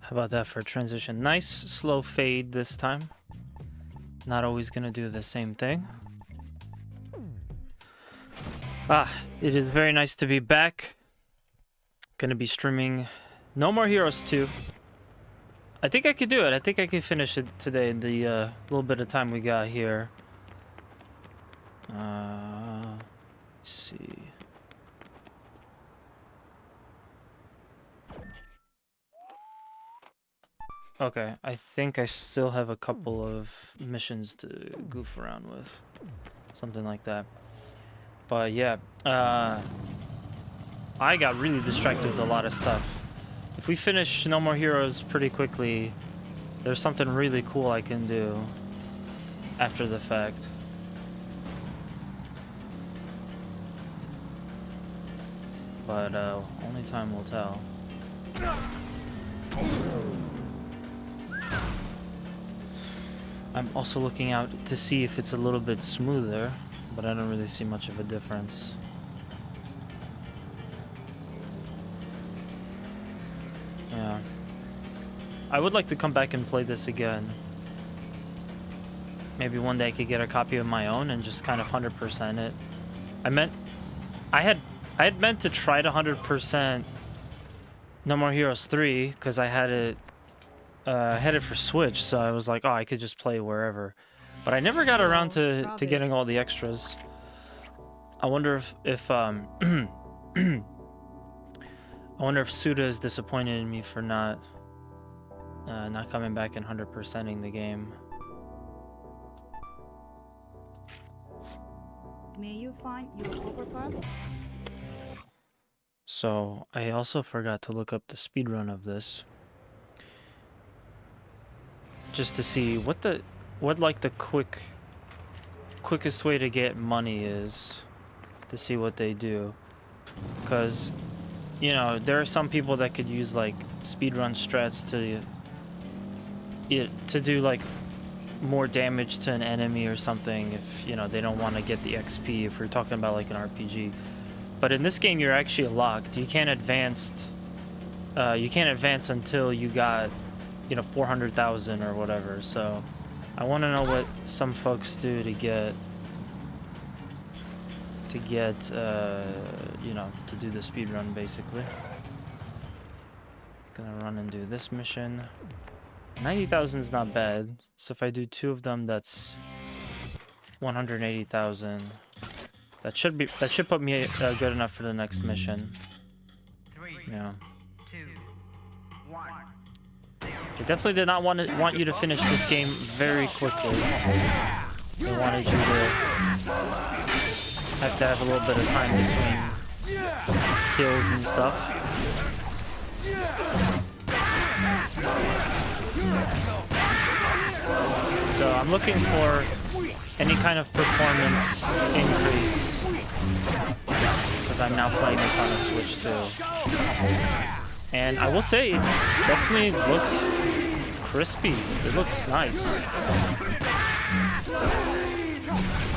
How about that for a transition? Nice slow fade this time. Not always gonna do the same thing. It is very nice to be back. Gonna be streaming No More Heroes 2. I think I could do it. I think I could finish it today in the little bit of time we got here. Let's see. Okay, I think I still have a couple of missions to goof around with. Something like that. But yeah, I got really distracted with a lot of stuff. If we finish No More Heroes pretty quickly, there's something really cool I can do after the fact. But only time will tell. I'm also looking out to see if it's a little bit smoother, but I don't really see much of a difference. Yeah. I would like to come back and play this again. Maybe one day I could get a copy of my own and just kind of 100% it. I had meant to try to 100% No More Heroes 3 because I had it for Switch, so I was like, oh, I could just play wherever. But I never got around to getting all the extras. I wonder if I wonder if Suda is disappointed in me for not coming back and 100%ing the game. May you find your overcard? So I also forgot to look up the speedrun of this, just to see what like the quickest way to get money is, to see what they do, because you know there are some people that could use like speedrun strats to do like more damage to an enemy or something, if you know they don't want to get the XP, if we're talking about like an RPG. But in this game you're actually locked. You can't advance until you got, you know, 400,000 or whatever. So I want to know what some folks do to get you know, to do the speed run basically. Gonna run and do this mission. 90,000 is not bad. So if I do 2 of them, that's 180,000. That should put me good enough for the next mission. Yeah. They definitely did not want you to finish this game very quickly. They wanted you to have a little bit of time between kills and stuff. So I'm looking for any kind of performance increase, because I'm now playing this on a Switch too. And I will say, it definitely looks crispy. It looks nice.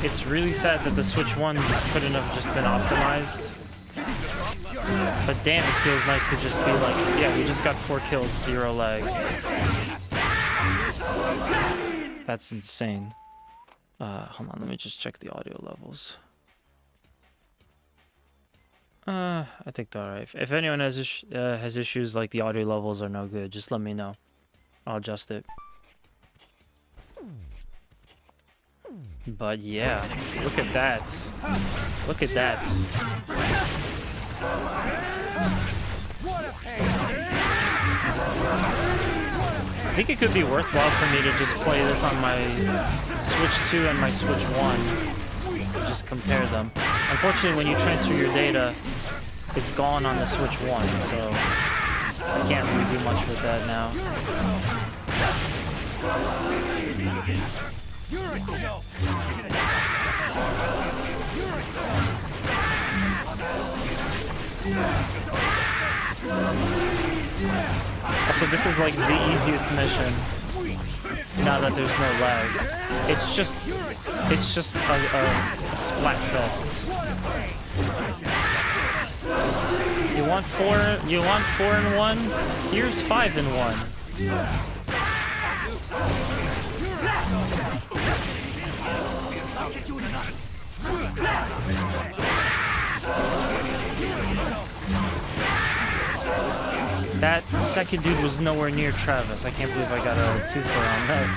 It's really sad that the Switch 1 couldn't have just been optimized. But damn, it feels nice to just be like, yeah, we just got 4 kills, 0 lag. That's insane. Hold on, let me just check the audio levels. I think they're alright. If anyone has issues like the audio levels are no good, just let me know. I'll adjust it. But yeah, look at that. Look at that. I think it could be worthwhile for me to just play this on my Switch 2 and my Switch 1. Just compare them. Unfortunately, when you transfer your data, it's gone on the Switch 1, so I can't really do much with that now. Also, this is like the easiest mission now that there's no lag. It's just a splat fest. You want 4 in 1? Here's 5 in 1. That second dude was nowhere near Travis. I can't believe I got a twofer on that.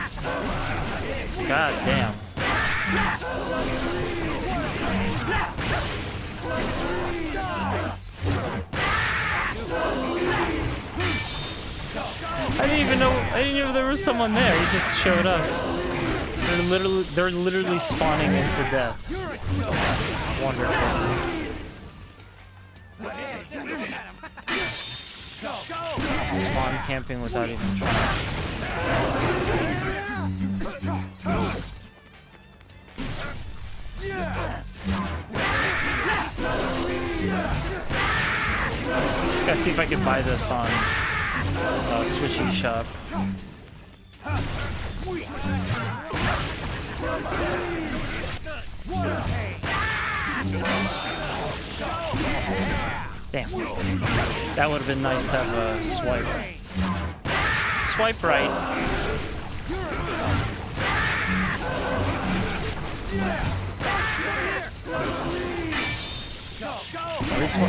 God damn. I didn't even know there was someone there. He just showed up. They're literally spawning into death. Wonderful. Spawn camping without even trying. Just gotta see if I can buy this on Switch eShop. Damn. That would have been nice to have a swipe. Swipe right.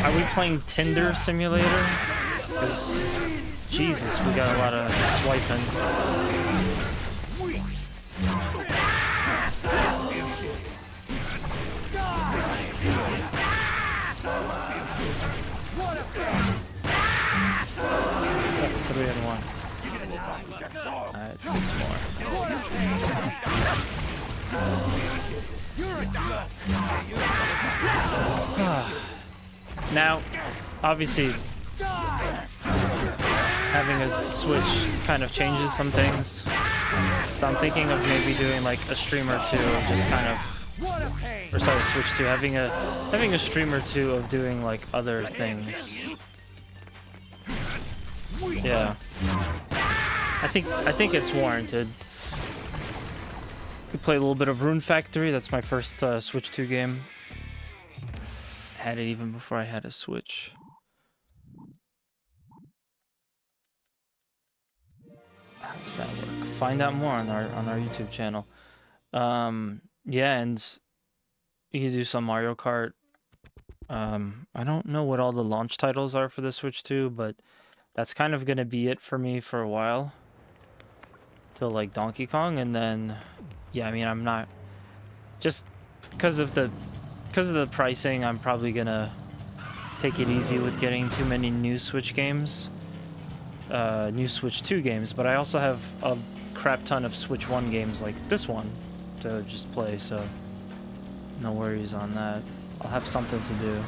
Are we playing Tinder Simulator? Because, Jesus, we got a lot of swiping. Three and one. Alright, 6 more. Now, obviously, having a Switch kind of changes some things. So I'm thinking of maybe doing like a stream or two of just kind of, or sorry, Switch 2, having a stream or two of doing like other things. Yeah. I think it's warranted. Could play a little bit of Rune Factory. That's my first Switch 2 game. Had it even before I had a Switch. How does that work? Find out more on our YouTube channel. Yeah, and you can do some Mario Kart. I don't know what all the launch titles are for the Switch 2, but that's kind of gonna be it for me for a while. Till like Donkey Kong, and then yeah, I mean, I'm not, just because of the pricing, I'm probably gonna take it easy with getting too many new Switch games, new Switch 2 games, but I also have a crap ton of Switch 1 games like this one to just play, so no worries on that. I'll have something to do.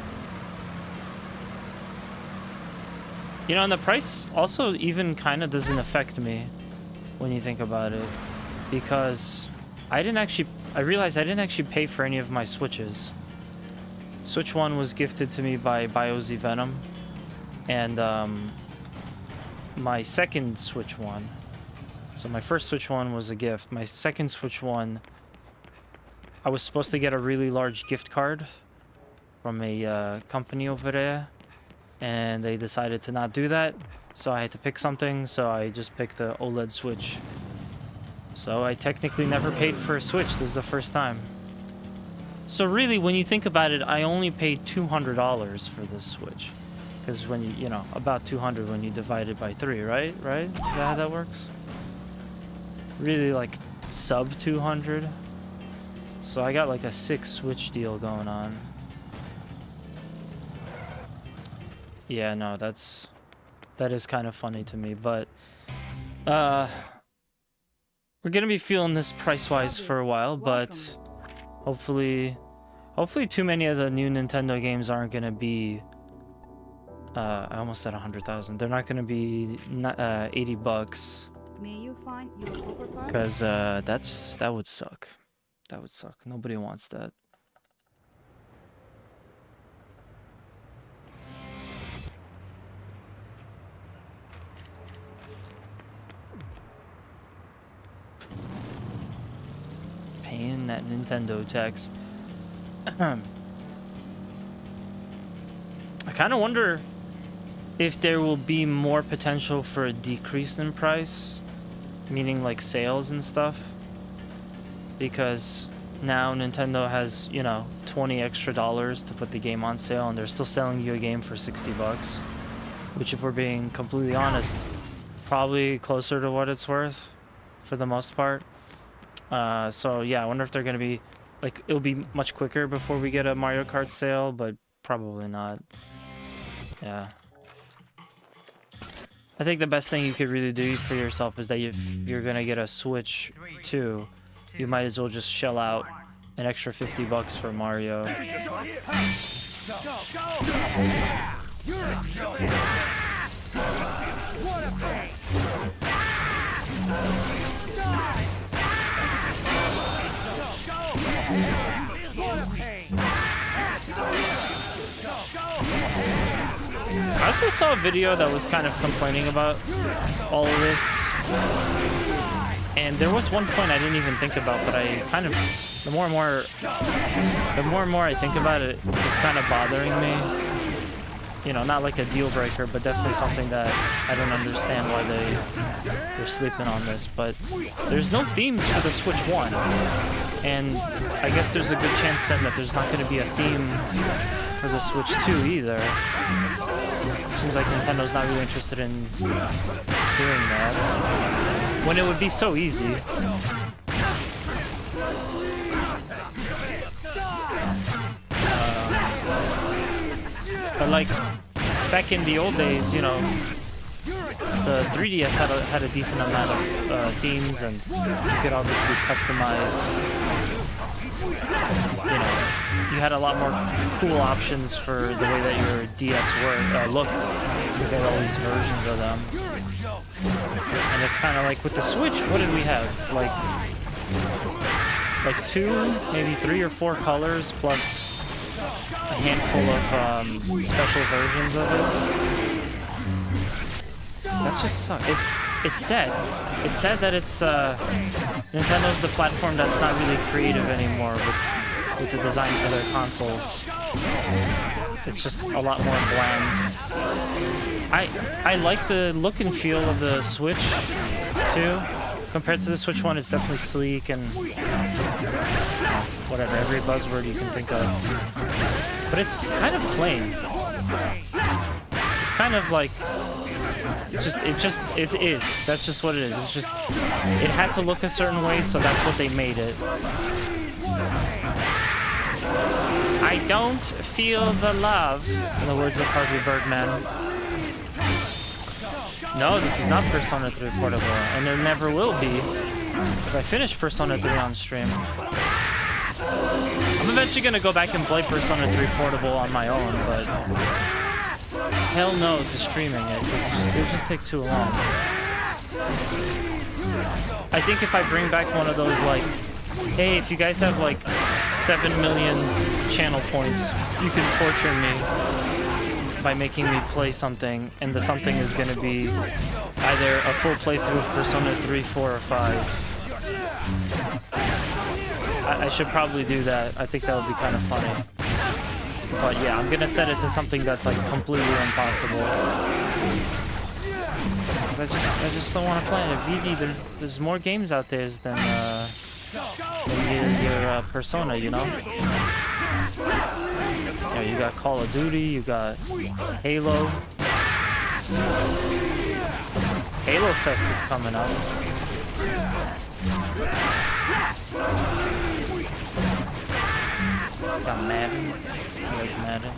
You know, and the price also even kind of doesn't affect me when you think about it, because I realized I didn't actually pay for any of my Switches. Switch 1 was gifted to me by BioZ Venom, and my second Switch 1, so my first Switch 1 was a gift. My second Switch 1, I was supposed to get a really large gift card from a company over there, and they decided to not do that, so I had to pick something, so I just picked the OLED Switch. So I technically never paid for a Switch. This is the first time. So really, when you think about it, I only paid $200 for this Switch. Because when you know, about 200 when you divide it by 3, right? Right? Is that how that works? Really, like, sub 200. So I got like a 6 Switch deal going on. Yeah, no, that is kind of funny to me, but we're gonna be feeling this price-wise for a while, but hopefully too many of the new Nintendo games aren't gonna be I almost said 100,000. They're not gonna be $80, May you find your overcard? because that would suck. That would suck. Nobody wants that. Paying that Nintendo tax. I kind of wonder if there will be more potential for a decrease in price, meaning like sales and stuff, because now Nintendo has, you know, $20 extra to put the game on sale, and they're still selling you a game for $60, which, if we're being completely honest, probably closer to what it's worth for the most part. So yeah, I wonder if they're gonna be like, it'll be much quicker before we get a Mario Kart sale, but probably not. Yeah. I think the best thing you could really do for yourself is that if you're gonna get a Switch 2, you might as well just shell out an extra $50 for Mario. I also saw a video that was kind of complaining about all of this, and there was one point I didn't even think about, but I kind of, the more and more I think about it, it's kind of bothering me. You know, not like a deal breaker, but definitely something that I don't understand why they're sleeping on this. But there's no themes for the Switch 1, and I guess there's a good chance then that there's not going to be a theme for the Switch 2 either. Seems like Nintendo's not really interested in doing that, when it would be so easy. But like, back in the old days, you know, the 3DS had a decent amount of themes, and you could obviously customize, you know, you had a lot more cool options for the way that your DS looked, because they had all these versions of them. And it's kind of like with the Switch, what did we have? Like 2, maybe 3 or 4 colors, plus a handful of special versions of it. That just sucks. It's sad. It's sad that it's Nintendo's the platform that's not really creative anymore with the design for their consoles. It's just a lot more bland. I like the look and feel of the Switch too. Compared to the Switch 1, it's definitely sleek and whatever, every buzzword you can think of. But it's kind of plain. It's kind of like it is. That's just what it is. It's just, it had to look a certain way, so that's what they made it. I don't feel the love, in the words of Harvey Birdman. No, this is not Persona 3 Portable, and it never will be, because I finished Persona 3 on stream. I'm eventually going to go back and play Persona 3 Portable on my own, but hell no to streaming it, because it would just take too long. I think if I bring back one of those, like, hey, if you guys have like 7 million channel points, you can torture me by making me play something, and the something is going to be either a full playthrough of Persona 3, 4, or 5. I should probably do that. I think that would be kind of funny. But yeah, I'm going to set it to something that's like completely impossible. Because I just don't want to play it. VD, there's more games out there than your Persona, you know? Yeah, you got Call of Duty, you got Halo. Halo Fest is coming up. Got Madden. I like Madden.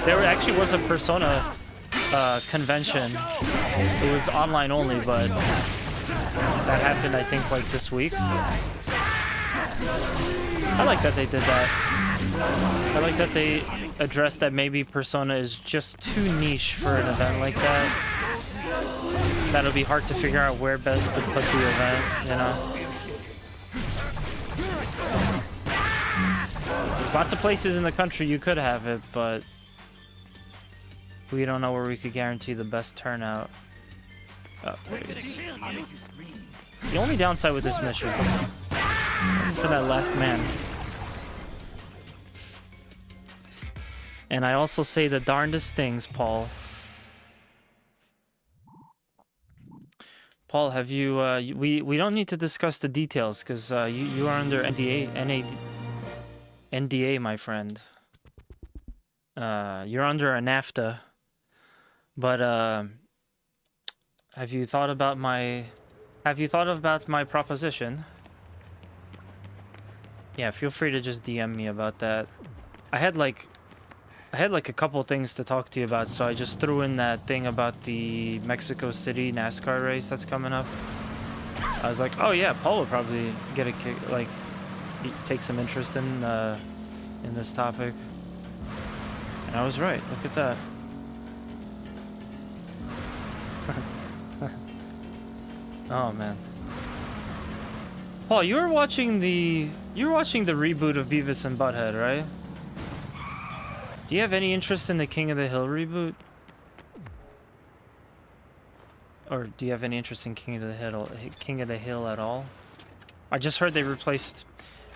There actually was a Persona convention. It was online only, but that happened, I think, like this week. I like that they did that. I like that they addressed that maybe Persona is just too niche for an event like that. That'll be hard to figure out where best to put the event, you know? There's lots of places in the country you could have it, but we don't know where we could guarantee the best turnout. Oh, it's the only downside with this mission For that last man. And I also say the darndest things, Paul. Paul, have you, we don't need to discuss the details, because you are under NDA, my friend. You're under a NAFTA. But, have you thought about my proposition? Yeah, feel free to just DM me about that. I had like a couple things to talk to you about, so I just threw in that thing about the Mexico City NASCAR race that's coming up. I was like, oh yeah, Paul will probably get a kick, like, take some interest in this topic. And I was right. Look at that. Oh man. Paul, you were watching the reboot of Beavis and Butthead, right? Do you have any interest in the King of the Hill reboot? Or do you have any interest in King of the Hill at all? I just heard they replaced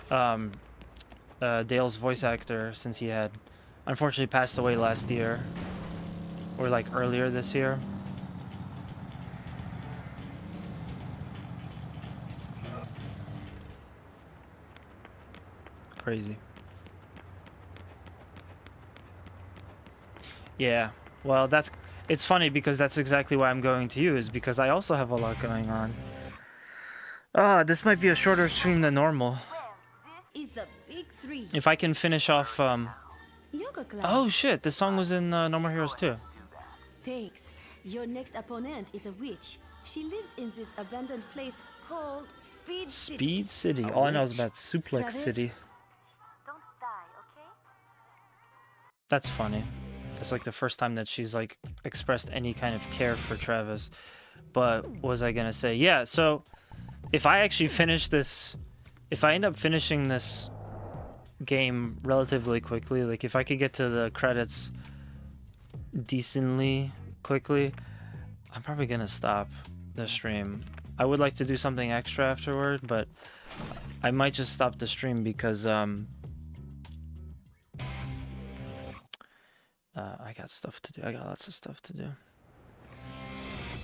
Dale's voice actor, since he had unfortunately passed away last year, or like earlier this year. Crazy. Yeah, well, it's funny because that's exactly why I'm going to you, is because I also have a lot going on. This might be a shorter stream than normal. Is the big three. If I can finish off, Yoga class. oh shit, this song was in No More Heroes 2. Thanks. Your next opponent is a witch. She lives in this abandoned place called Speed City. Speed City. All I know is about Suplex Travis? City. Don't die, okay? That's funny. It's like the first time that she's like expressed any kind of care for Travis. But what was I gonna say? Yeah, so if I actually finish this, if I end up finishing this game relatively quickly, like if I could get to the credits decently quickly, I'm probably gonna stop the stream. I would like to do something extra afterward, but I might just stop the stream because I got stuff to do. I got lots of stuff to do.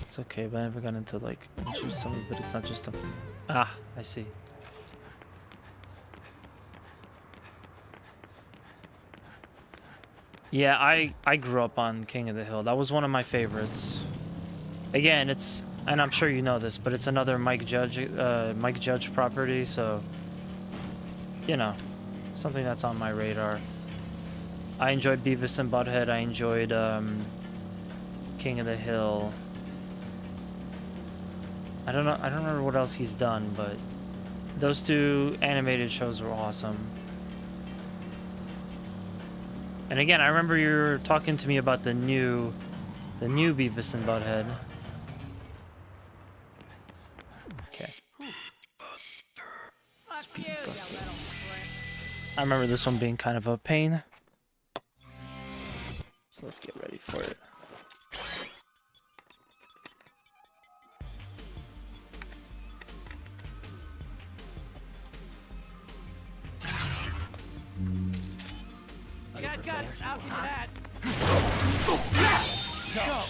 It's okay, but I never got into like choose something, but it's not just a. Ah, I see. Yeah, I grew up on King of the Hill. That was one of my favorites. Again, it's, and I'm sure you know this, but it's another Mike Judge property, so you know, something that's on my radar. I enjoyed Beavis and Butthead. I enjoyed King of the Hill. I don't remember what else he's done, but those two animated shows were awesome. And again, I remember you were talking to me about the new Beavis and Butthead. Okay. Speedbuster. I remember this one being kind of a pain. So let's get ready for it.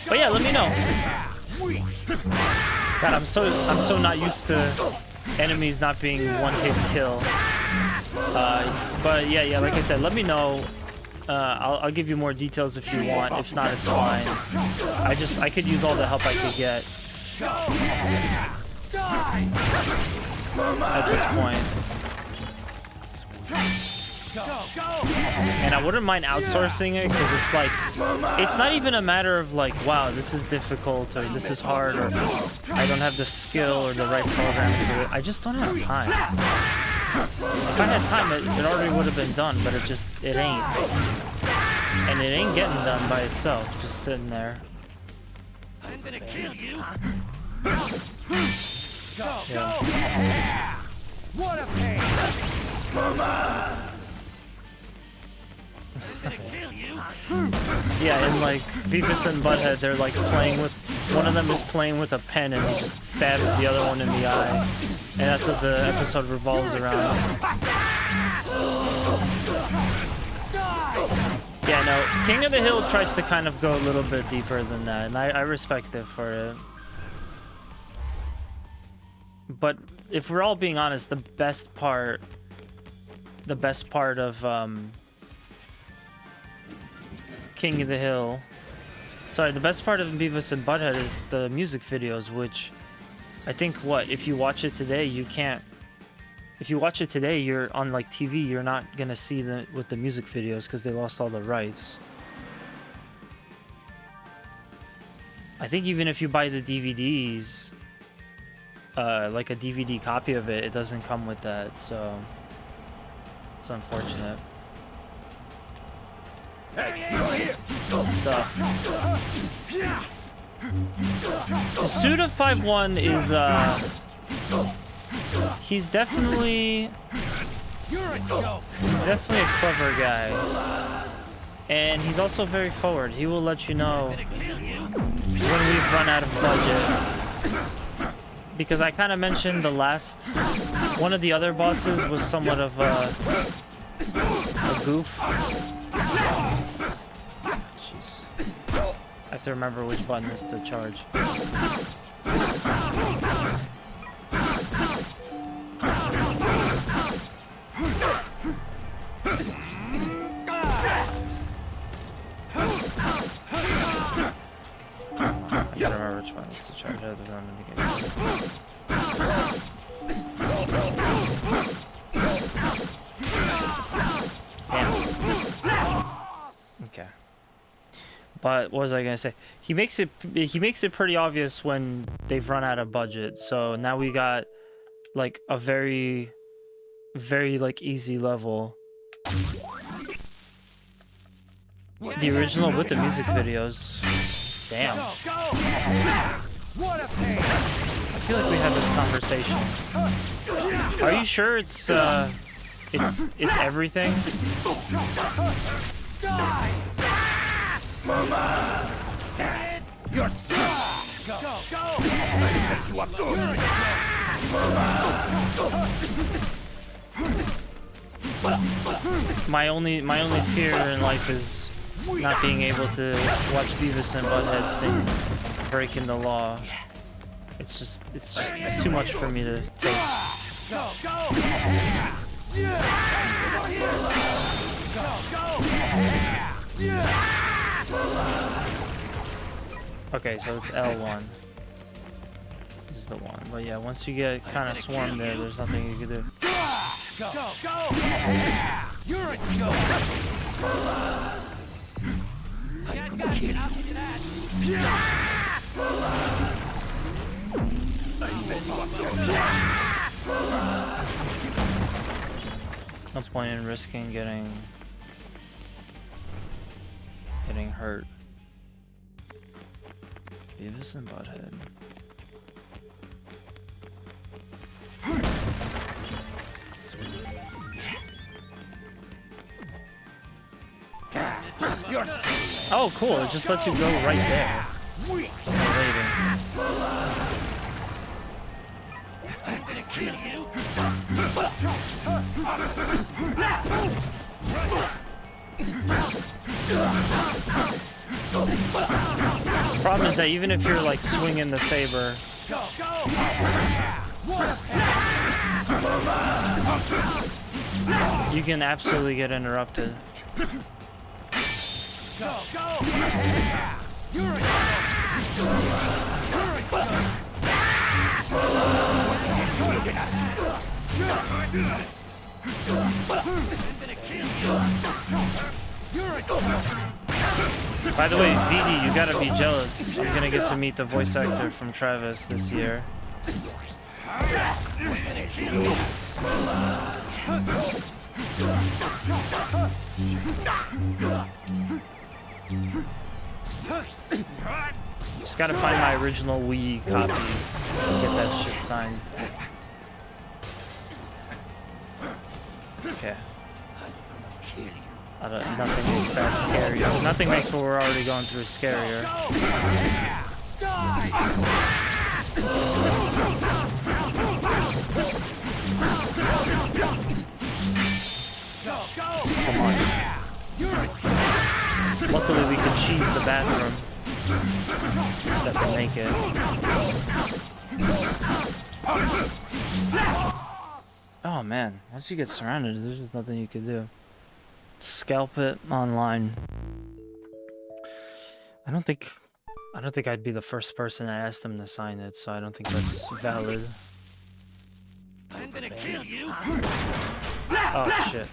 But yeah, let me know. God, I'm so not used to enemies not being one hit kill. But yeah, like I said, let me know. I'll give you more details if you want. If not, it's fine. I could use all the help I could get at this point. And I wouldn't mind outsourcing it, because it's like, it's not even a matter of like, wow, this is difficult, or this is hard, or I don't have the skill or the right program to do it. I just don't have time. If I had time, it already would have been done, but it ain't. And it ain't getting done by itself, just sitting there. I'm gonna kill you. Yeah. What a pain. I'm gonna kill you. Yeah, in like Beavis and Butthead, they're like playing with one of them is playing with a pen and he just stabs the other one in the eye. And that's what the episode revolves around. Yeah, no, King of the Hill tries to kind of go a little bit deeper than that, and I respect it for it. But if we're all being honest, the best part of King of the Hill, sorry, the best part of Beavis and Butthead is the music videos, which I think, what, if you watch it today, you can't, if you watch it today, you're on like TV, you're not gonna see the with the music videos because they lost all the rights. I think even if you buy the DVDs, like a DVD copy of it, it doesn't come with that, so it's unfortunate. So the suit of 5-1 is he's definitely a clever guy, and he's also very forward. He will let you know when we've run out of budget, because I kind of mentioned the last one of the other bosses was somewhat of a goof. Jeez, I have to remember which button is to charge. I gotta remember which one is to charge other than the game. Damn. Okay. But what was I gonna say? He makes it pretty obvious when they've run out of budget. So now we got like a very like easy level. The original with the music videos. Damn. I feel like we had this conversation. Are you sure it's everything? My only fear in life is not being able to watch Beavis and Butthead sing "Breaking the Law." It's too much for me to take. Okay, so it's L1 is the one, but yeah, once you get kind of swarmed there, there's nothing you can do. You're a joke. I'm gonna kill you. No point in risking getting hurt. Beavis and Butthead. Oh, cool. It just lets you go right there. Later. I'm gonna kill you. Problem is that even if you're like swinging the saber, you can absolutely get interrupted. By the way, VD, you gotta be jealous. You're gonna get to meet the voice actor from Travis this year. Just gotta find my original Wii copy and get that shit signed. Okay. Nothing makes that scary. Nothing makes what we're already going through scarier. It's too much. Luckily, we could cheese the bathroom. Just have to make it. Oh man, once you get surrounded, there's just nothing you can do. Scalp it online. I don't think I'd be the first person that asked him to sign it, so I don't think that's valid. I'm gonna kill you. Oh shit.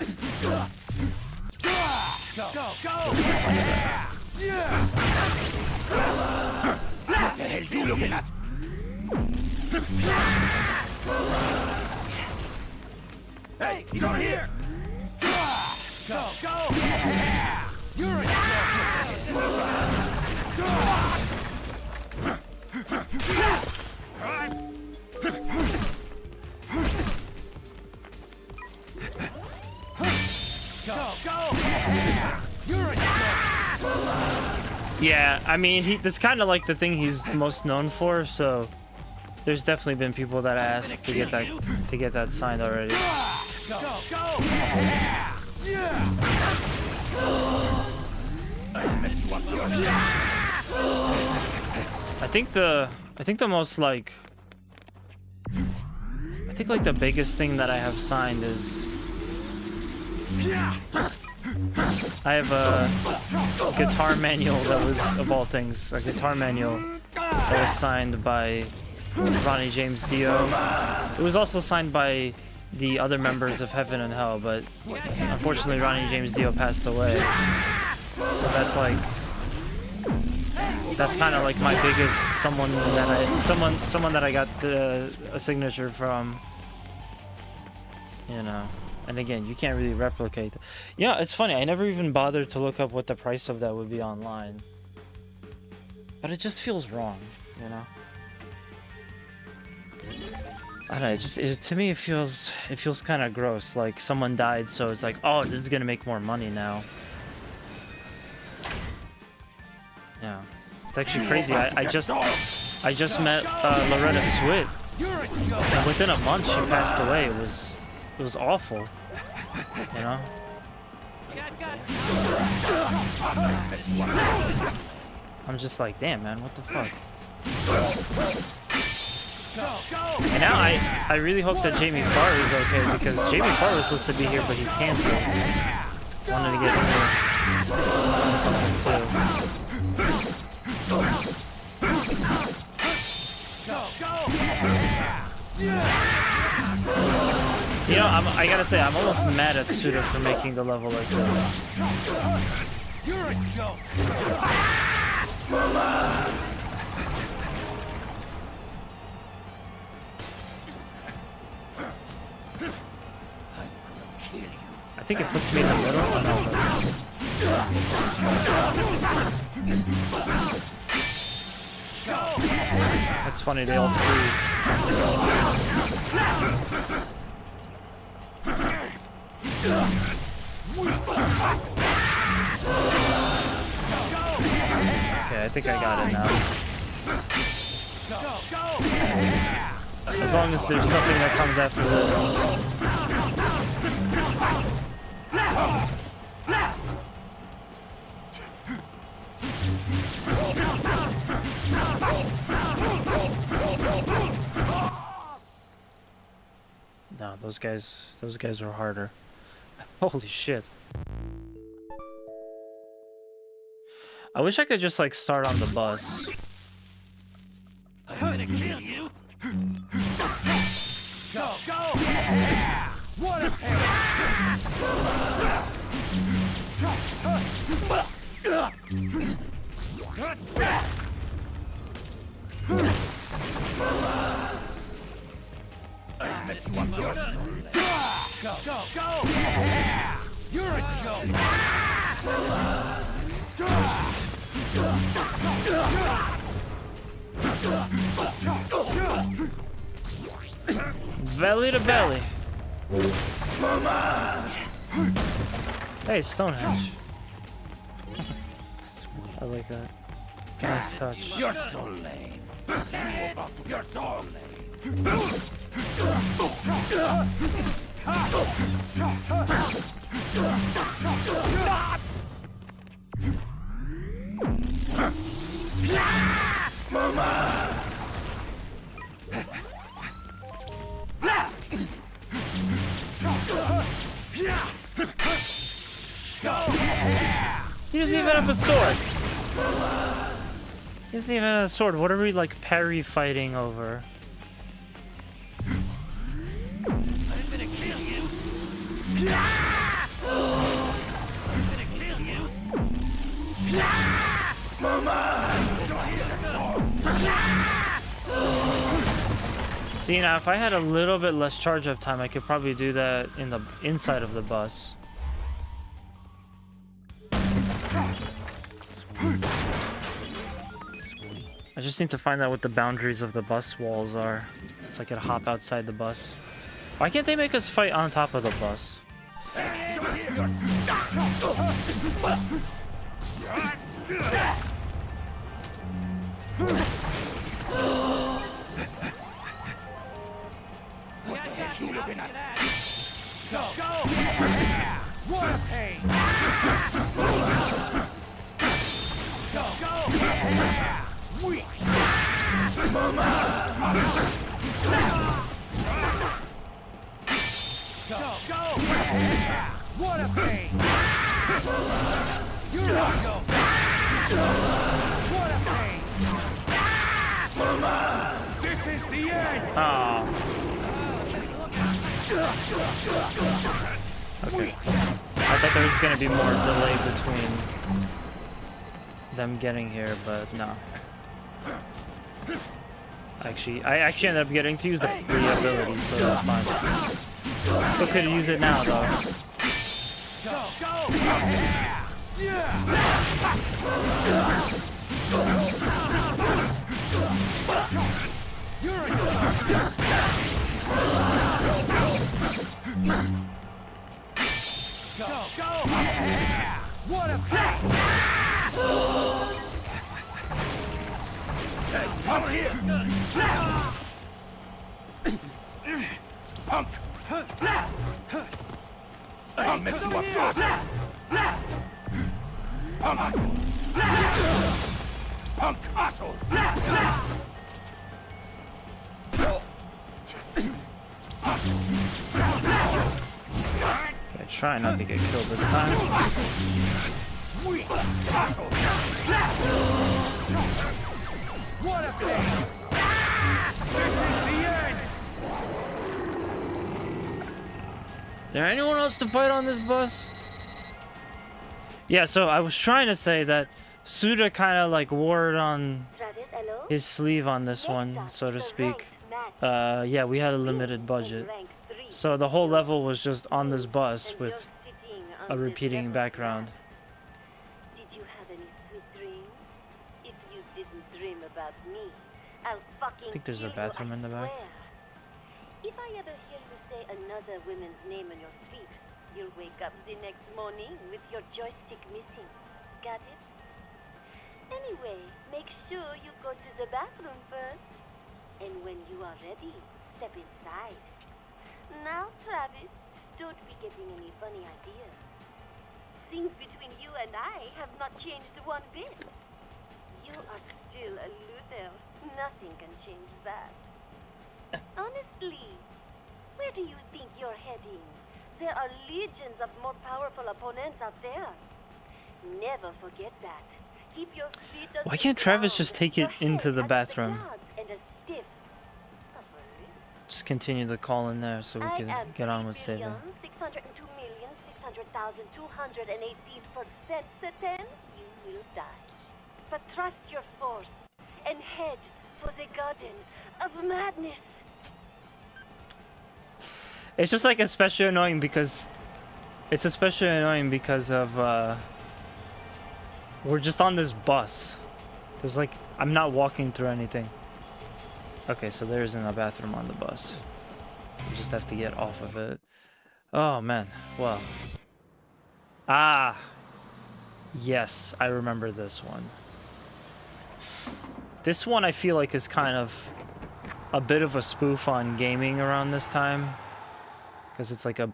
Go, go, go. What the hell you looking at? Hey, he's over here. Go, go. You're a Go, go. You're a Yeah, I mean, that's kind of like the thing he's most known for. So, there's definitely been people that asked to get that signed already. Go, go. I think the most like the biggest thing that I have signed is I have a guitar manual that was, of all things, a guitar manual that was signed by Ronnie James Dio. It was also signed by the other members of Heaven and Hell, but unfortunately Ronnie James Dio passed away. So that's kind of like my biggest someone that I got a signature from, you know. And again, you can't really replicate. Yeah, it's funny. I never even bothered to look up what the price of that would be online. But it just feels wrong, you know. I don't know. To me, it feels kind of gross. Like someone died, so it's like, oh, this is gonna make more money now. Yeah, it's actually crazy. I just met Loretta Swit, and within a month she passed away. It was awful, you know. I'm just like, damn, man, what the fuck? And now I really hope that Jamie Farr is okay, because Jamie Farr was supposed to be here, but he canceled. Wanted to get him to sign something too. You know, I gotta say, I'm almost mad at Suda for making the level like this. You're a joke. I think it puts me in the middle. Oh, no, that's funny, they all freeze. Okay, I think I got it now. As long as there's nothing that comes after this. No, those guys were harder. Holy shit. I wish I could just like start on the bus. I'm gonna kill you. Go, go. What a pair. Go, go, go. You're a joke. Belly to belly. Hey, Stonehenge. I like that. Nice touch. You're so lame. You're so lame. He doesn't even have a sword. He doesn't even have a sword. What are we like parry fighting over? I'm gonna kill you. I'm gonna kill you. See, now if I had a little bit less charge up time, I could probably do that in the inside of the bus. I just need to find out what the boundaries of the bus walls are, so I could hop outside the bus. Why can't they make us fight on top of the bus? What the heck you looking at? Go! What a pain! Go! Weak! Go! What a pain! You're on go! What a pain! This is the end! Oh. Okay. I thought there was gonna be more delay between them getting here, but no. I actually ended up getting to use the ability, so that's fine. Still could use it now, though. What a pain! Hey, over here! Punk! I'll mess you up, Punk! Punk asshole! Okay, try not to get killed this time. Weak asshole! What a pain! This is the end! Is there anyone else to fight on this bus? Yeah, so I was trying to say that Suda kind of like wore it on his sleeve on this one, so to speak. Yeah, we had a limited budget. So the whole level was just on this bus with a repeating background. Did you have any sweet dreams? If you didn't dream about me, I'll fucking I think there's a kill you, bathroom in the I back. swear. If I ever hear you say another woman's name on your feet, you'll wake up the next morning with your joystick missing. Got it? Anyway, make sure you go to the bathroom first. And when you are ready, step inside. Now, Travis, don't be getting any funny ideas. Things between you and I have not changed one bit. You are still a loser. Nothing can change that. Honestly, where do you think you're heading? There are legions of more powerful opponents out there. Never forget that. Keep your feet on Why the can't Travis ground, just take your it into head the at bathroom? guards, and a stiff upper lip. Just continue the call in there so we can get on with saving. 602,602,218%, you will die. But trust your force and head for the garden of madness. It's just like especially annoying because of we're just on this bus. There's like I'm not walking through anything. Okay, so there isn't a bathroom on the bus. You just have to get off of it. Oh man, well. Ah, yes, I remember this one. This one I feel like is kind of a bit of a spoof on gaming around this time, because it's like a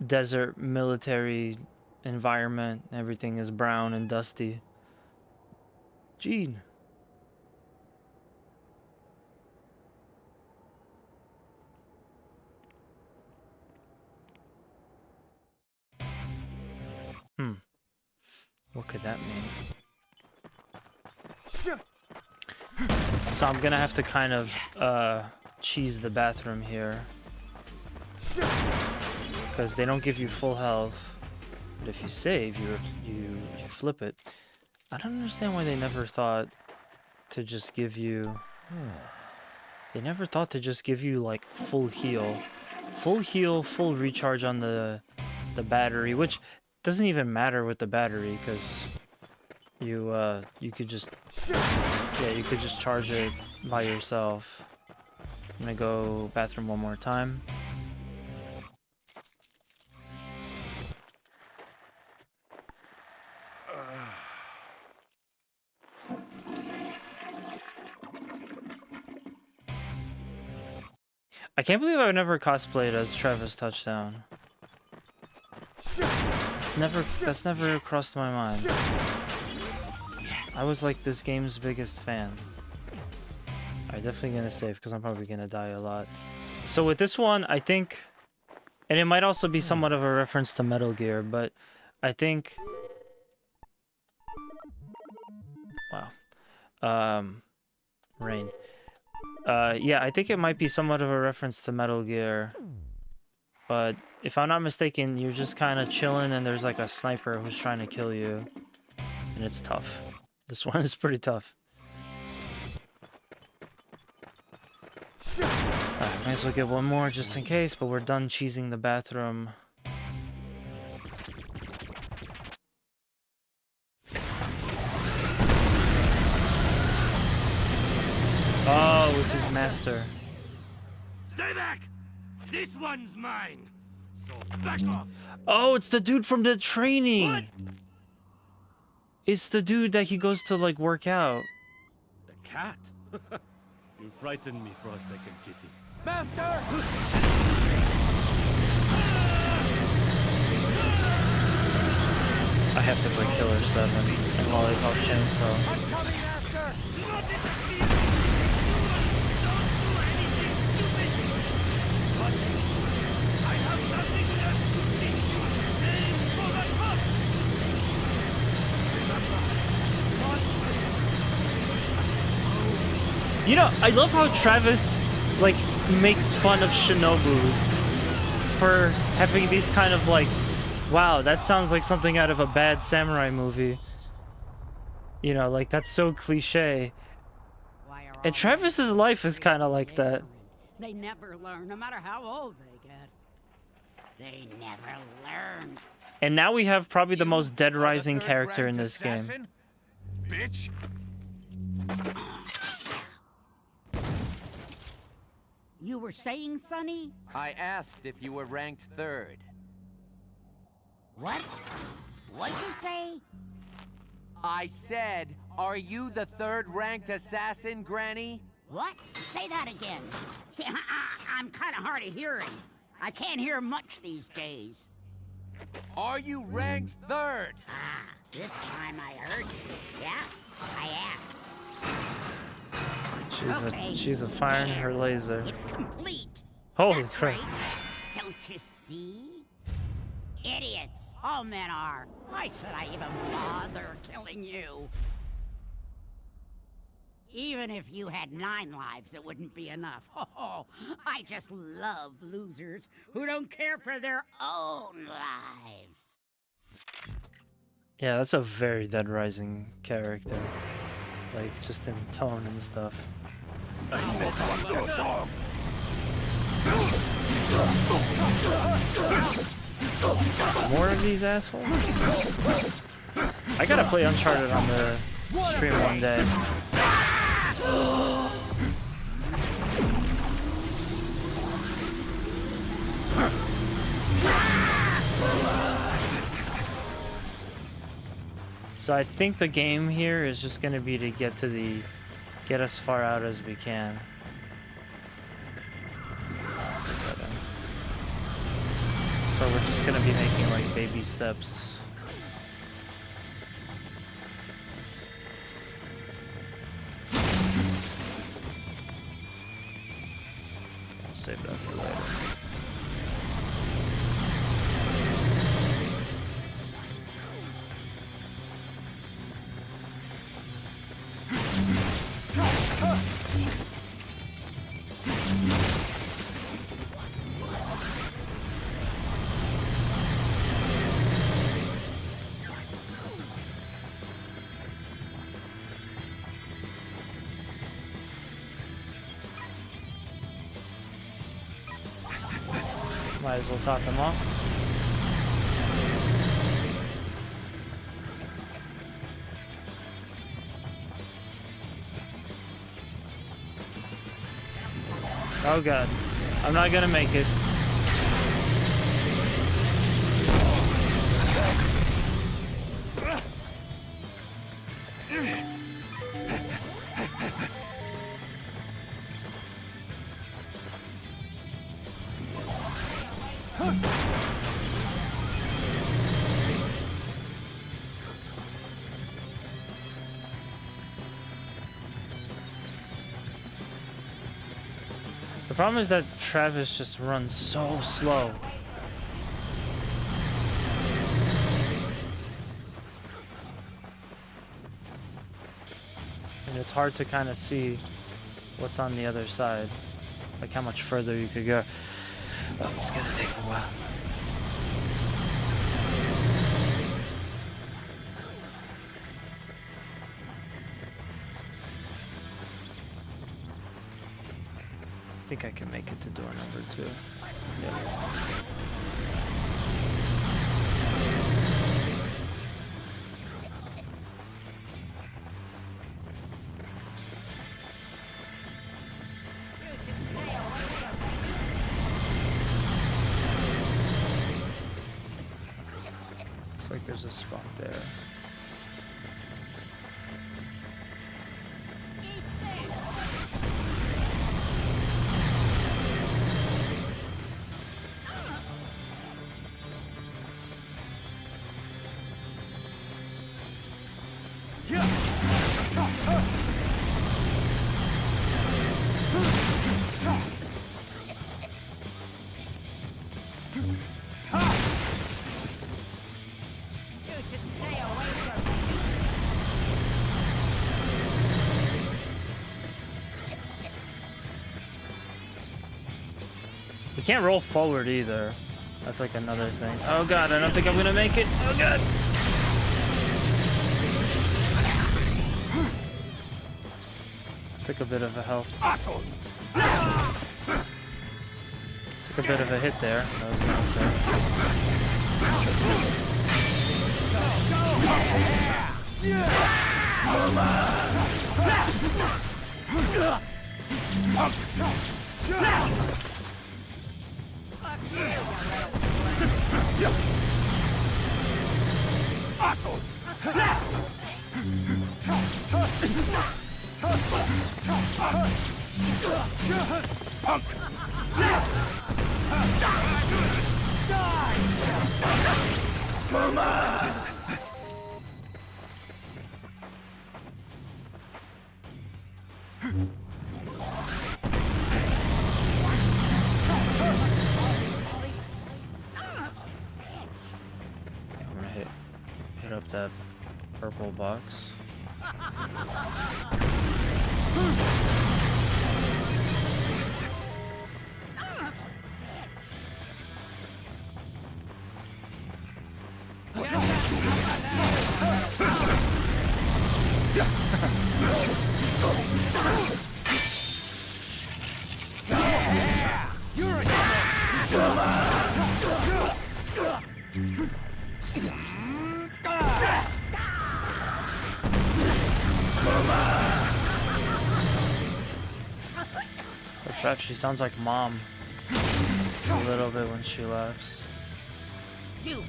desert military environment. Everything is brown and dusty. Gene. What could that mean? So I'm gonna have to kind of cheese the bathroom here, because they don't give you full health, but if you save, you flip it. I don't understand why they never thought to just give you. They never thought to just give you like full heal, full recharge on the battery, which doesn't even matter with the battery, because you could just charge it by yourself. I'm gonna go bathroom one more time. I can't believe I've never cosplayed as Travis Touchdown. That's never crossed my mind. I was like this game's biggest fan. Alright, definitely gonna save because I'm probably gonna die a lot. So with this one, I think, and it might also be somewhat of a reference to Metal Gear, but I think, wow, rain. Yeah, I think it might be somewhat of a reference to Metal Gear, but if I'm not mistaken, you're just kind of chilling and there's like a sniper who's trying to kill you, and it's tough. This one is pretty tough. Alright, might as well get one more just in case, but we're done cheesing the bathroom. Oh, this is Master. Stay back! This one's mine! So back off! Oh, it's the dude from the training! What? It's the dude that he goes to, like, work out. A cat? You frightened me for a second, kitty. Master! I have to play Killer 7 and Lollipop Chainsaw. I'm coming, Master! Do not interfere! Don't do anything stupid! But I have nothing left to teach you! Aim for the top! You know, I love how Travis, like, makes fun of Shinobu for having these kind of, like, wow, that sounds like something out of a bad samurai movie. You know, like, that's so cliche. And Travis's life is kind of like that. They never learn, no matter how old they get. They never learn. And now we have probably the most Dead Rising character in this game. Bitch! You were saying, Sonny? I asked if you were ranked third. What? What'd you say? I said, are you the third-ranked assassin, Granny? What? Say that again. See, I'm kind of hard of hearing. I can't hear much these days. Are you ranked third? Ah, this time I heard you. Yeah, I am. She's a firing her laser. It's complete. Holy That's crap. right. Don't you see? Idiots. All men are. Why should I even bother killing you? Even if you had 9 lives, it wouldn't be enough. Oh, I just love losers who don't care for their own lives. Yeah, that's a very Dead Rising character. Like, just in tone and stuff. More of these assholes? I gotta play Uncharted on the stream one day. So I think the game here is just gonna be to get to the get as far out as we can. So we're just gonna be making like baby steps. I'll save that for later. Might as well top him off. Oh god, I'm not gonna make it. The problem is that Travis just runs so slow. And it's hard to kind of see what's on the other side. Like how much further you could go. Oh, it's gonna take a while. I think I can make it to door number 2. Yeah. Looks like there's a spot there. We can't roll forward either. That's like another thing. Oh god, I don't think I'm gonna make it. Oh god. Took a bit of a health. Took a bit of a hit there. That was gonna I'm gonna hit up that purple box. Perhaps she sounds like Mom a little bit when she laughs. You.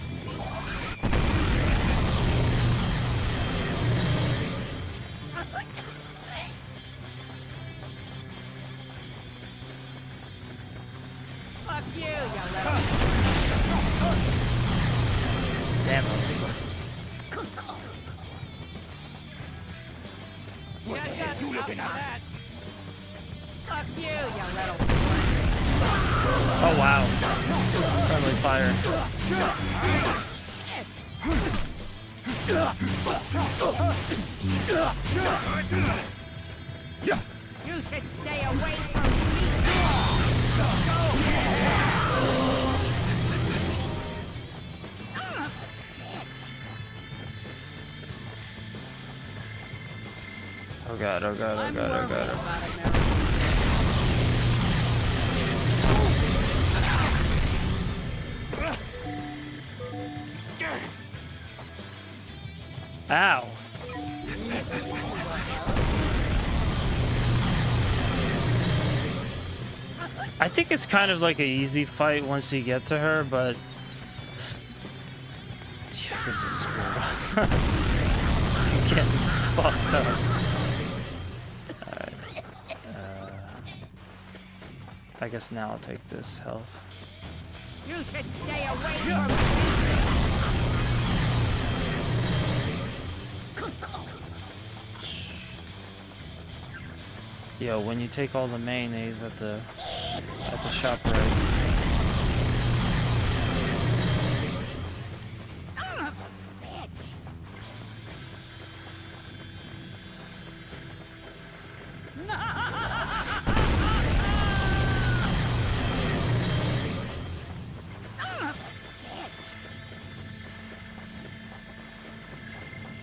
Damn, that was close. What you looking at? Fuck you, you little... Oh wow. Friendly fire. You should stay away from me. Oh god, oh god, oh god, oh god. Ow. I think it's kind of like an easy fight once you get to her, but yeah, this is screwed. I'm getting fucked up. Alright. I guess now I'll take this health. You should stay away from me. Yo, when you take all the mayonnaise at the shop, right?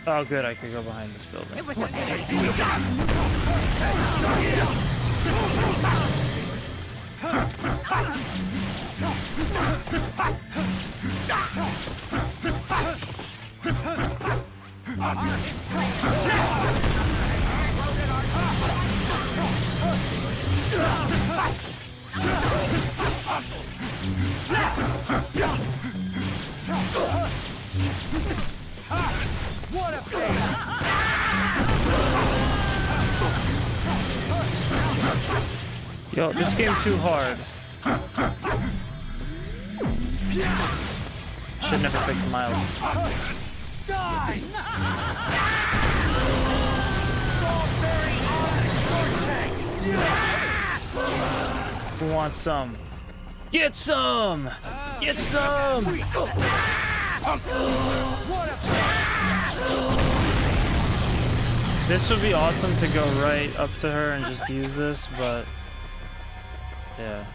Oh, good. I could go behind this building. It was an What a fail! Yo, this game too hard. Should never pick the Miles. Die! Who wants some? Get some! Get some! This would be awesome to go right up to her and just use this, but yeah.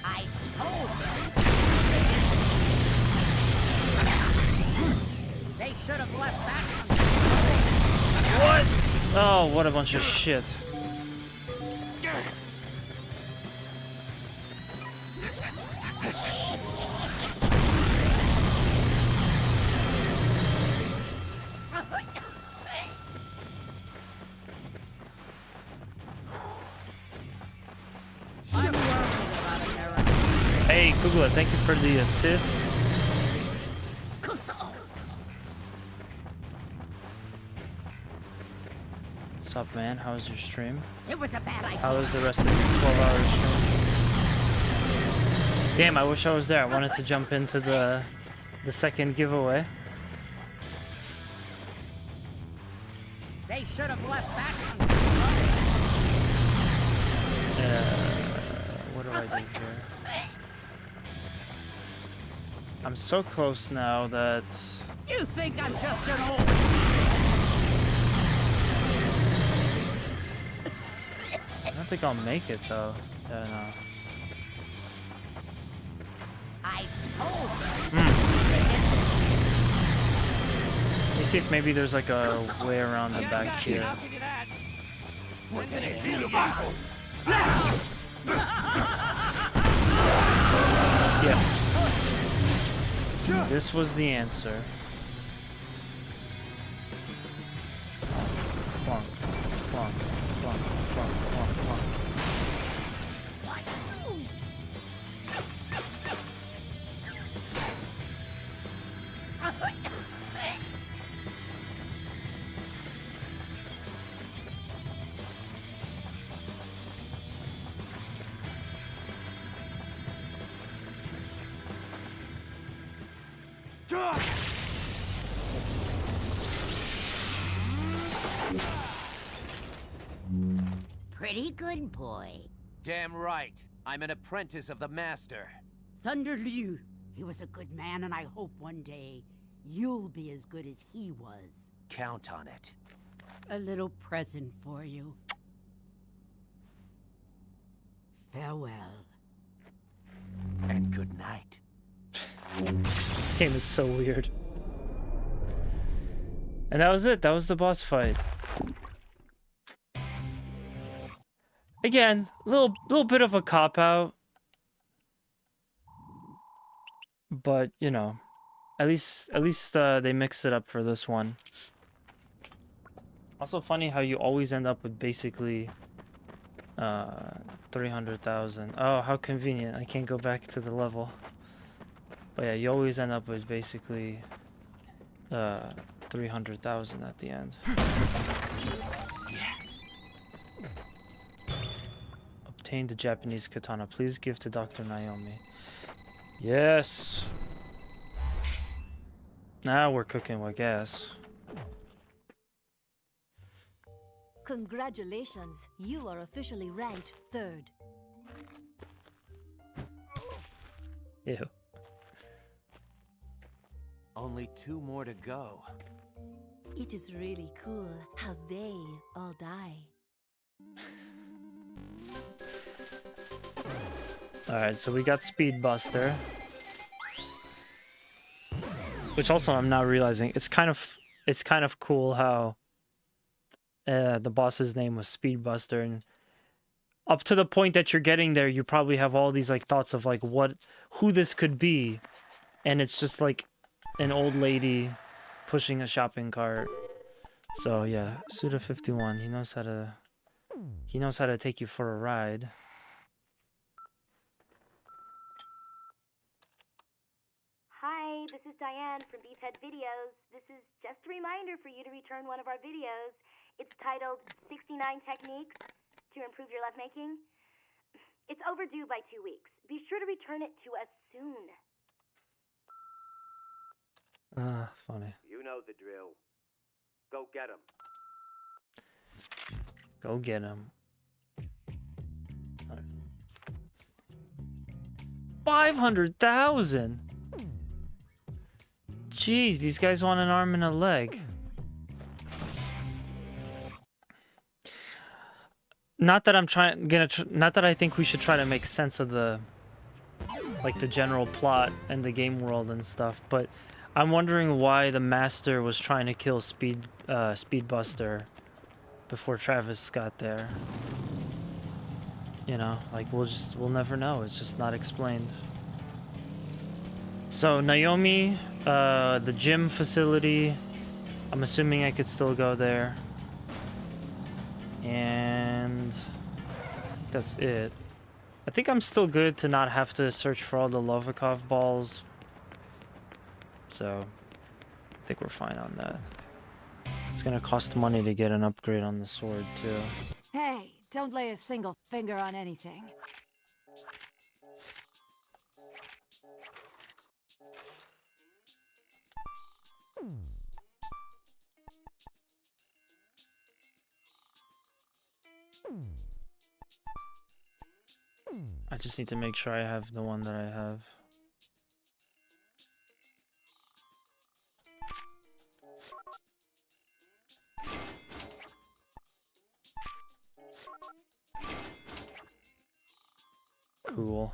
I told them. They should have left that one. What? Oh, what a bunch of shit. Hey, Kugla, thank you for the assist. What's up, man? How was your stream? It was a bad idea. How was the rest of your 12-hour stream? Damn, I wish I was there. I wanted to jump into the second giveaway. They should have left that one. What do I do here? I'm so close now that... You think I'm just an old... I don't think I'll make it, though. Yeah, no. I told them. Let me see if maybe there's like a way around the back here. How can you that? Yes. This was the answer. Clunk, clunk, clunk, clunk, clunk, clunk. Pretty good, boy. Damn right. I'm an apprentice of the master. Thunder Liu. He was a good man, and I hope one day you'll be as good as he was. Count on it. A little present for you. Farewell. And good night. This game is so weird. And that was it. That was the boss fight. Again, little bit of a cop out. But, you know, at least they mixed it up for this one. Also funny how you always end up with basically 300,000. Oh, how convenient. I can't go back to the level. But yeah, you always end up with basically 300,000 at the end. Yes. Obtain the Japanese katana. Please give to Dr. Naomi. Yes. Now we're cooking with gas. Congratulations, you are officially ranked 3rd. Ew. Only 2 more to go. It is really cool how they all die. Alright, so we got Speedbuster. Which also I'm now realizing it's kind of cool how the boss's name was Speedbuster, and up to the point that you're getting there, you probably have all these like thoughts of like who this could be, and it's just like an old lady pushing a shopping cart. So yeah, Suda51, he knows how to take you for a ride. Hi, this is Diane from Beefhead Videos. This is just a reminder for you to return one of our videos. It's titled 69 Techniques to Improve Your Lovemaking. It's overdue by 2 weeks. Be sure to return it to us soon. Funny. You know the drill. Go get him. Go get him. 500,000. Jeez, these guys want an arm and a leg. Not that I'm not that I think we should try to make sense of the general plot and the game world and stuff, but I'm wondering why the master was trying to kill Speedbuster before Travis got there. You know, like we'll never know. It's just not explained. So Naomi, the gym facility, I'm assuming I could still go there. And that's it. I think I'm still good to not have to search for all the Lovikov balls. So I think we're fine on that. It's gonna cost money to get an upgrade on the sword too. Hey, don't lay a single finger on anything. I just need to make sure I have the one that I have. Cool.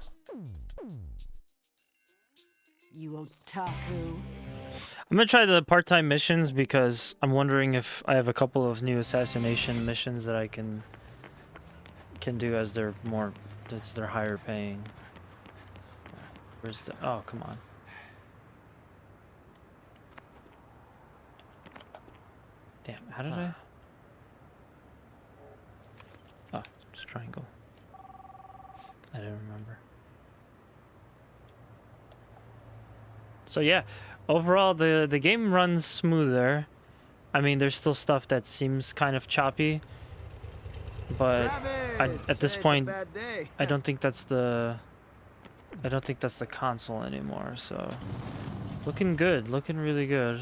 You otaku. I'm gonna try the part-time missions because I'm wondering if I have a couple of new assassination missions that I can do as they're higher paying. Where's the... Oh, come on. Damn, how did I... Oh, it's triangle. I didn't remember. So yeah, overall the game runs smoother. I mean, there's still stuff that seems kind of choppy, but at this point, I don't think that's the console anymore. So Looking good, looking really good.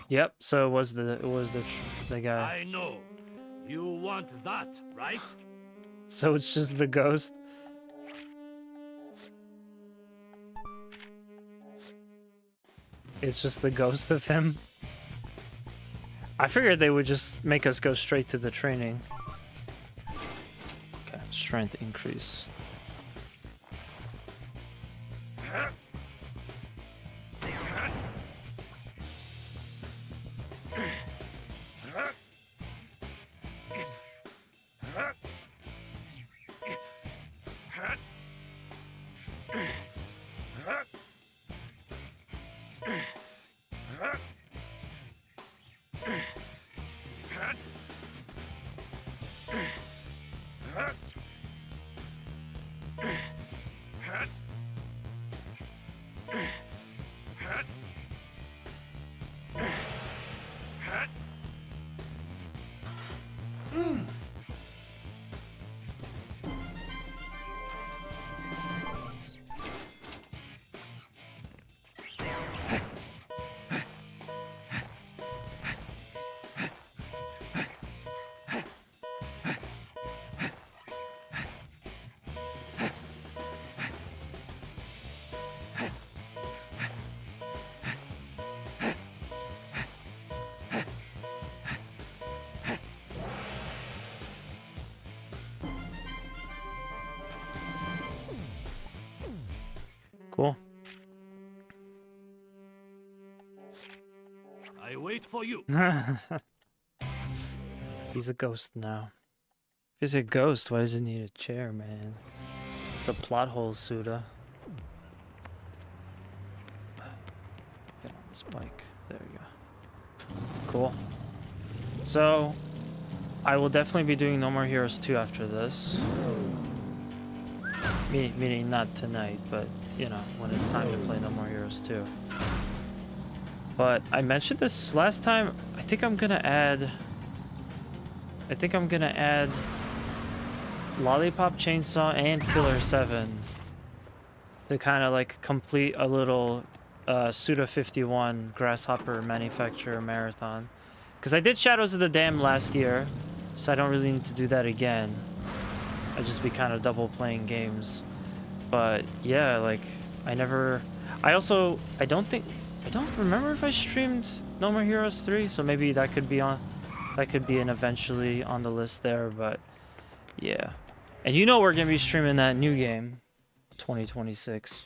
Yep, so it was the guy. I know. You want that, right? So it's just the ghost. It's just the ghost of him. I figured they would just make us go straight to the training. Okay, strength increase. Cool. I wait for you. He's a ghost now. If he's a ghost, why does he need a chair, man? It's a plot hole, Suda. Get on this bike. There you go. Cool. So, I will definitely be doing No More Heroes 2 after this. Meaning not tonight, but, you know, when it's time to play No More Heroes 2. But I mentioned this last time. I think I'm gonna add Lollipop Chainsaw and Killer 7 to kind of like complete a little Suda 51 Grasshopper Manufacturer Marathon. Because I did Shadows of the Dam last year, so I don't really need to do that again. I'd just be kind of double playing games. But yeah, like I don't remember if I streamed No More Heroes 3, so maybe that could be an eventually on the list there, but yeah. And you know we're gonna be streaming that new game, 2026.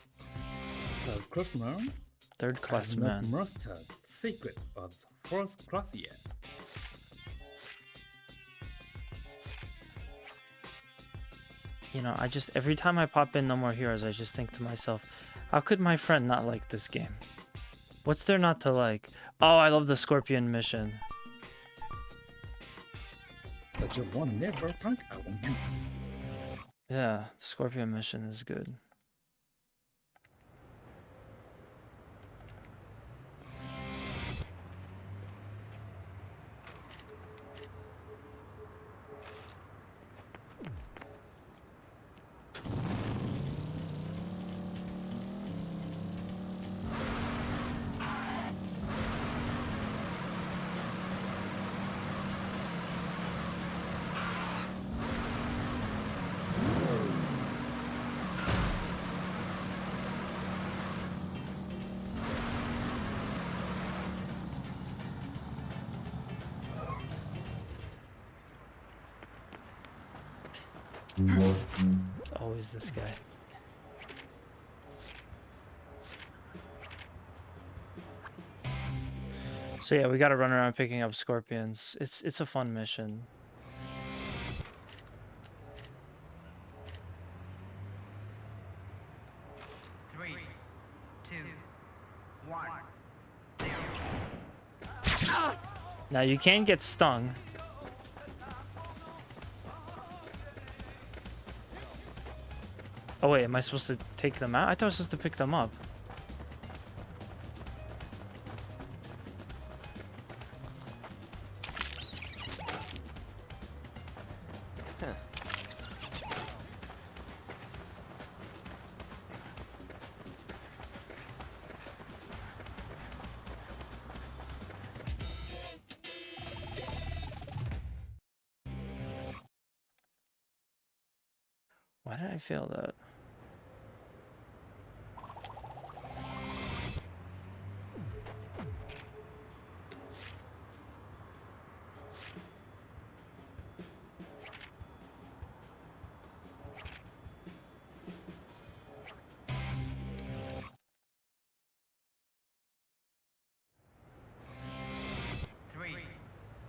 Third class man. Third Class I've not Man. mastered secret of first class yet. You know, every time I pop in No More Heroes, I just think to myself, how could my friend not like this game? What's there not to like? Oh, I love the Scorpion mission. But you won't never punk out on him. Yeah, the Scorpion mission is good. It's always this guy. So yeah, we gotta run around picking up scorpions. It's a fun mission. Three, two, one. Now you can get stung. Oh wait, am I supposed to take them out? I thought I was supposed to pick them up. Why did I fail that?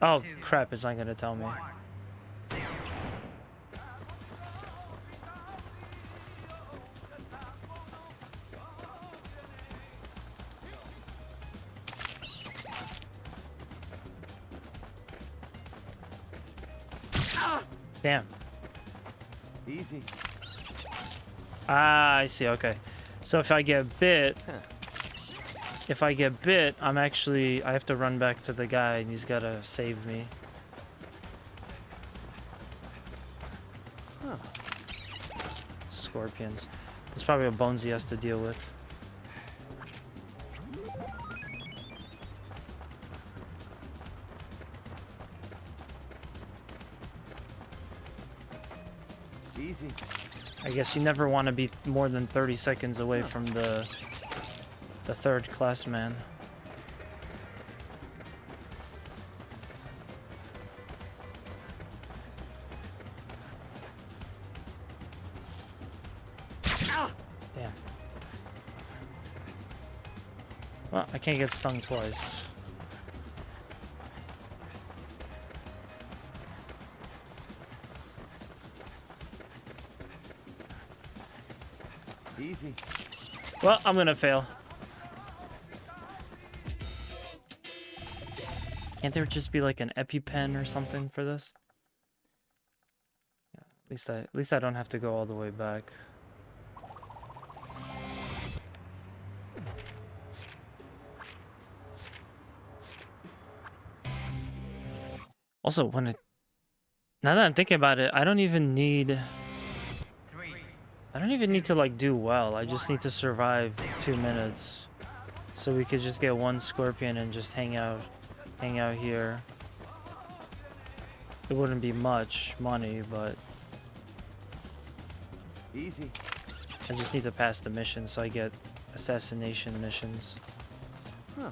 Oh crap, it's not gonna tell me. Damn. Easy. Ah, I see. Okay. So if I get bit, I'm actually, I have to run back to the guy and he's gotta save me. Huh. Scorpions. There's probably a bones he has to deal with. Easy. I guess you never want to be more than 30 seconds away from the third class man. Damn. Well, I can't get stung twice. Easy. Well, I'm gonna fail. Can't there just be like an EpiPen or something for this? Yeah, at least I don't have to go all the way back. Also, now that I'm thinking about it, I don't even need to like do well. I just need to survive 2 minutes. So we could just get one scorpion and just hang out here. It wouldn't be much money, but Easy. I just need to pass the mission so I get assassination missions. Huh.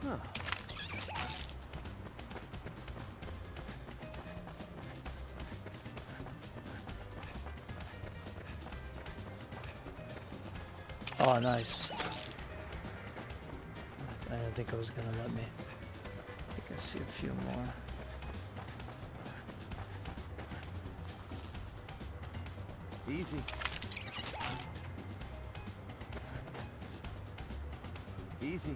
Huh. Oh, nice. I didn't think it was gonna let me. I think I see a few more. Easy. Easy.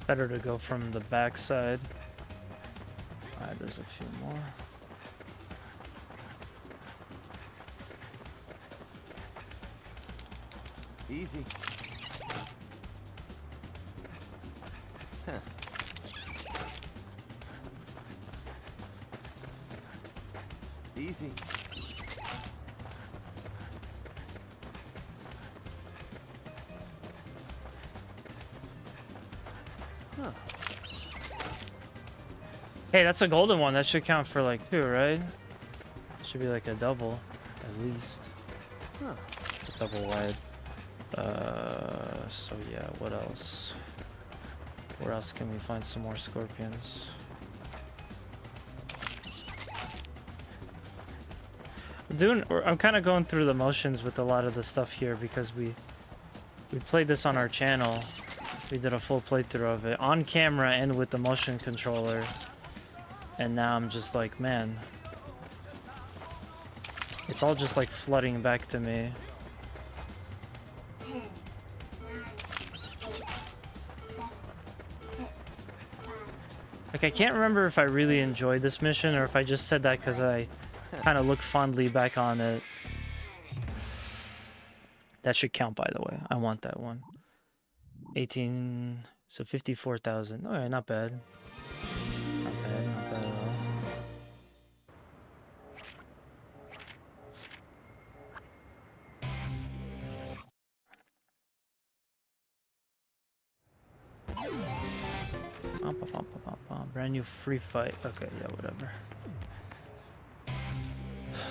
Better to go from the back side. Alright, there's a few more. Easy. Huh. Easy. Hey, that's a golden one. That should count for like 2, right? Should be like a double, at least. Double wide. So yeah, what else? Where else can we find some more scorpions? I'm kind of going through the motions with a lot of the stuff here because we played this on our channel. We did a full playthrough of it on camera and with the motion controller. And now I'm just like, man, it's all just like flooding back to me. Like, I can't remember if I really enjoyed this mission or if I just said that because I kind of look fondly back on it. That should count, by the way. I want that one. 18, so 54,000. All right, not bad. Not bad, not bad at all. Brand new free fight. Okay, yeah, whatever.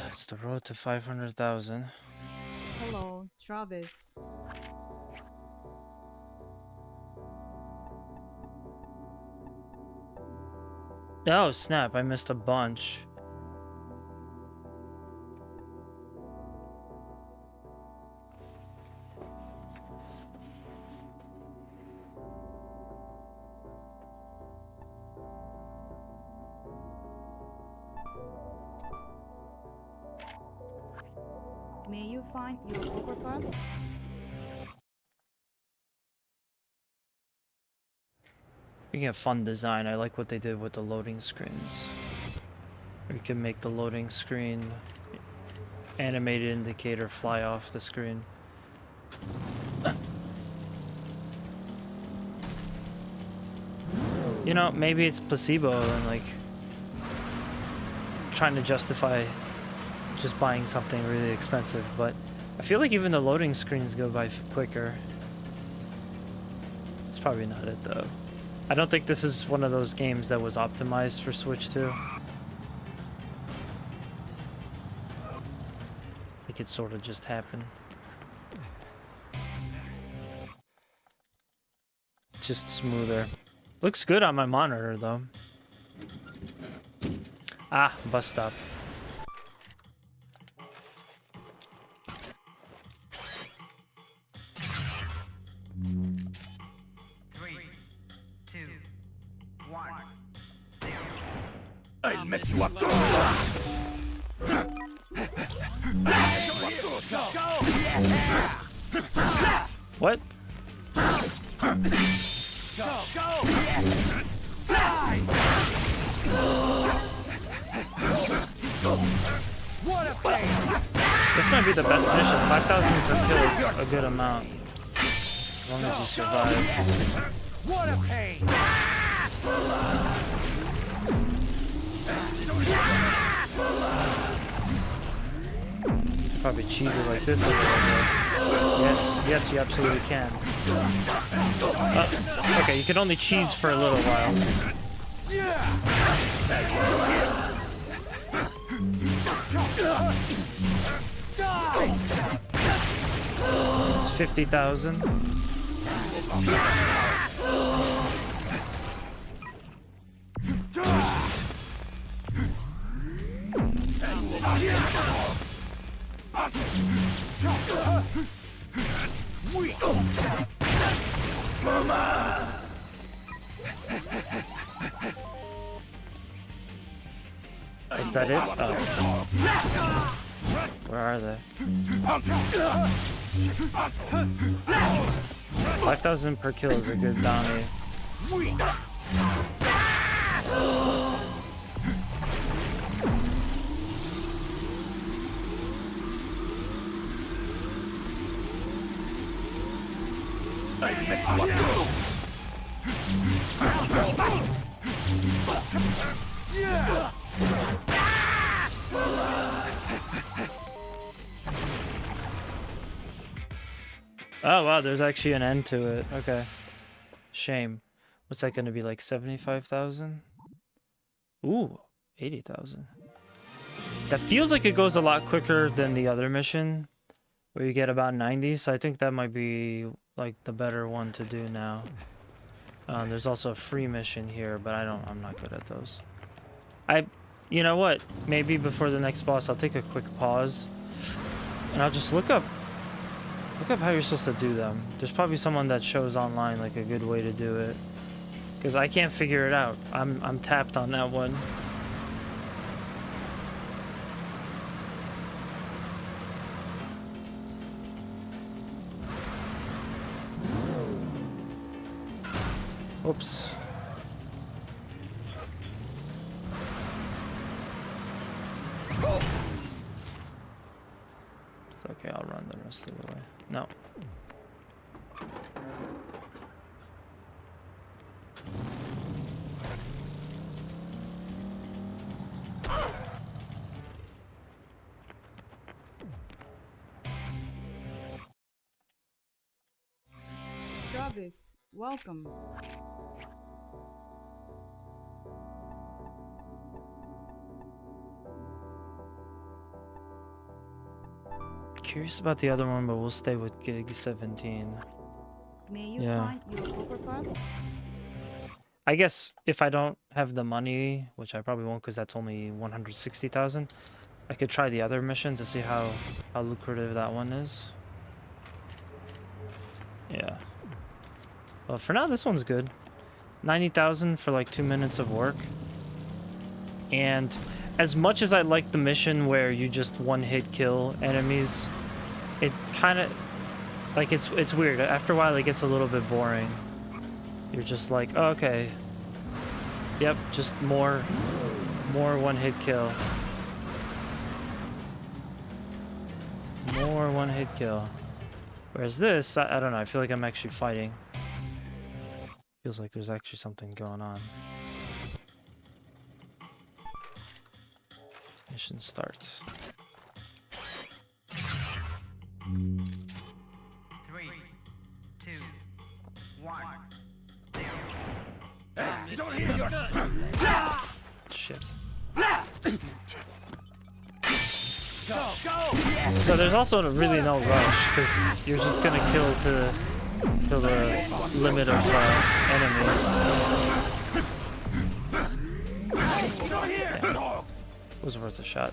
It's the road to 500,000. Hello, Travis. Oh, snap. I missed a bunch. May you find your paper card? Speaking of fun design, I like what they did with the loading screens. You can make the loading screen animated indicator fly off the screen. You know, maybe it's placebo and like trying to justify just buying something really expensive, but I feel like even the loading screens go by quicker. It's probably not it though. I don't think this is one of those games that was optimized for Switch 2. It could sort of just happen. Just smoother. Looks good on my monitor though. Ah, bus stop. I'll mess you up. What? This might be the best mission. 5,000 per kill is a good amount. As long as you survive. What a pain! Probably cheese it like this a little bit. Yes, you absolutely can. Okay, you can only cheese for a little while. It's 50,000. Is that it? Oh. Where are they? 5,000 per kill is a good bounty. Oh wow, there's actually an end to it. Okay. Shame. What's that going to be, like 75,000? Ooh, 80,000. That feels like it goes a lot quicker than the other mission, where you get about 90, so I think that might be like the better one to do now. There's also a free mission here, but I'm not good at those. You know what? Maybe before the next boss, I'll take a quick pause, and I'll just look up how you're supposed to do them. There's probably someone that shows online like a good way to do it, because I can't figure it out. I'm tapped on that one. Oops. It's okay, I'll run the rest of the way. No. Travis, welcome. Curious about the other one, but we'll stay with gig 17. May you Yeah. find your poker card? I guess if I don't have the money, which I probably won't because that's only 160,000, I could try the other mission to see how lucrative that one is. Yeah. Well, for now, this one's good. 90,000 for like 2 minutes of work. And as much as I like the mission where you just one-hit kill enemies, it kind of, like, it's weird. After a while, it gets a little bit boring. You're just like, oh, okay. Yep, just more one-hit kill. More one-hit kill. Whereas this, I don't know, I feel like I'm actually fighting. Feels like there's actually something going on. Mission start. 3, 2, 1. You don't hear your Shit. go, go! So there's also really no rush, because you're just gonna kill to the limit of enemies. Yeah. Was worth a shot.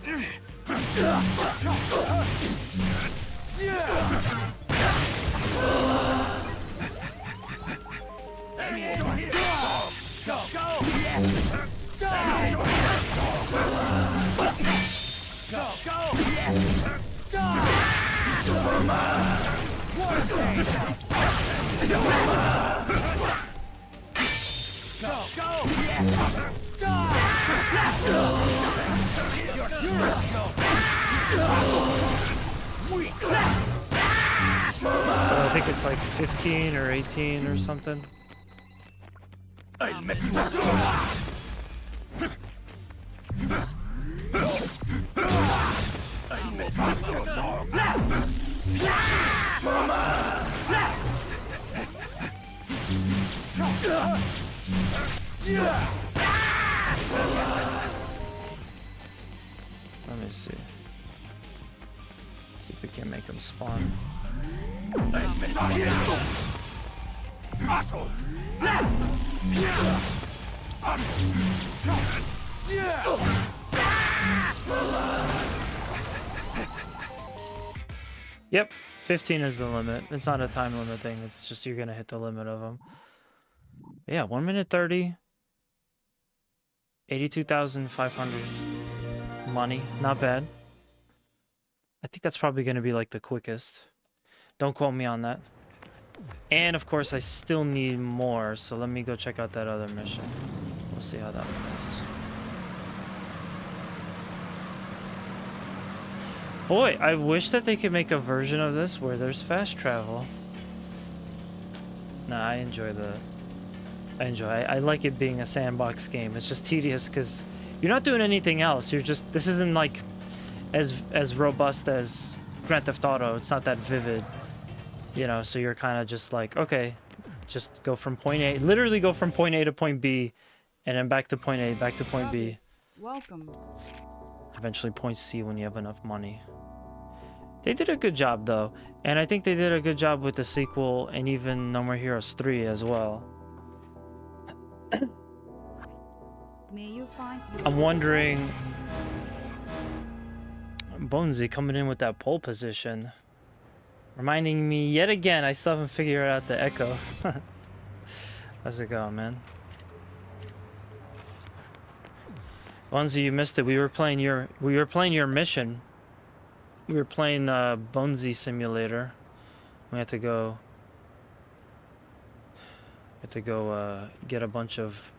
So I think it's like 15 or 18 or something. I'll mess you up. Let me see. See if we can make them spawn. Yep, 15 is the limit. It's not a time limit thing. It's just you're gonna hit the limit of them. Yeah, 1 minute 30. 82,500 money. Not bad. I think that's probably gonna be like the quickest. Don't quote me on that. And of course, I still need more. So let me go check out that other mission. We'll see how that one is. Boy, I wish that they could make a version of this where there's fast travel. Nah, I enjoy I like it being a sandbox game. It's just tedious because you're not doing anything else. You're just, this isn't like as robust as Grand Theft Auto. It's not that vivid, you know, so you're kind of just like, okay, Just go from point A, literally go from point A to point B, and then back to point A, back to point B. Welcome. Eventually point C when you have enough money. They did a good job though, and I think they did a good job with the sequel and even No More Heroes 3 as well. May you find I'm wondering, Bonesy coming in with that pole position, reminding me yet again I still haven't figured out the echo. How's it going, man? Bonesy, you missed it. We were playing your mission. We were playing Bonesy Simulator. We had to go get a bunch of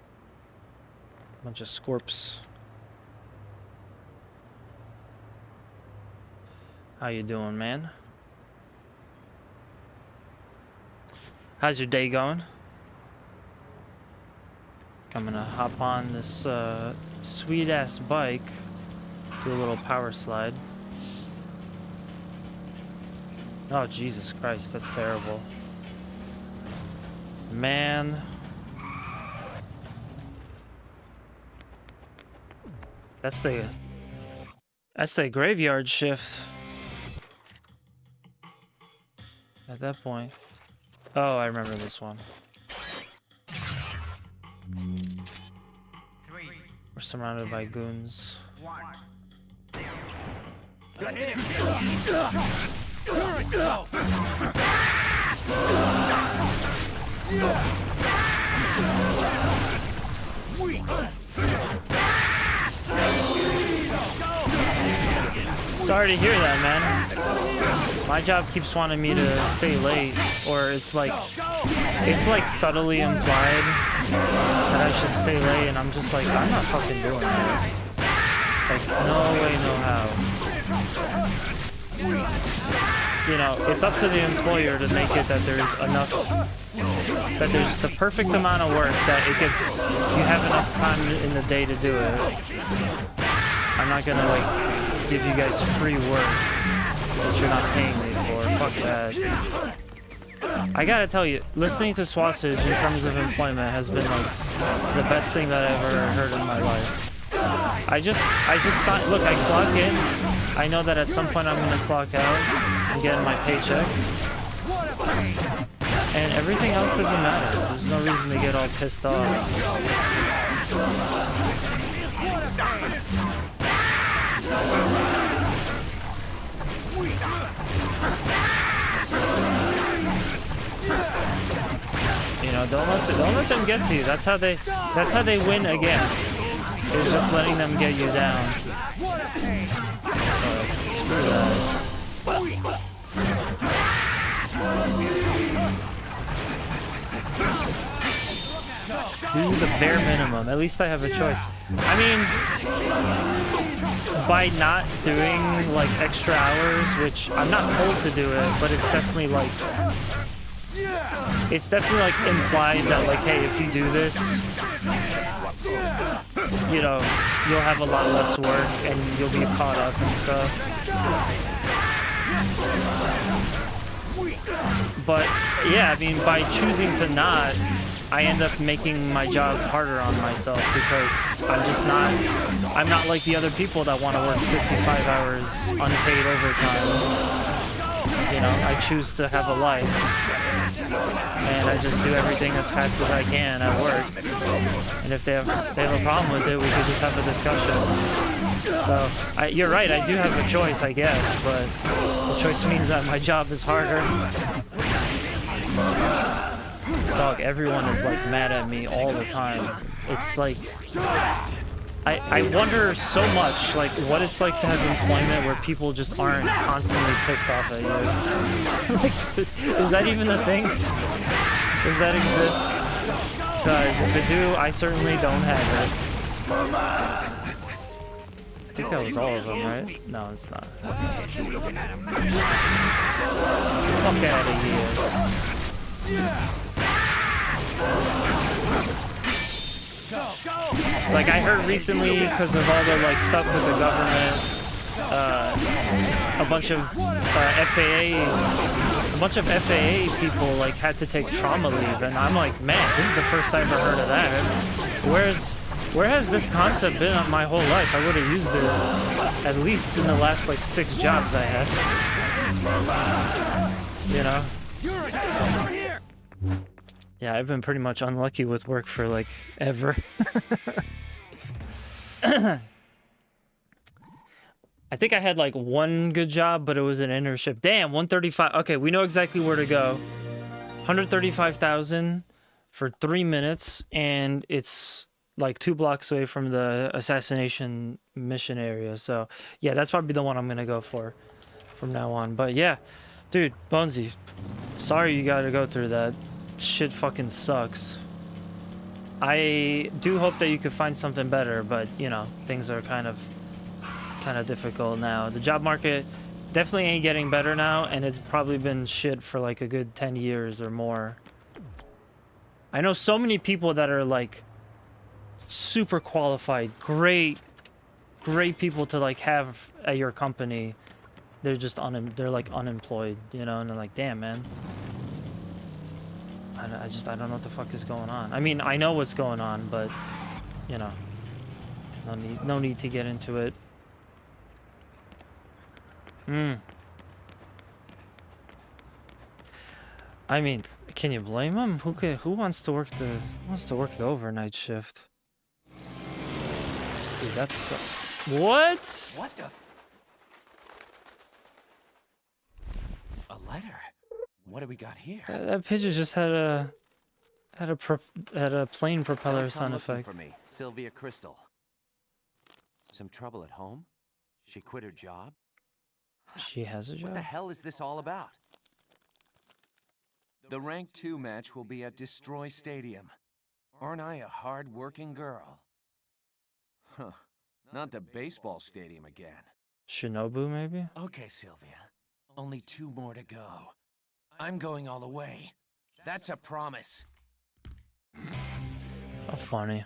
scorps. How you doing, man? How's your day going? I'm gonna hop on this sweet ass bike, do a little power slide. Oh, Jesus Christ, that's terrible. Man. That's the graveyard shift. At that point. Oh, I remember this one. We're surrounded by goons. Sorry to hear that, man. My job keeps wanting me to stay late, or it's like subtly implied that I should stay late, and I'm just like, I'm not fucking doing that. Like, no way, no how. You know, it's up to the employer to make it that there's enough, that there's the perfect amount of work that it gets, you have enough time in the day to do it. I'm not gonna like give you guys free work that you're not paying me for. Fuck that. I gotta tell you, listening to Swasage in terms of employment has been like the best thing that I've ever heard in my life. I just sign, look, I clock in. I know that at some point I'm gonna clock out and get my paycheck. And everything else doesn't matter. There's no reason to get all pissed off. You know, don't let them get to you. That's how they win again. It's just letting them get you down. Screw that. Do the bare minimum. At least I have a choice. I mean, by not doing like extra hours, which I'm not told to do it, but it's definitely like implied that like, hey, if you do this, you know, you'll have a lot less work and you'll be caught up and stuff. But yeah, I mean, by choosing to not, I end up making my job harder on myself because I'm not like the other people that want to work 55 hours unpaid overtime. You know, I choose to have a life and I just do everything as fast as I can at work. And if they have a problem with it, we could just have a discussion. So you're right, I do have a choice, I guess, but the choice means that my job is harder. Dog, everyone is like mad at me all the time. It's like I wonder so much like what it's like to have employment where people just aren't constantly pissed off at you. Like, is that even a thing? Does that exist? Because if it do, I certainly don't have it. I think that was all of them, right? No, it's not. Fuck out of here. Like I heard recently, because of all the like stuff with the government, a bunch of FAA bunch of FAA people like had to take trauma leave, and I'm like, man, this is the first I ever heard of that. Where has this concept been on my whole life? I would have used it at least in the last like 6 jobs I had. You know? Yeah, I've been pretty much unlucky with work for like ever. I think I had like 1 good job, but it was an internship. Damn, 135. Okay, we know exactly where to go. 135,000 for 3 minutes, and it's like 2 blocks away from the assassination mission area. So yeah, that's probably the one I'm gonna go for from now on. But yeah, dude, Bonesy, sorry you gotta go through that. Shit fucking sucks. I do hope that you could find something better, but you know, things are kind of difficult now. The job market definitely ain't getting better now, and it's probably been shit for like a good 10 years or more. I know so many people that are like super qualified, great people to like have at your company. They're just they're like unemployed, you know, and they're like, damn, man. I don't know what the fuck is going on. I mean, I know what's going on, but you know, no need to get into it. I mean, can you blame him? Who wants to work the overnight shift? Dude, that's what? What the? A letter? What do we got here? That pigeon just had a plane propeller Don't come sound looking effect. for me, Sylvia Crystal. Some trouble at home? She quit her job? She has a job? What the hell is this all about? The Rank 2 match will be at Destroy Stadium. Aren't I a hard-working girl? Huh. Not the baseball stadium again. Shinobu, maybe? Okay, Sylvia. Only 2 more to go. I'm going all the way. That's a promise. How funny.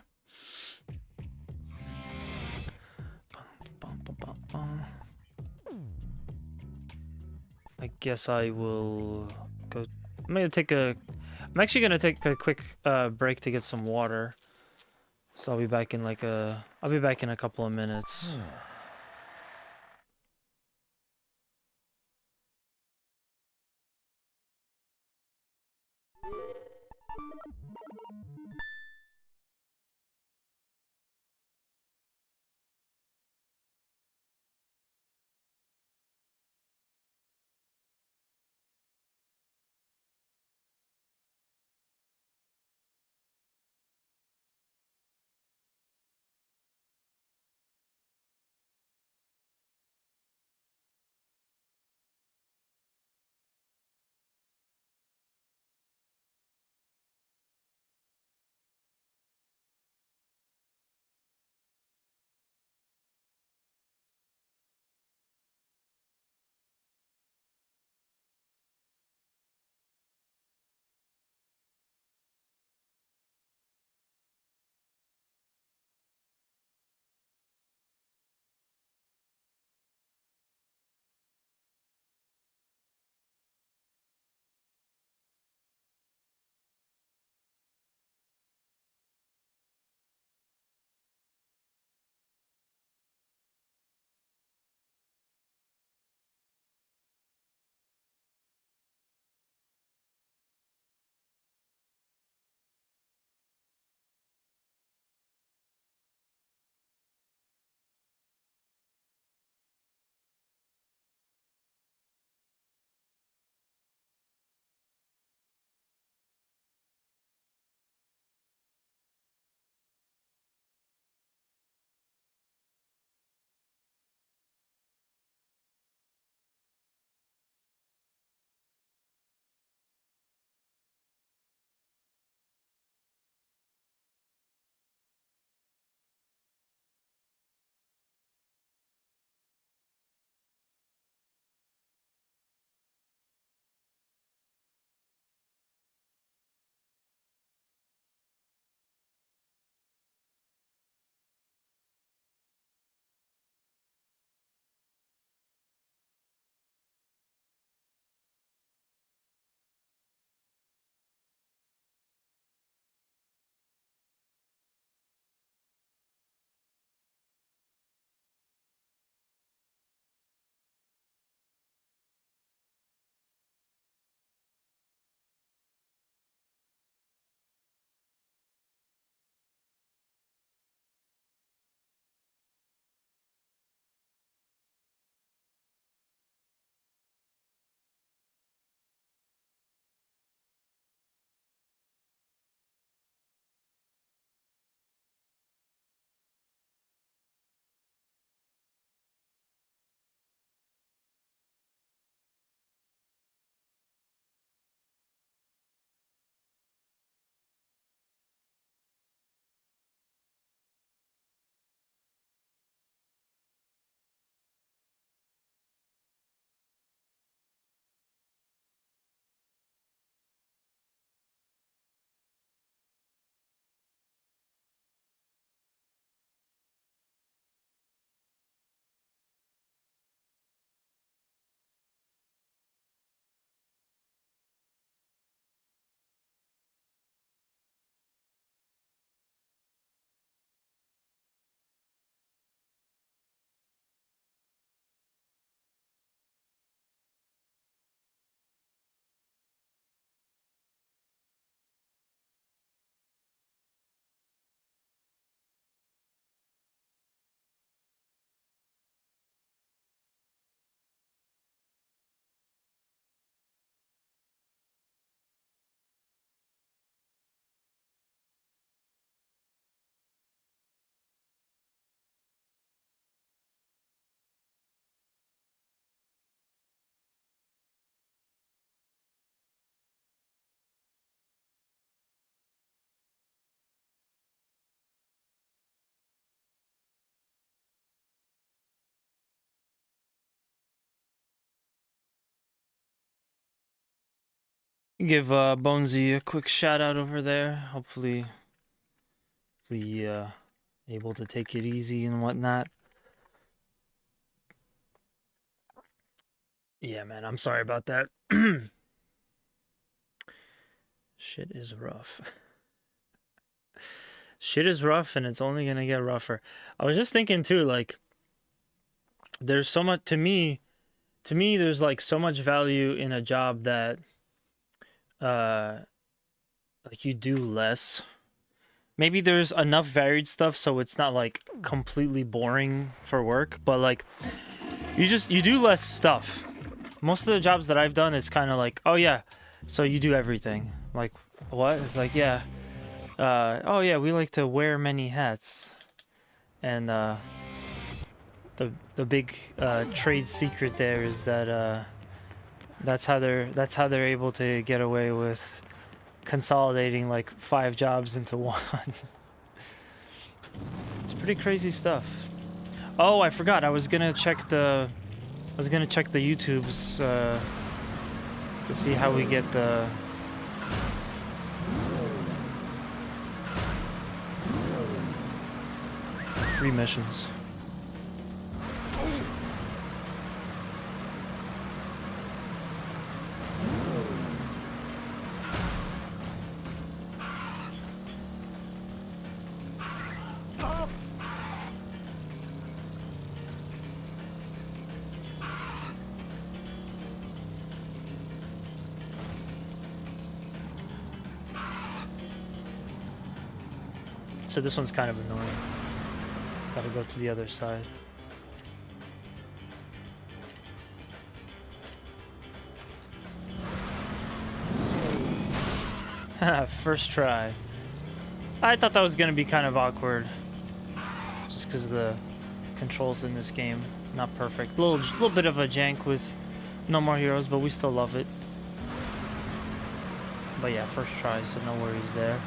I guess I will go. I'm actually gonna take a quick break to get some water. So I'll be back in a couple of minutes. Give Bonesy a quick shout out over there. Hopefully, able to take it easy and whatnot. Yeah, man, I'm sorry about that. Shit is rough. Shit is rough, and it's only gonna get rougher. I was just thinking too, like, there's so much to me. There's like so much value in a job that, like you do less. Maybe there's enough varied stuff so it's not like completely boring for work, but like you do less stuff. Most of the jobs that I've done, it's kind of like, oh yeah, so you do everything. Like, what? It's like, yeah. Oh yeah, we like to wear many hats. And the big trade secret there is that that's how they're able to get away with consolidating like 5 jobs into one. It's pretty crazy stuff. Oh, I forgot. I was gonna check the YouTubes to see how we get the free missions. So this one's kind of annoying. Gotta go to the other side. First try. I thought that was gonna be kind of awkward, just because the controls in this game not perfect. Little bit of a jank with No More Heroes, but we still love it. But yeah, first try, so no worries there.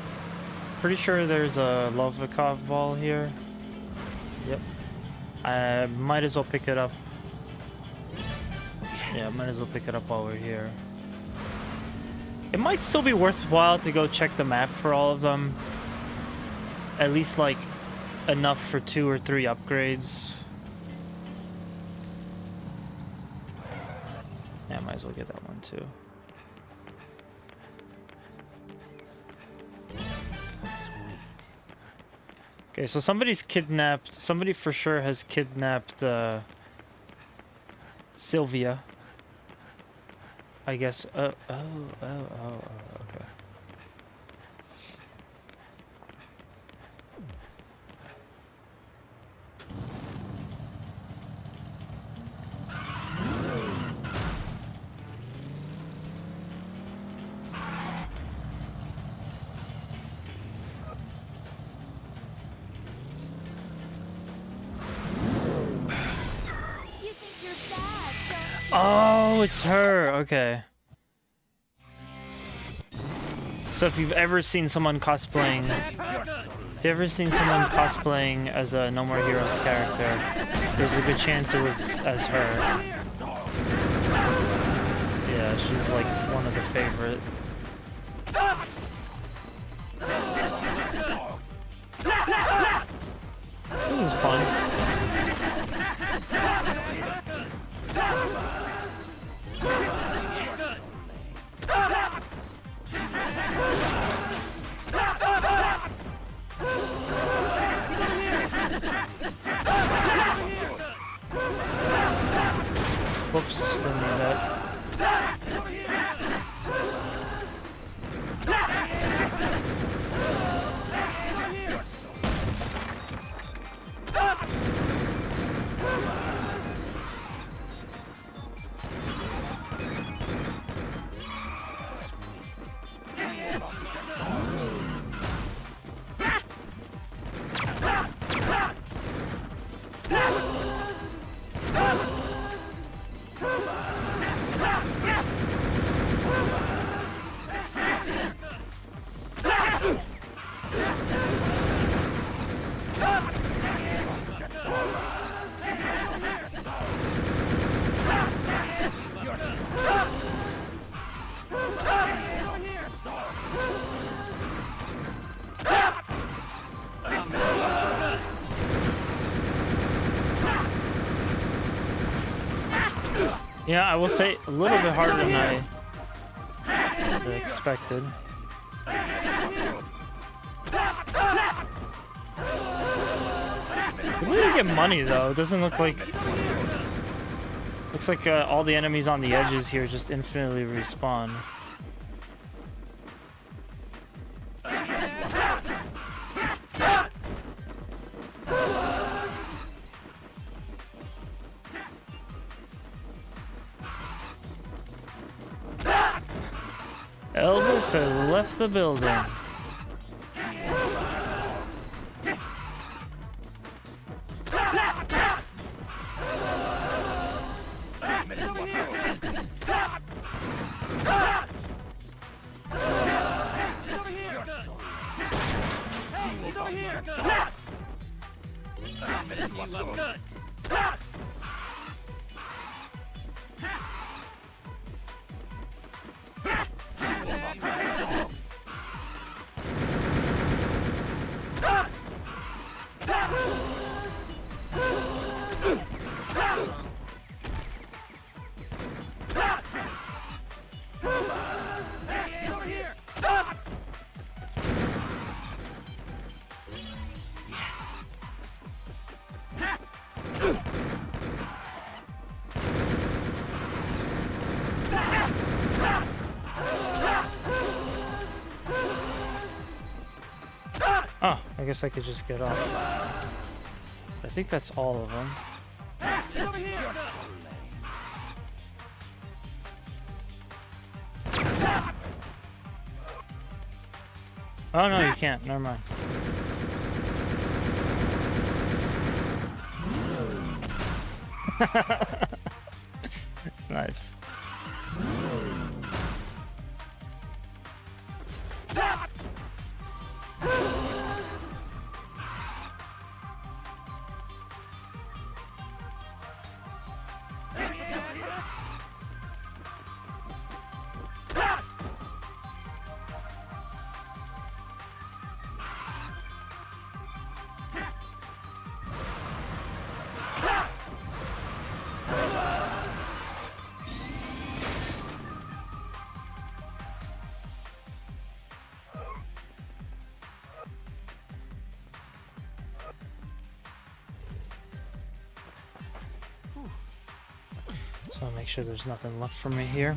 Pretty sure there's a Lovikov ball here. Yep. I might as well pick it up. Yeah, might as well pick it up while we're here. It might still be worthwhile to go check the map for all of them. At least like enough for 2 or 3 upgrades. Yeah, might as well get that one too. Okay, so somebody's kidnapped. Somebody for sure has kidnapped Sylvia. I guess. Okay. Oh, it's her. Okay. So if you've ever seen someone cosplaying, as a No More Heroes character, there's a good chance it was as her. Yeah, she's like one of the favorite. This is fun. Whoops, didn't mean that. Yeah, I will say a little bit harder than I expected. Good way to get money though. It doesn't look like. Looks like all the enemies on the edges here just infinitely respawn. Elvis has left the building. Oh, I guess I could just get off. I think that's all of them. Oh no, you can't. Never mind. Nice. So I'll make sure there's nothing left for me here.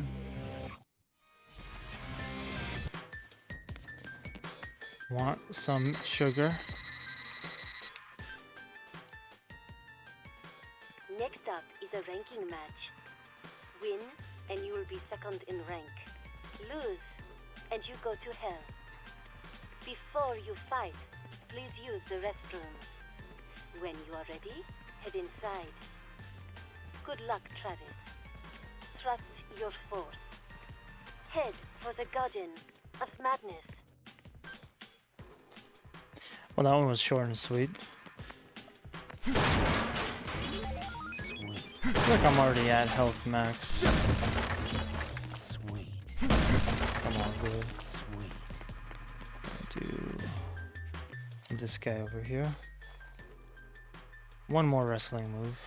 Want some sugar? Next up is a ranking match. Win, and you will be second in rank. Lose, and you go to hell. Before you fight, please use the restroom. When you are ready, head inside. Good luck, Travis. Trust your force. Head for the Garden of Madness. Well, that one was short and sweet. Sweet. I feel like I'm already at health max. Sweet. Come on, dude. Sweet. Do this guy over here. One more wrestling move.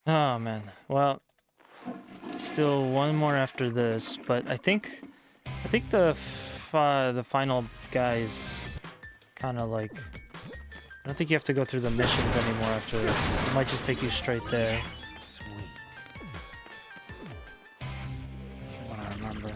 Oh man, well, still one more after this, but I think the final guys kind of like, I don't think you have to go through the missions anymore after this. It might just take you straight there. Sweet. From what I remember.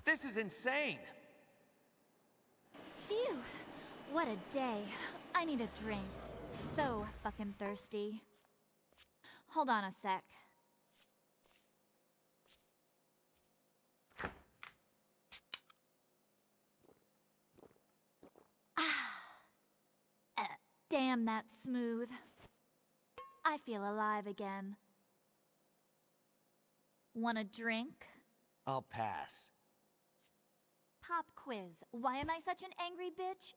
This is insane. Phew! What a day. I need a drink. So fucking thirsty. Hold on a sec. Ah. Damn, that's smooth. I feel alive again. Want a drink? I'll pass. Pop quiz. Why am I such an angry bitch?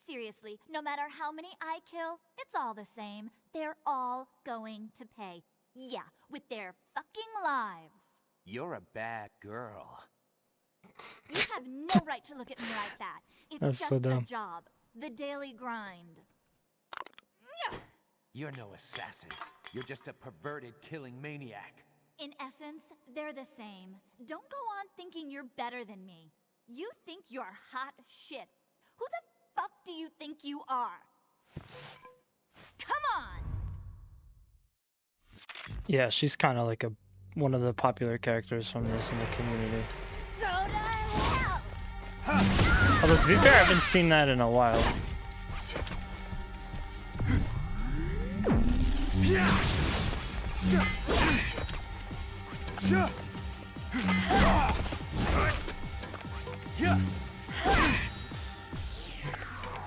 Seriously, no matter how many I kill, it's all the same. They're all going to pay. Yeah, with their fucking lives. You're a bad girl. You have no right to look at me like that. It's That's just so a dumb. job. The daily grind. You're no assassin. You're just a perverted killing maniac. In essence, they're the same. Don't go on thinking you're better than me. You think you're hot shit. Who the fuck do you think you are? Come on! Yeah, she's kind of like one of the popular characters from this in the community. Go to hell! Although to be fair, I haven't seen that in a while.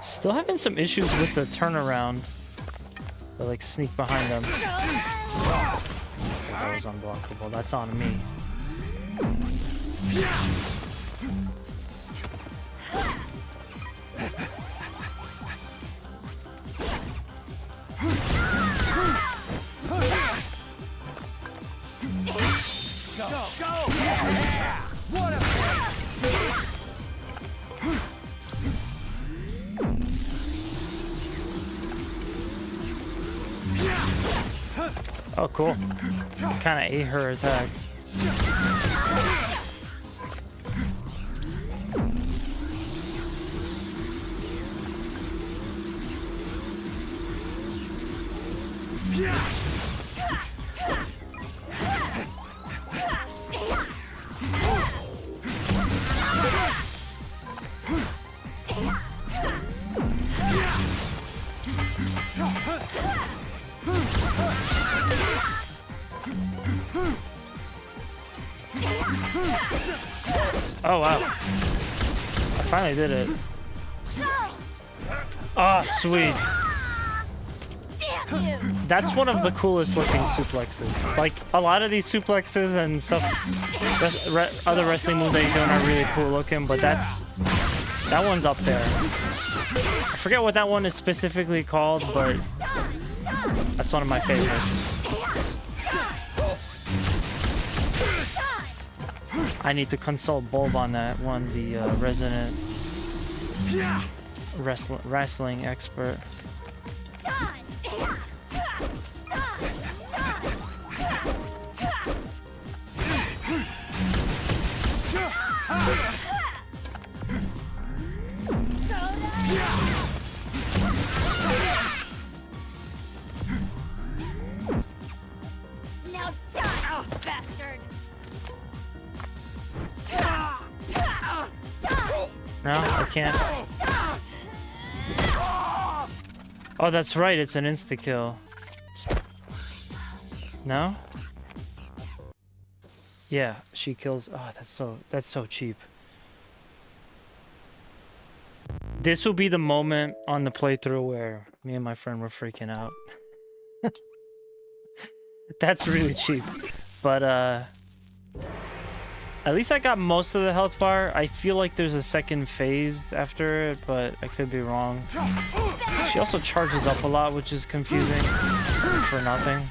Still having some issues with the turnaround. They like sneak behind them. That was unblockable. That's on me. Oh, cool. Kind of ate her attack. Oh wow. I finally did it. Oh, sweet. That's one of the coolest looking suplexes. Like, a lot of these suplexes and stuff, other wrestling moves that you're doing are really cool looking, but that one's up there. I forget what that one is specifically called, but that's one of my favorites. I need to consult Bulb on that one, the resident wrestling expert. Now die, bastard! No, I can't. Oh, that's right. It's an insta-kill. No? Yeah, she kills. Oh, that's so cheap. This will be the moment on the playthrough where me and my friend were freaking out. That's really cheap. But at least I got most of the health bar. I feel like there's a second phase after it, but I could be wrong. She also charges up a lot, which is confusing for nothing.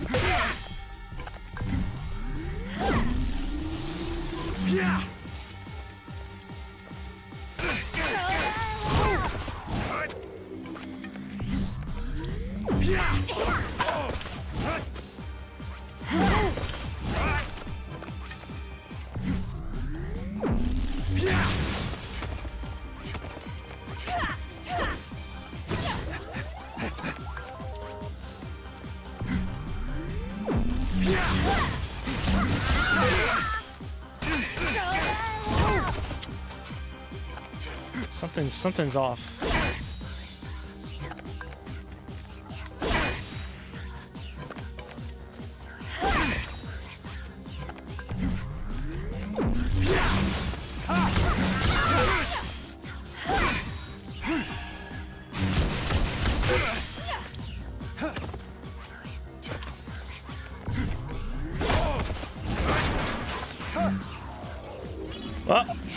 Something's off.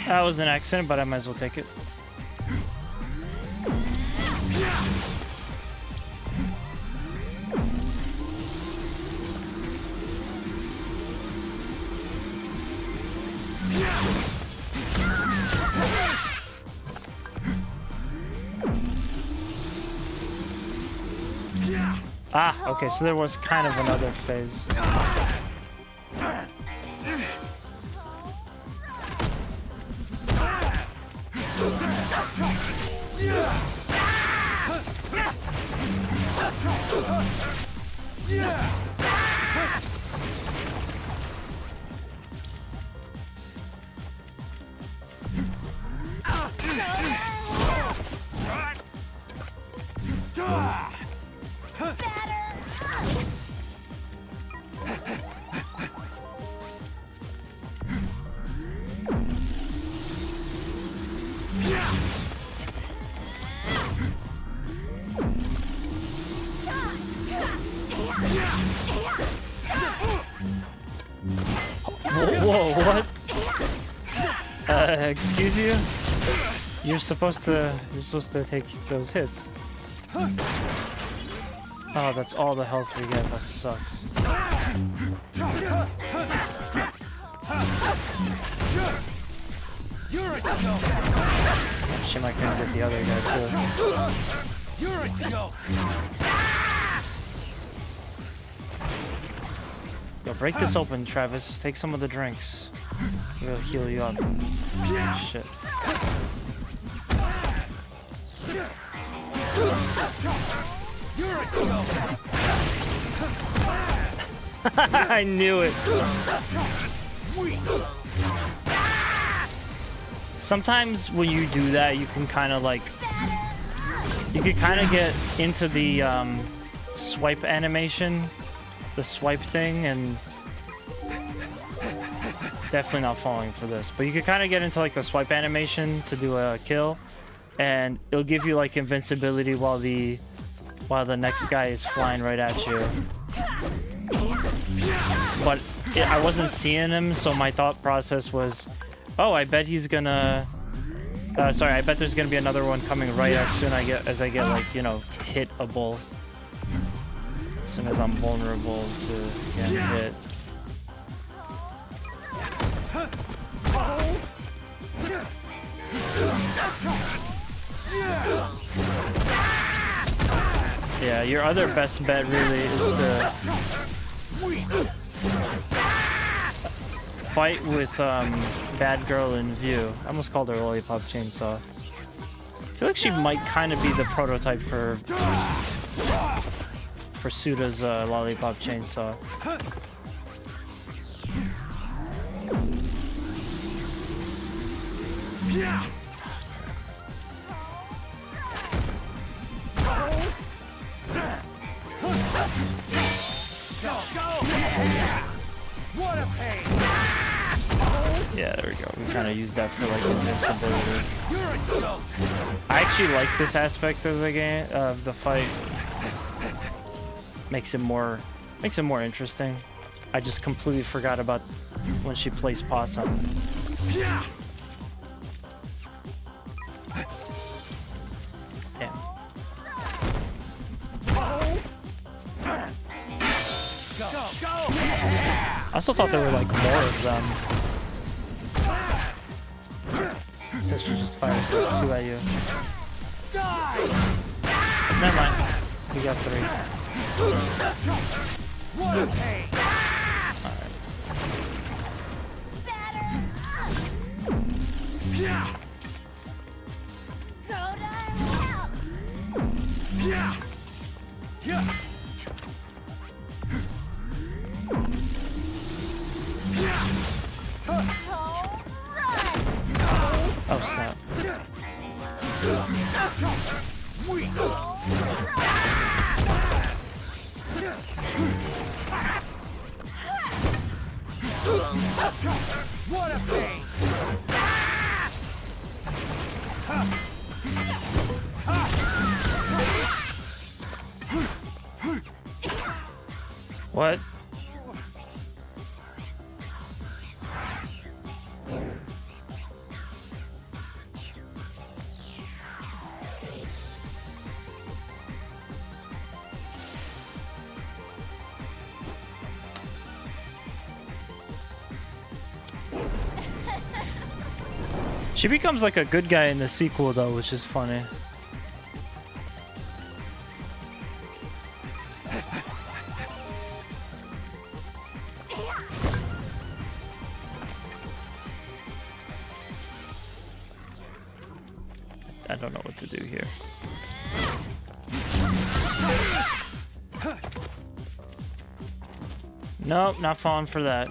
That was an accident, but I might as well take it. Ah, okay, so there was kind of another phase. Whoa, what? Excuse you? You're supposed to take those hits. Oh, that's all the health we get. That sucks. Shit, I can get the other guy too. You're a joke. Yo, break this open, Travis. Take some of the drinks. It'll heal you up. Shit. You're a joke. I knew it. Sometimes when you do that, you can kind of like, you can kind of get into the swipe animation, the swipe thing, and definitely not falling for this. But you can kind of get into like the swipe animation to do a kill, and it'll give you like invincibility while the next guy is flying right at you. But I wasn't seeing him, so my thought process was, oh, I bet he's gonna. Sorry, I bet there's gonna be another one coming right as I get like, you know, hitable. As soon as I'm vulnerable to getting hit. Yeah, your other best bet really is to fight with Bad Girl in View. I almost called her Lollipop Chainsaw. I feel like she might kind of be the prototype for Suda's Lollipop Chainsaw. What a pain. Yeah, there we go. We kind of use that for like invincibility. I actually like this aspect of the game, of the fight. Makes it more interesting. I just completely forgot about when she plays possum. Damn. I also thought there were like more of them. Since she just fires like 2 at you. Never mind. We got 3. Oh snap. What a pain. What? She becomes like a good guy in the sequel though, which is funny. I don't know what to do here. Nope, not falling for that.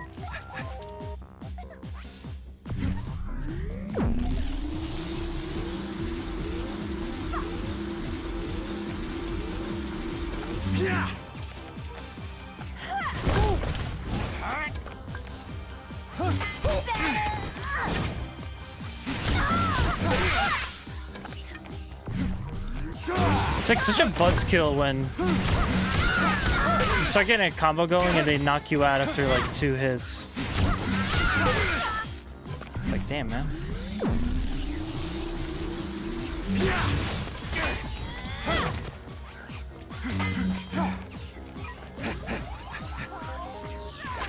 It's like such a buzzkill when you start getting a combo going and they knock you out after like 2 hits. Like, damn, man.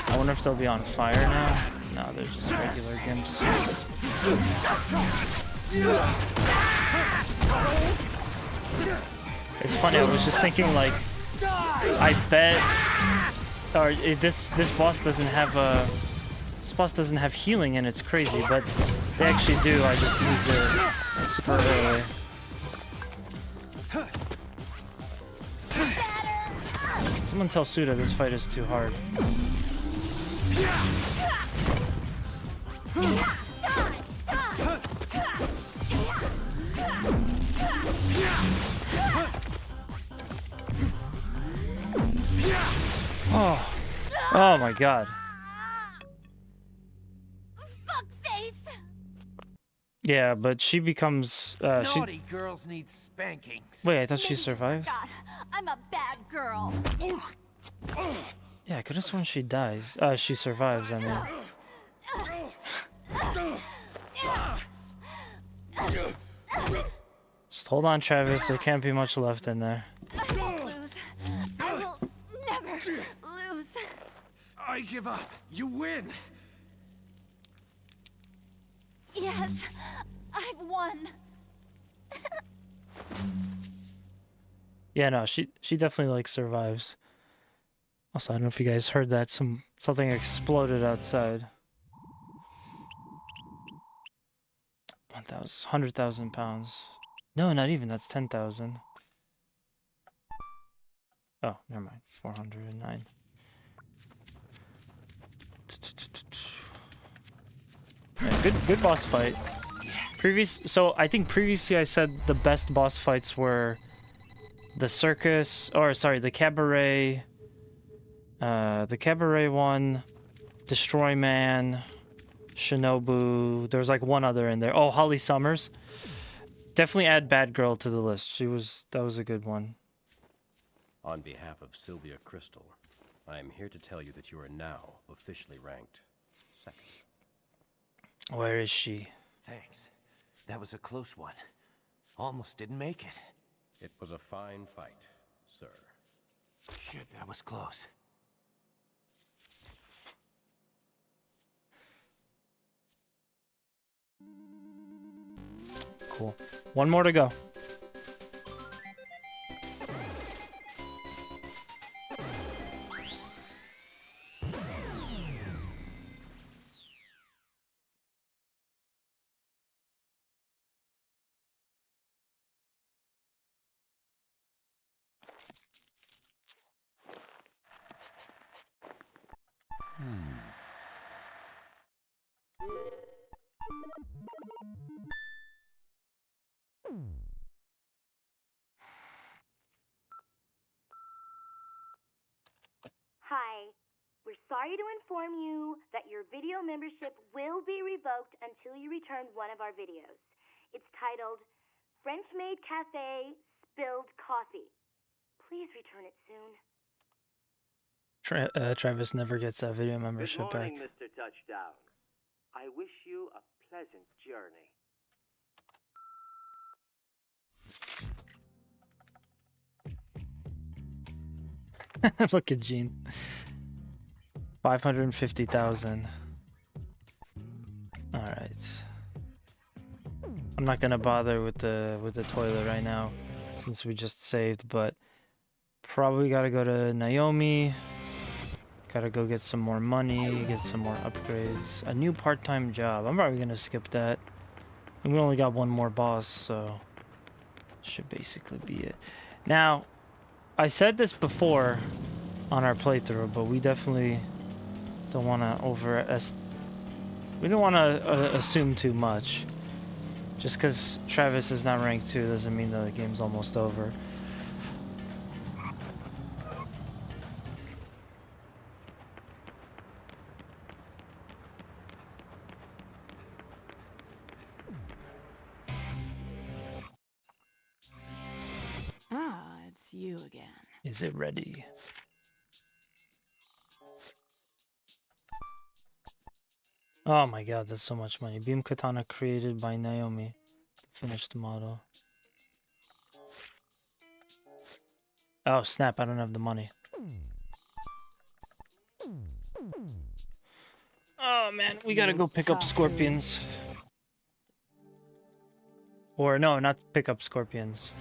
I wonder if they'll be on fire now. No, they're just regular gimps. It's funny, I was just thinking like, I bet, or this boss doesn't have healing and it's crazy, but they actually do. I just used it super early. Someone tell Suda this fight is too hard. Oh, oh my god. Yeah, but she becomes Naughty girls need spankings. Wait, I thought she survived. God, I'm a bad girl. Yeah, I could have sworn she dies. She survives, I mean. Just hold on, Travis. There can't be much left in there. I won't lose. I will never lose. I give up. You win. Yes, I've won. Yeah, no, she definitely like survives. Also, I don't know if you guys heard that something exploded outside. 100,000 pounds. No, not even. That's 10,000. Oh, never mind. 409. Yeah, good boss fight. So I think previously I said the best boss fights were the circus, or sorry, the cabaret one, Destroy Man, Shinobu. There was like one other in there. Oh, Holly Summers. Definitely add Bad Girl to the list. That was a good one. On behalf of Sylvia Crystal, I am here to tell you that you are now officially ranked second. Where is she? Thanks. That was a close one. Almost didn't make it. It was a fine fight, sir. Shit, that was close. Cool. One more to go. Hi. We're sorry to inform you that your video membership will be revoked until you return one of our videos. It's titled French Maid Cafe Spilled Coffee. Please return it soon. Travis never gets that video membership Good morning, back. Mr. Touchdown. I wish you a pleasant journey. Look at Gene. 550,000. All right. I'm not gonna bother with the toilet right now, since we just saved. But probably gotta go to Naomi. Gotta go get some more money, get some more upgrades. A new part-time job. I'm probably gonna skip that. And we only got one more boss, so should basically be it. Now, I said this before on our playthrough, but we definitely don't want to we don't want to assume too much. Just because Travis is not ranked 2 doesn't mean that the game's almost over. Ah, it's you again. Is it ready? Oh my god, that's so much money. Beam Katana created by Naomi. Finished model. Oh snap, I don't have the money. Oh man, we gotta go pick up scorpions. Or no, not pick up scorpions.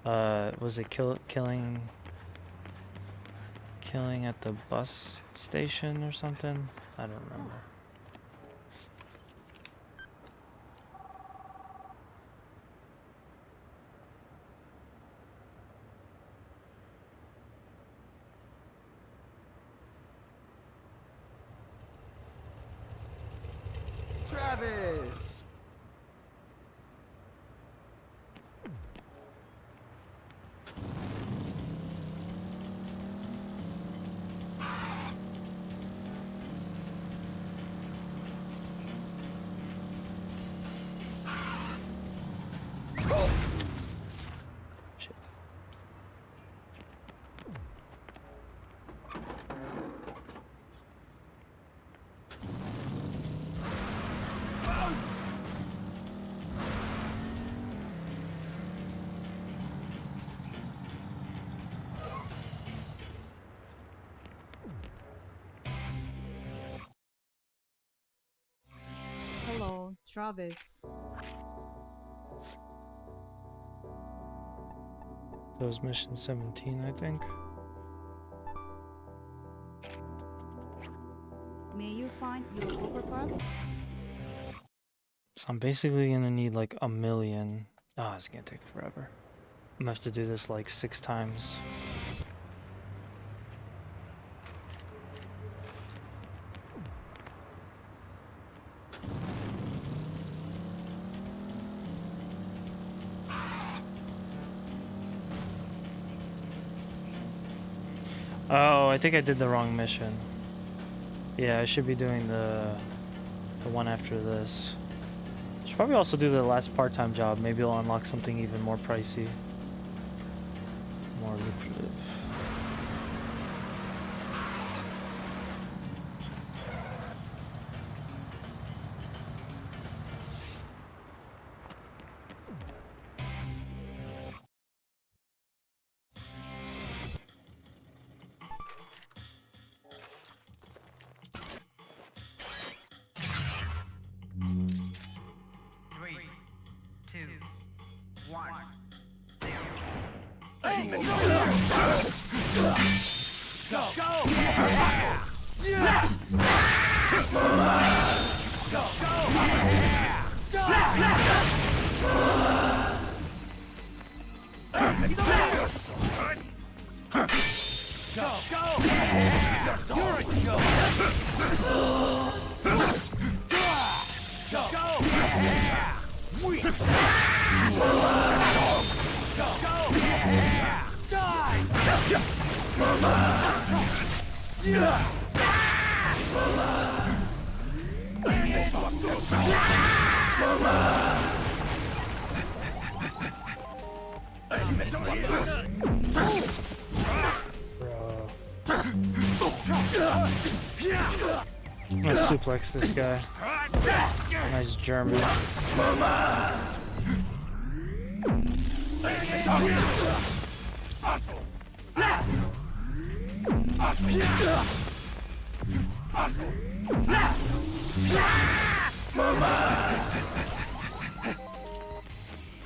Was it killing at the bus station or something? I don't remember. Travis! Shit. Hello, Travis. That was mission 17, I think. May you find your overcard? So I'm basically gonna need like 1,000,000. Ah, it's gonna take forever. I'm gonna have to do this like 6 times. Oh, I think I did the wrong mission. Yeah, I should be doing the one after this. Should probably also do the last part-time job. Maybe I'll unlock something even more pricey. More lucrative. I'm gonna suplex this guy. Nice German.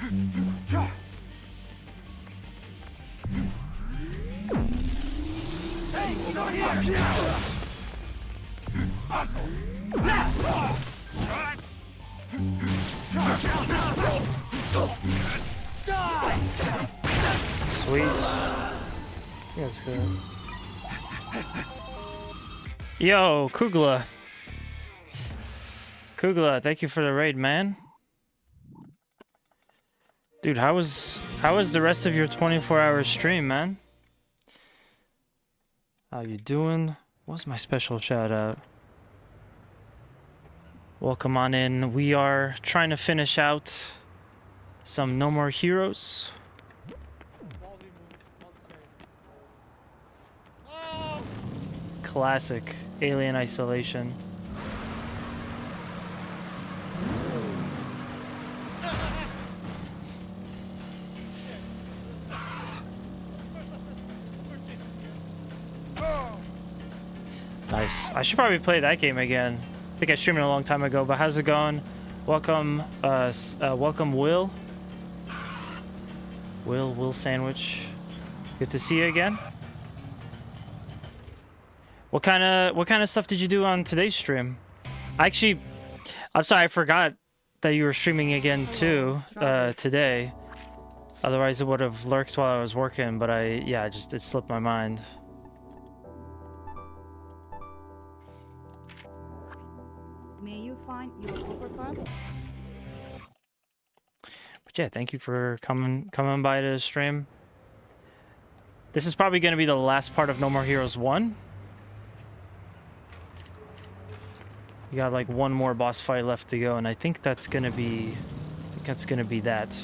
Sweet. Yeah, that's good. Yo, Kugla. Kugla, thank you for the raid, man. Dude, how was the rest of your 24-hour stream, man? How you doing? What's my special shout out? Welcome on in. We are trying to finish out some No More Heroes. Classic Alien Isolation. Nice. I should probably play that game again. I think I streamed it a long time ago, but how's it going? Welcome, welcome Will. Will Sandwich. Good to see you again. What kind of stuff did you do on today's stream? I'm sorry, I forgot that you were streaming again too, today. Otherwise it would have lurked while I was working, but it slipped my mind. May you find your poker card? But yeah, thank you for coming by to the stream. This is probably going to be the last part of No More Heroes 1. We got like one more boss fight left to go, and I think that's gonna be that.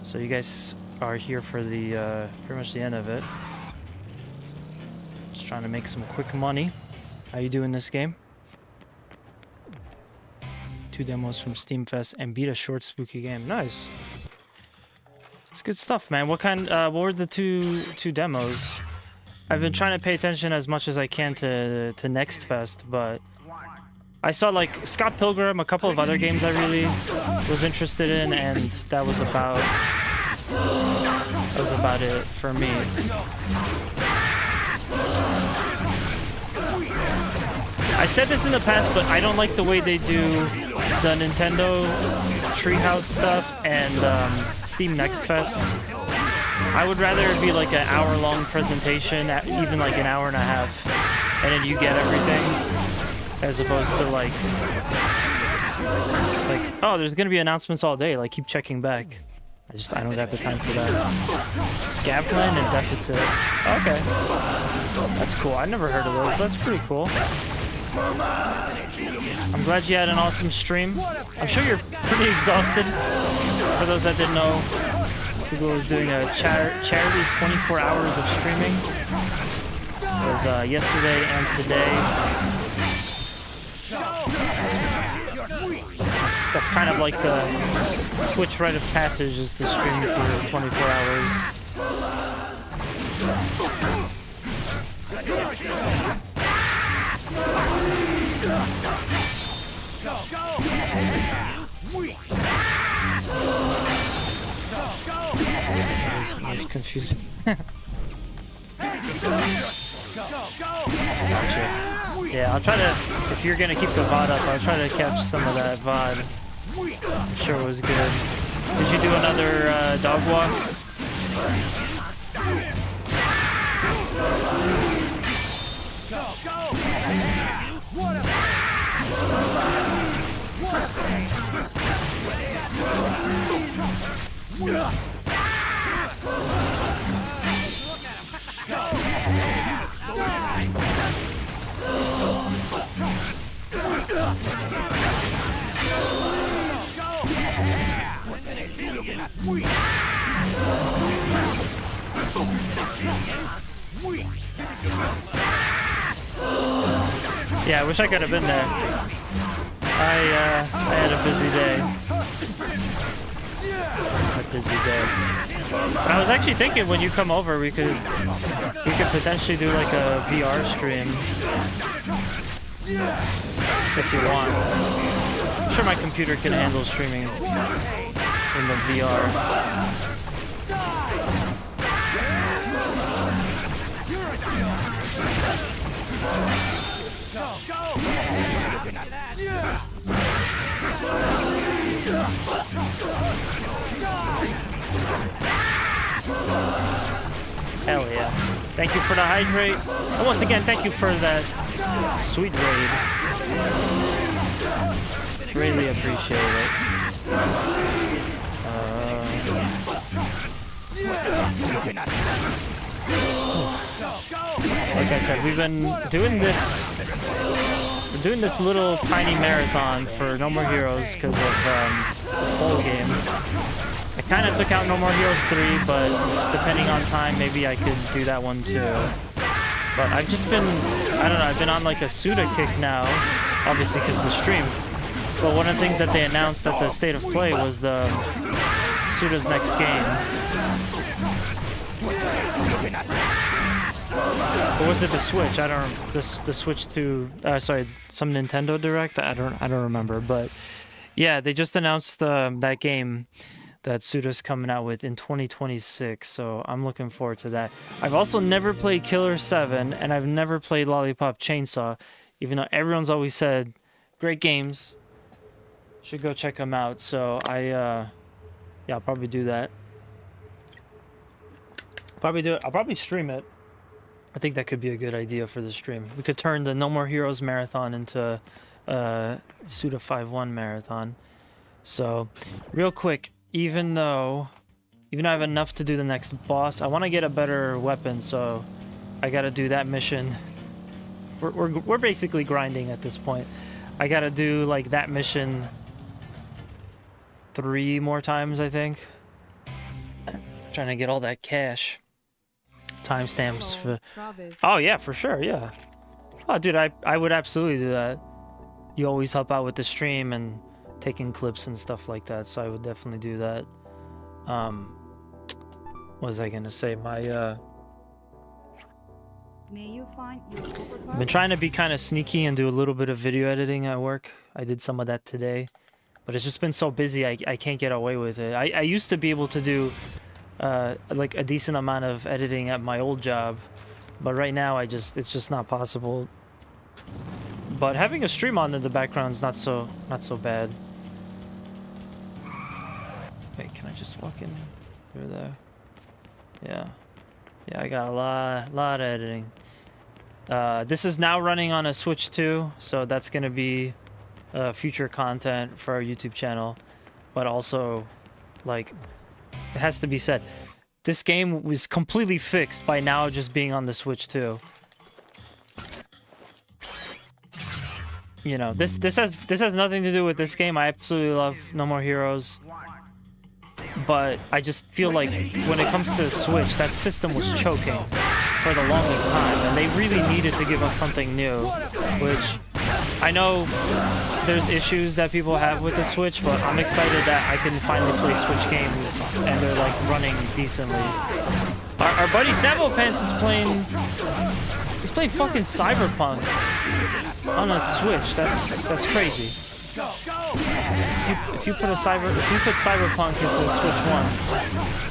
So you guys are here for the pretty much the end of it. Just trying to make some quick money. How you doing this game? 2 demos from Steam Fest and beat a short spooky game. Nice. It's good stuff, man. What were the two demos? I've been trying to pay attention as much as I can to Next Fest, but I saw like Scott Pilgrim, a couple of other games I really was interested in, and that was about it for me. I said this in the past, but I don't like the way they do the Nintendo Treehouse stuff and Steam Next Fest. I would rather it be like an hour-long presentation, even like an hour and a half, and then you get everything. As opposed to like, oh, there's gonna be announcements all day. Like, keep checking back. I don't have the time for that. Scabland and Deficit. Okay, that's cool. I never heard of those, but that's pretty cool. I'm glad you had an awesome stream. I'm sure you're pretty exhausted. For those that didn't know, Google was doing a charity 24 hours of streaming. It was yesterday and today. That's kind of like the Twitch rite of passage, is to stream for 24 hours. It's confusing. Gotcha. Yeah, I'll try to, if you're gonna keep the VOD up, I'll try to catch some of that VOD. I'm sure it was good. Did you do another dog walk? Yeah, I wish I could have been there. I had a busy day. But I was actually thinking when you come over, we could potentially do like a VR stream if you want. I'm sure my computer can handle streaming in the VR. Hell yeah. Thank you for the hydrate. And once again, thank you for that sweet raid. Really appreciate it. Like I said, we've been doing this. We're doing this little tiny marathon for No More Heroes because of the full game. I kind of took out No More Heroes 3, but depending on time, maybe I could do that one too. But I've just been, I don't know, I've been on like a Suda kick now, obviously because of the stream. But one of the things that they announced at the State of Play was the Suda's next game. Or was it the Switch? I don't. The Switch 2. Sorry, some Nintendo Direct. I don't remember. But yeah, they just announced that game that Suda's coming out with in 2026. So I'm looking forward to that. I've also never played Killer 7, and I've never played Lollipop Chainsaw, even though everyone's always said great games. Should go check them out. So yeah, I'll probably do that. Probably do it. I'll probably stream it. I think that could be a good idea for the stream. We could turn the No More Heroes marathon into Suda 5-1 marathon. So, real quick, even though I have enough to do the next boss, I want to get a better weapon, so I got to do that mission. We're basically grinding at this point. I got to do like that mission 3 more times, I think. Trying to get all that cash. Timestamps for... Oh, yeah, for sure, yeah. Oh, dude, I would absolutely do that. You always help out with the stream and taking clips and stuff like that, so I would definitely do that. What was I gonna say? My, May you find your I've been trying to be kind of sneaky and do a little bit of video editing at work. I did some of that today. But it's just been so busy, I can't get away with it. I used to be able to do... like a decent amount of editing at my old job, but right now it's just not possible. But having a stream on in the background is not so bad. Wait, can I just walk in through there? Yeah, I got a lot of editing. This is now running on a Switch 2, so that's gonna be future content for our YouTube channel, but also like. It has to be said, this game was completely fixed by now just being on the Switch 2. You know, this has nothing to do with this game. I absolutely love No More Heroes. But I just feel like when it comes to the Switch, that system was choking for the longest time, and they really needed to give us something new, which I know there's issues that people have with the Switch, but I'm excited that I can finally play Switch games and they're like running decently. Our buddy Savo Pants is playing fucking Cyberpunk on a Switch. That's crazy. If you put Cyberpunk into the Switch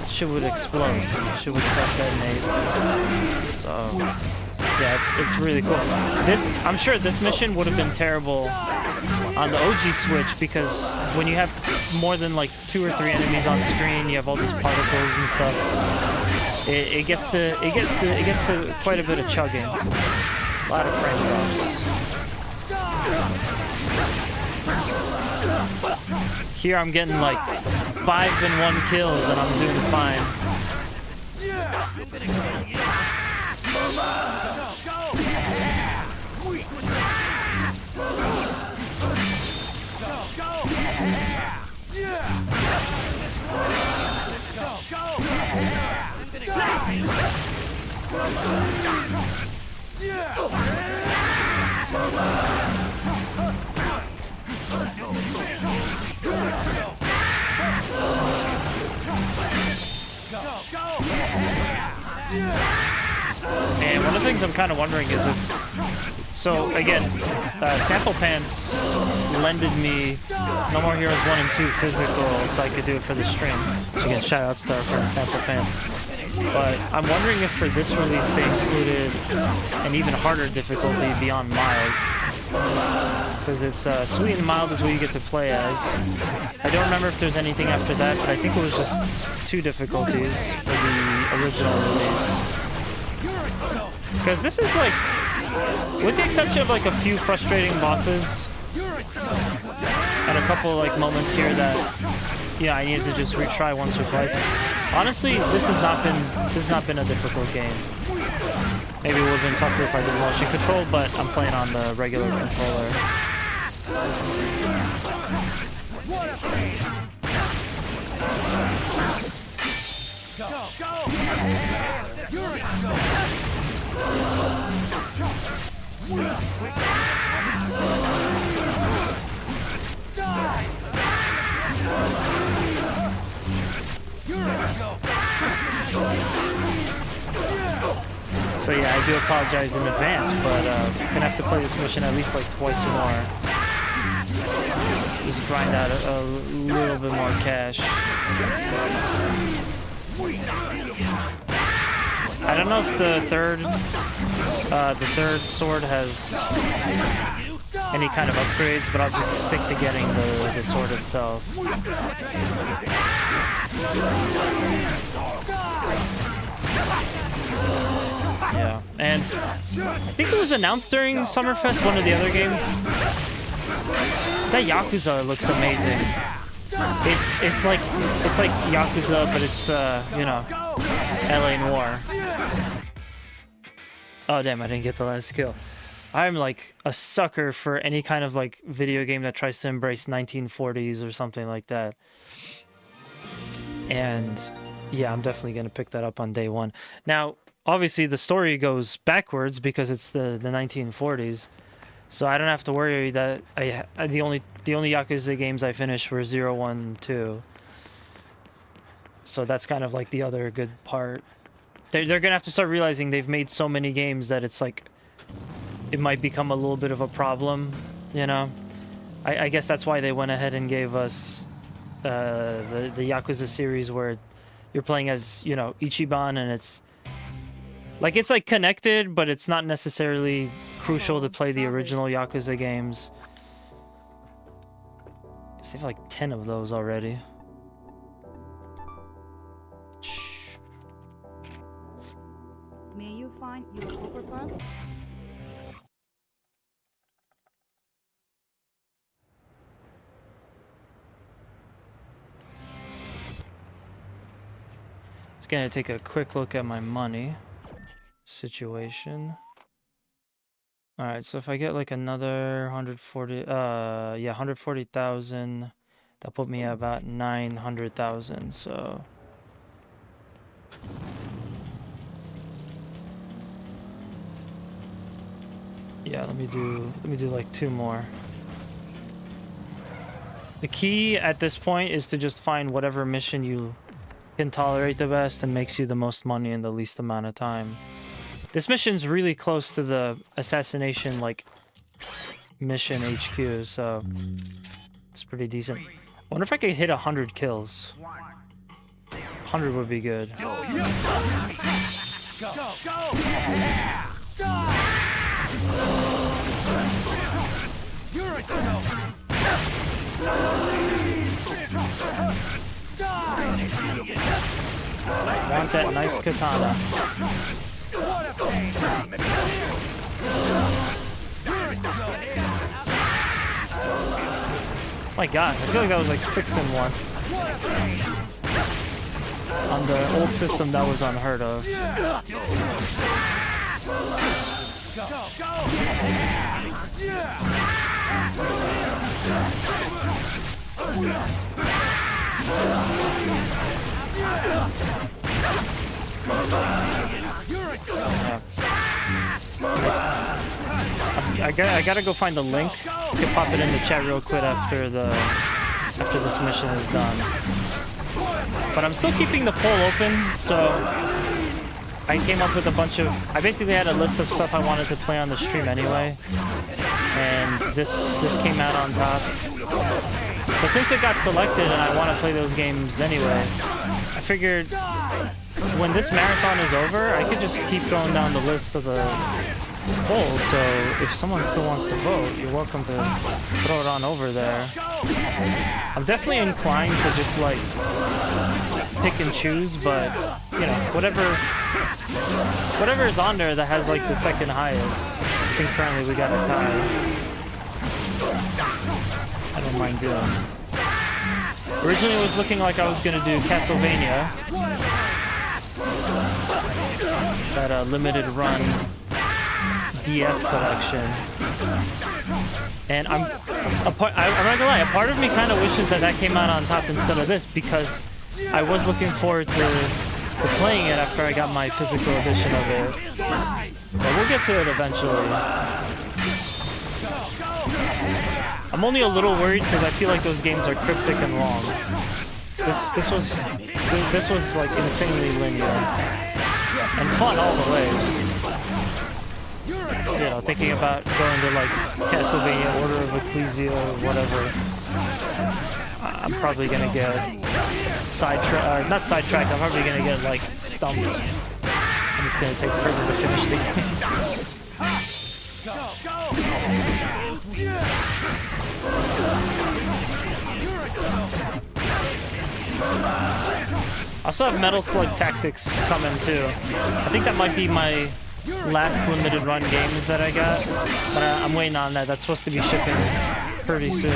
1, shit would explode. Shit would self-detonate. So yeah, it's really cool. I'm sure this mission would have been terrible on the OG Switch, because when you have more than like 2 or 3 enemies on screen, you have all these particles and stuff. It gets to quite a bit of chugging. A lot of frame drops. Here I'm getting like 5 and 1 kills and I'm doing fine. And one of the things I'm kind of wondering is if So again, Snapple Pants lended me No More Heroes 1 and 2 physical so I could do it for the stream. So again, shoutouts to our friend Snapple Pants. But I'm wondering if for this release they included an even harder difficulty beyond mild. Because it's Sweet and Mild is what you get to play as. I don't remember if there's anything after that, but I think it was just 2 difficulties for the original release. Because this is like, with the exception of like a few frustrating bosses and a couple like moments here that, yeah, I needed to just retry once or twice. Honestly, this has not been a difficult game. Maybe it would have been tougher if I did motion control, but I'm playing on the regular controller. So yeah, I do apologize in advance, but gonna have to play this mission at least like twice more. Just grind out a little bit more cash. I don't know if the third sword has any kind of upgrades, but I'll just stick to getting the sword itself. Yeah, and I think it was announced during Summerfest, one of the other games. That Yakuza looks amazing. It's like Yakuza, but it's you know, LA Noire. Oh damn, I didn't get the last kill. I'm like a sucker for any kind of like video game that tries to embrace 1940s or something like that. And yeah, I'm definitely gonna pick that up on day one. Now, obviously the story goes backwards because it's the 1940s. So I don't have to worry that the only Yakuza games I finished were 0, 1, 2. So that's kind of like the other good part. They're gonna have to start realizing they've made so many games that it's like it might become a little bit of a problem, you know. I guess that's why they went ahead and gave us the Yakuza series where you're playing as, you know, Ichiban, and it's like connected, but it's not necessarily crucial to play the original Yakuza games. I saved like 10 of those already. May you find your copper pearl? Just gonna take a quick look at my money situation. All right, so if I get like another 140, yeah, 140,000, that'll put me at about 900,000. So yeah, let me do like 2 more. The key at this point is to just find whatever mission you can tolerate the best and makes you the most money in the least amount of time. This mission's really close to the assassination, like, mission HQ, so it's pretty decent. I wonder if I could hit 100 kills. 100 would be good. Want that nice katana. My god, I feel like that was like 6 in 1. On the old system, that was unheard of. I gotta go find the link. You can pop it in the chat real quick after this mission is done. But I'm still keeping the poll open, so I came up with a bunch of... I basically had a list of stuff I wanted to play on the stream anyway. And this came out on top. But since it got selected and I want to play those games anyway, I figured when this marathon is over, I could just keep going down the list of the polls. So if someone still wants to vote, you're welcome to throw it on over there. I'm definitely inclined to just like pick and choose, but you know, whatever is on there that has like the second highest. I think currently we got a tie. I don't mind doing. Originally it was looking like I was gonna do Castlevania, that limited run DS collection. And I'm not gonna lie, a part of me kind of wishes that came out on top instead of this, because I was looking forward to playing it after I got my physical edition of it. But we'll get to it eventually. I'm only a little worried because I feel like those games are cryptic and long. This was like insanely linear and fun all the way. Just, you know, thinking about going to like Castlevania, Order of Ecclesia, or whatever. I'm probably gonna get not sidetracked. I'm probably gonna get like stumped, and it's gonna take forever to finish the game. I also have Metal Slug Tactics coming too. I think that might be my last limited run games that I got, but I'm waiting on that. That's supposed to be shipping pretty soon.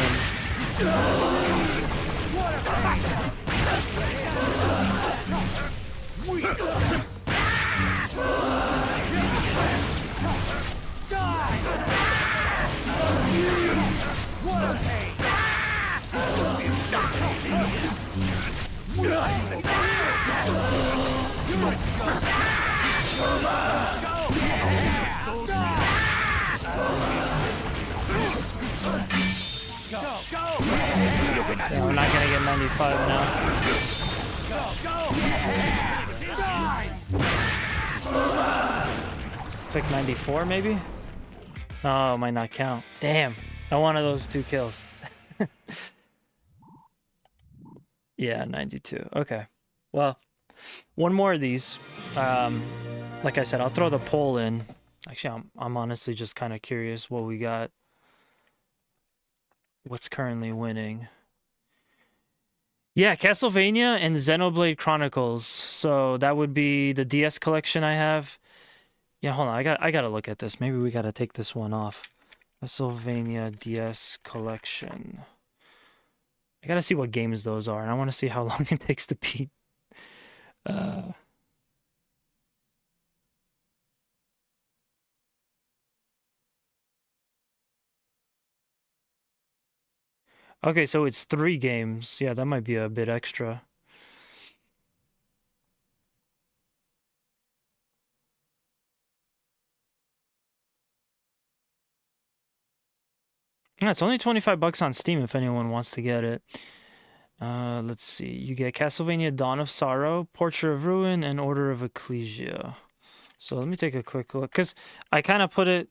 Yeah, we're not gonna get 95 now. It's like 94 maybe? Oh, it might not count. Damn, I wanted those 2 kills. Yeah, 92. Okay. Well, one more of these. Like I said, I'll throw the poll in. Actually, I'm honestly just kind of curious what we got. What's currently winning? Yeah, Castlevania and Xenoblade Chronicles. So that would be the DS collection I have. Yeah, hold on. I gotta look at this. Maybe we gotta take this one off. Castlevania DS collection. I gotta see what games those are, and I want to see how long it takes to beat. Okay, so it's 3 games. Yeah, that might be a bit extra. Yeah, it's only 25 bucks on Steam if anyone wants to get it. Let's see. You get Castlevania Dawn of Sorrow, Portrait of Ruin, and Order of Ecclesia. So let me take a quick look, because I kind of put it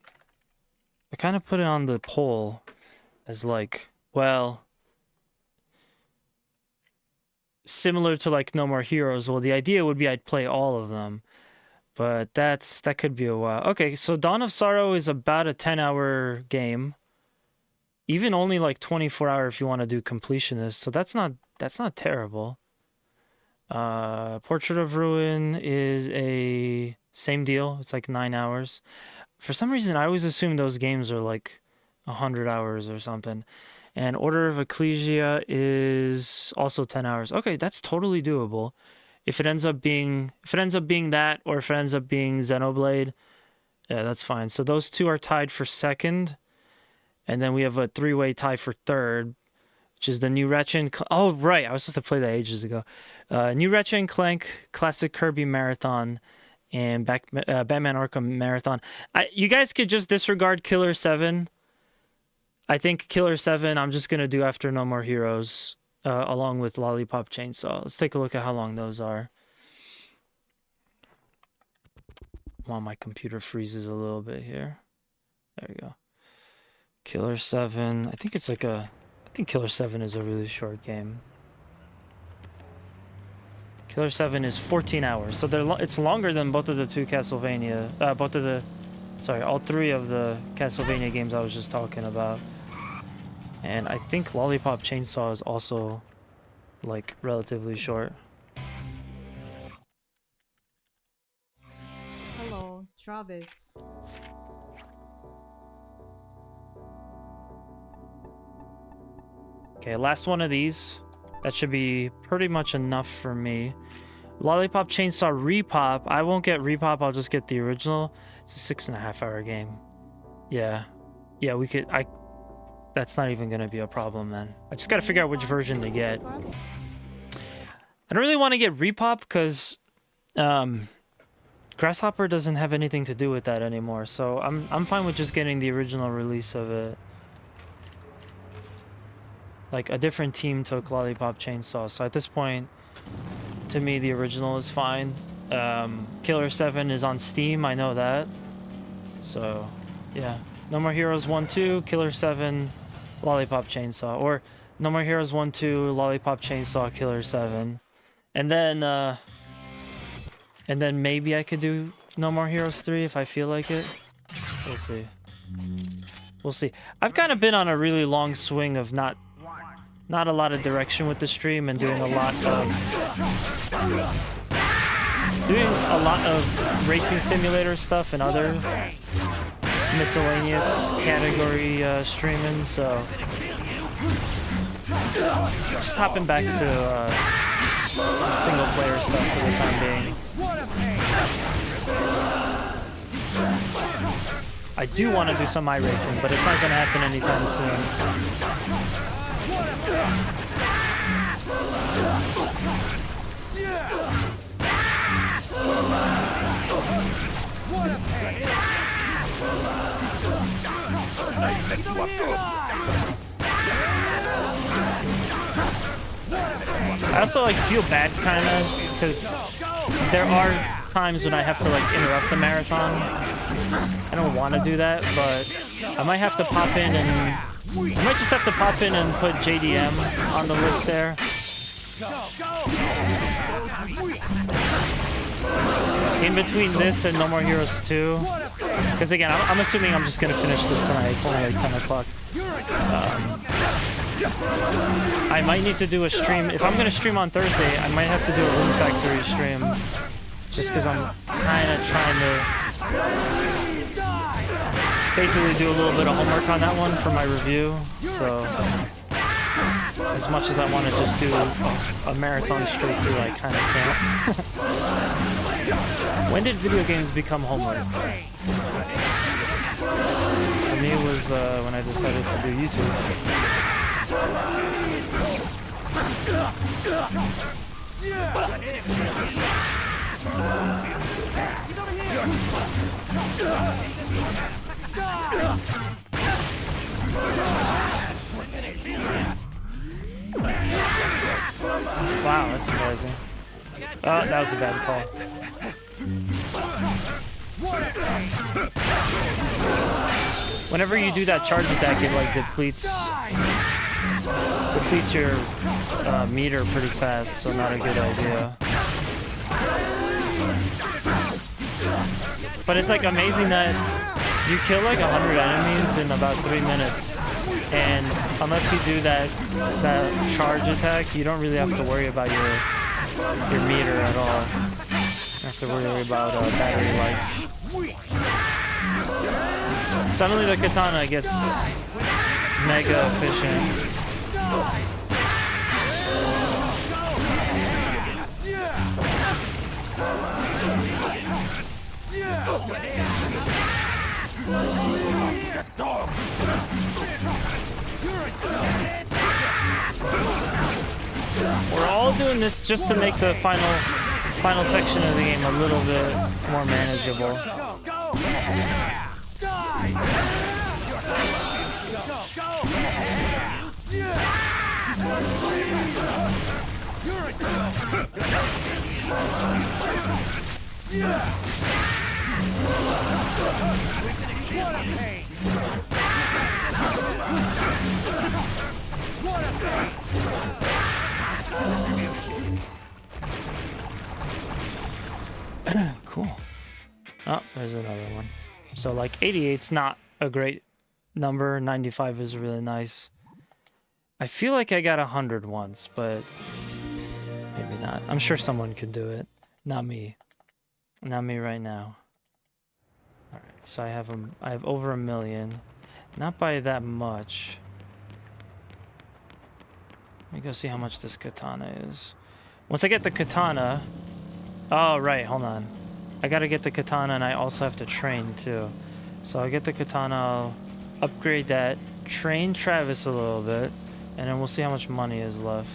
on the poll as like, well, similar to like No More Heroes. Well, the idea would be I'd play all of them, but that could be a while. Okay, so Dawn of Sorrow is about a 10-hour game. Even only like 24-hour if you want to do completionist. So that's not terrible. Portrait of Ruin is a same deal. It's like 9 hours. For some reason, I always assume those games are like 100 hours or something. And Order of Ecclesia is also 10 hours. Okay, that's totally doable. If it ends up being that, or if it ends up being Xenoblade, yeah, that's fine. So those 2 are tied for second. And then we have a 3-way tie for third, which is the new Ratchet and Clank. Oh, right. I was supposed to play that ages ago. New Ratchet and Clank, Classic Kirby Marathon, and Batman Arkham Marathon. You guys could just disregard Killer 7. I think Killer 7 I'm just going to do after No More Heroes, along with Lollipop Chainsaw. Let's take a look at how long those are. while my computer freezes a little bit here. There we go. Killer 7. I think it's like a... I think Killer 7 is a really short game. Killer 7 is 14 hours. So it's longer than both of the two Castlevania... Sorry, all three of the Castlevania games I was just talking about. And I think Lollipop Chainsaw is also, like, relatively short. Hello, Travis. Okay, last one of these. That should be pretty much enough for me. Lollipop Chainsaw Repop. I won't get Repop, I'll just get the original. It's a 6.5 hour game. Yeah. Yeah, we could... That's not even gonna be a problem, then. I just gotta figure out which version to get. I don't really want to get Repop, because... Grasshopper doesn't have anything to do with that anymore, so I'm fine with just getting the original release of it. Like, a different team took Lollipop Chainsaw, so at this point, to me, the original is fine. Killer 7 is on Steam, I know that. So, yeah. No More Heroes 1, 2, Killer 7, Lollipop Chainsaw. Or, No More Heroes 1, 2, Lollipop Chainsaw, Killer 7. And then maybe I could do No More Heroes 3 if I feel like it. We'll see. We'll see. I've kind of been on a really long swing of not a lot of direction with the stream and doing a lot of racing simulator stuff and other miscellaneous category streaming, so just hopping back to single player stuff for the time being. I do want to do some iRacing, but it's not going to happen anytime soon. I also like feel bad kind of because there are times when I have to like interrupt the marathon. I don't want to do that, but I might have to pop in and I might just have to pop in and put JDM on the list there. In between this and No More Heroes 2. Because again, I'm assuming I'm just going to finish this tonight. It's only like 10 o'clock. I might need to do a stream. If I'm going to stream on Thursday, I might have to do a Room Factory stream. Just because I'm kind of trying to basically do a little bit of homework on that one for my review. So as much as I want to just do a marathon straight through, I kind of can't. When did video games become homework? For me, it was when I decided to do YouTube. Wow, that's amazing. Oh, that was a bad call. Whenever you do that charge attack, it like depletes your meter pretty fast, so not a good idea. But it's like amazing that you kill like 100 enemies in about 3 minutes, and unless you do that charge attack, you don't really have to worry about your meter at all. You have to worry about battery life. Suddenly the katana gets mega efficient. We're all doing this just to make the final section of the game a little bit more manageable. What a pain! What a pain! Cool. Oh, there's another one. So like 88's not a great number. 95 is really nice. I feel like I got 100 once, but maybe not. I'm sure someone could do it. Not me. Not me right now. All right, so I have over 1 million. Not by that much. Let me go see how much this katana is. Once I get the katana... Oh, right, hold on. I gotta get the katana and I also have to train too. So I'll get the katana, I'll upgrade that, train Travis a little bit, and then we'll see how much money is left.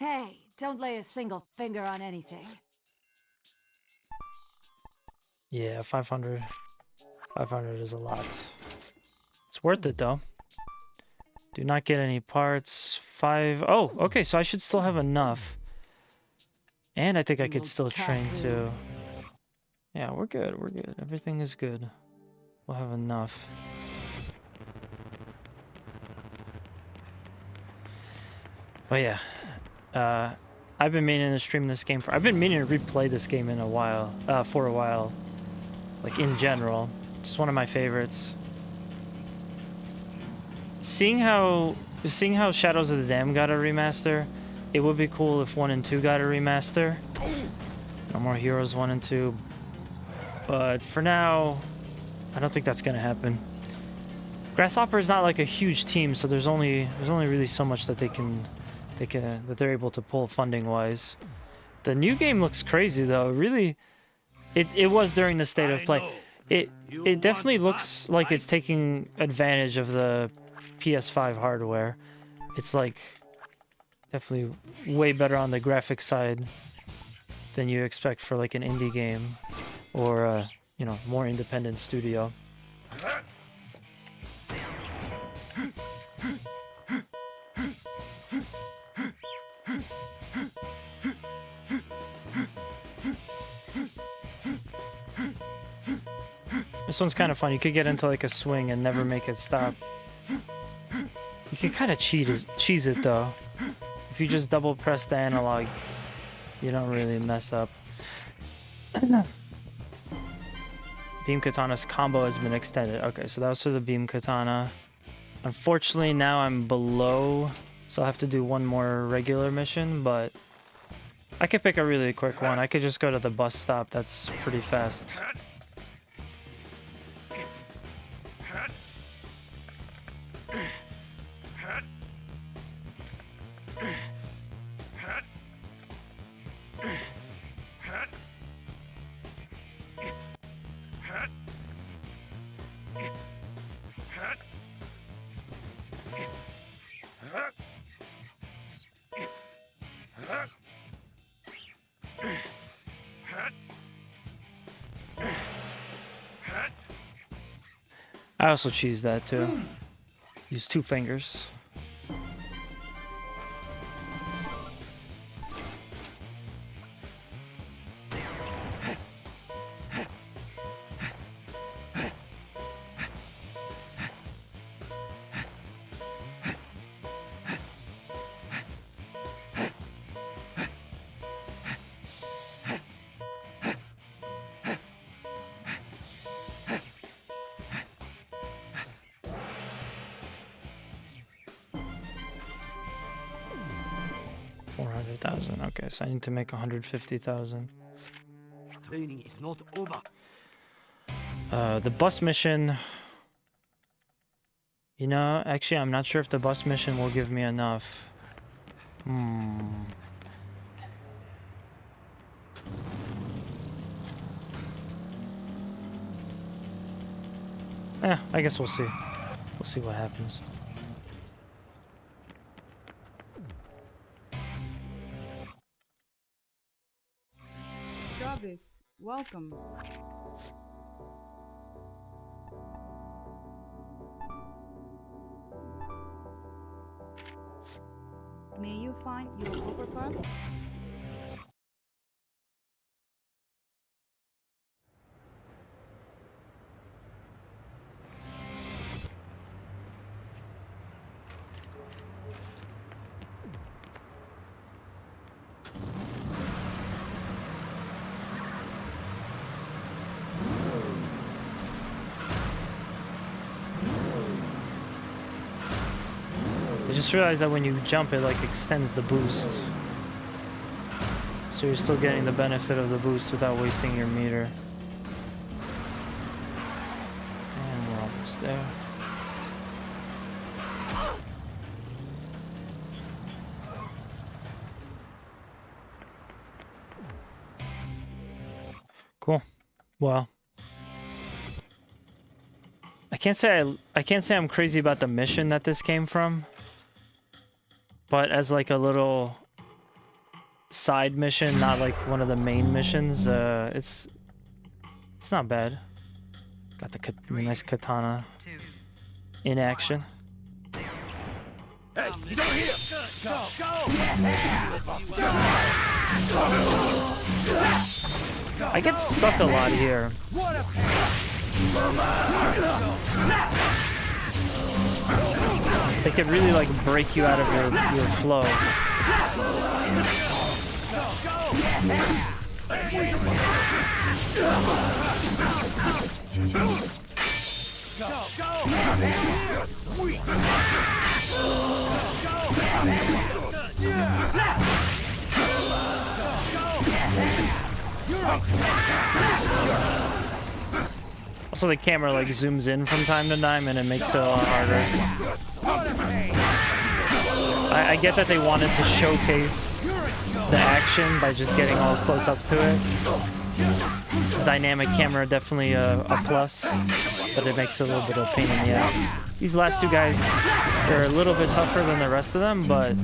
Hey, don't lay a single finger on anything. Yeah, 500. 500 is a lot. It's worth it though. Do not get any parts. 5. Oh, okay, so I should still have enough. And I think I could still train too. Yeah, we're good. We're good. Everything is good. We'll have enough. But yeah. I've been meaning to stream this game I've been meaning to replay this game in a while. For a while. Like in general. It's one of my favorites. Seeing how Shadows of the Dam got a remaster, it would be cool if 1 and 2 got a remaster. No More Heroes 1 and 2. But for now, I don't think that's gonna happen. Grasshopper is not like a huge team, so there's only really so much that that they're able to pull funding wise. The new game looks crazy though. Really, it was during the state of play. It definitely looks like it's taking advantage of the PS5 hardware. It's like definitely way better on the graphics side than you expect for like an indie game or you know, more independent studio. This one's kind of fun. You could get into like a swing and never make it stop. You can kind of cheese it though. If you just double press the analog, you don't really mess up. Beam Katana's combo has been extended. Okay, so that was for the Beam Katana. Unfortunately, now I'm below, so I'll have to do one more regular mission, but I could pick a really quick one. I could just go to the bus stop. That's pretty fast. I also cheese that too. Use 2 fingers. Okay, so I need to make 150,000. Training is not over. The bus mission. You know, actually, I'm not sure if the bus mission will give me enough. I guess we'll see. We'll see what happens. Welcome. May you find your copper pearl? I just realized that when you jump, it like extends the boost. So you're still getting the benefit of the boost without wasting your meter. And we're almost there. Cool. Well, I can't say I'm crazy about the mission that this came from, but as like a little side mission, not like one of the main missions, it's not bad. Got the nice katana in action. Hey, he's over here! Go! I get stuck a lot here. They could really like break you out of your flow. Also, the camera like zooms in from time to time, and it makes it a lot harder. I get that they wanted to showcase the action by just getting all close up to it. Dynamic camera definitely a plus, but it makes it a little bit of a pain in the ass. These last two guys are a little bit tougher than the rest of them, but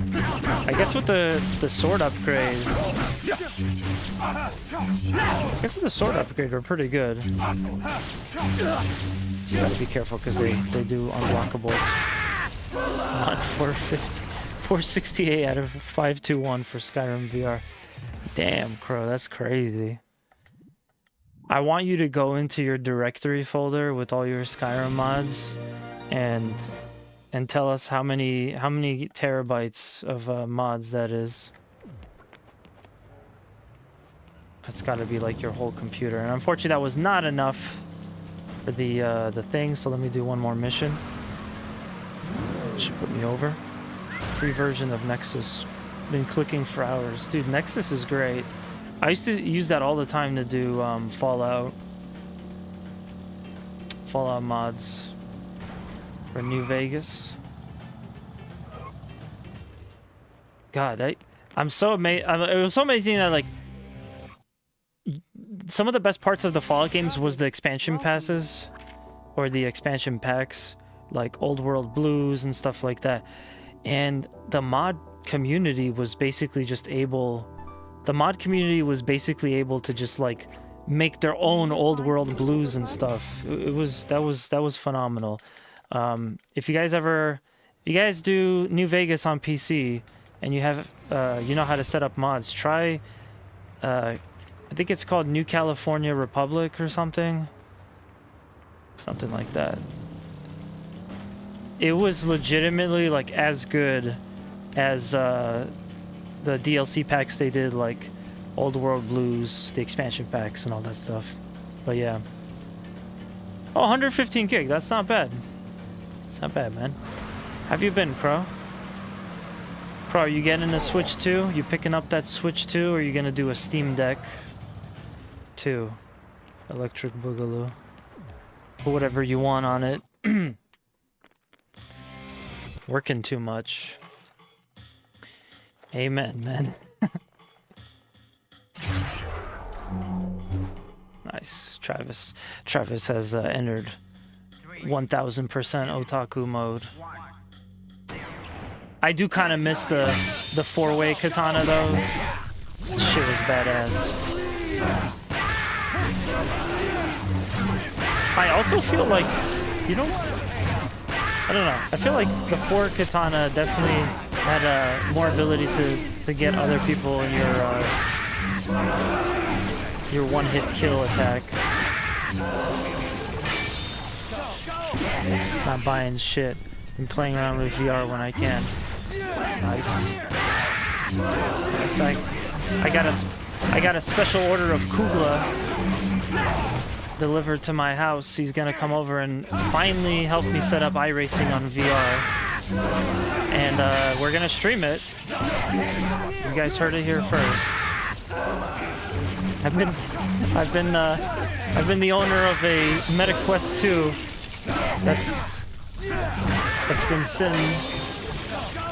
I guess with the sword upgrade, we're pretty good. Just gotta be careful because they do unblockables. On 468 out of 521 for Skyrim VR. Damn, Crow, that's crazy. I want you to go into your directory folder with all your Skyrim mods and tell us how many terabytes of mods that is. That's got to be like your whole computer. And unfortunately, that was not enough for the thing. So let me do one more mission. Should put me over. Free version of Nexus. Been clicking for hours, dude. Nexus is great. I used to use that all the time to do Fallout mods for New Vegas. God, I'm so amazed. It was so amazing that like some of the best parts of the Fallout games was the expansion passes or the expansion packs, like Old World Blues and stuff like that. And the mod community was basically just able. The mod community was basically able to just like make their own Old World Blues and stuff. That was phenomenal. If you guys do New Vegas on PC and you have you know how to set up mods, try I think it's called New California Republic or something like that. It was legitimately like as good as the DLC packs they did, like Old World Blues, the expansion packs and all that stuff. But yeah. Oh, 115 gig, that's not bad. It's not bad, man. Have you been, Crow? Crow, are you getting a Switch 2? You picking up that Switch 2, or are you gonna do a Steam Deck 2? Electric Boogaloo. Put whatever you want on it. Working too much. Amen, man. Nice. Travis has entered 1000% otaku mode. I do kind of miss the four-way katana though. This shit was badass. I also feel like, you know, I don't know. I feel like the 4 katana definitely had more ability to get other people in your one-hit kill attack. Not buying shit and playing around with VR when I can. Nice. Nice. I got a special order of Kugla delivered to my house. He's gonna come over and finally help me set up iRacing on VR, and we're gonna stream it. You guys heard it here first. I've been the owner of a MetaQuest 2 that's been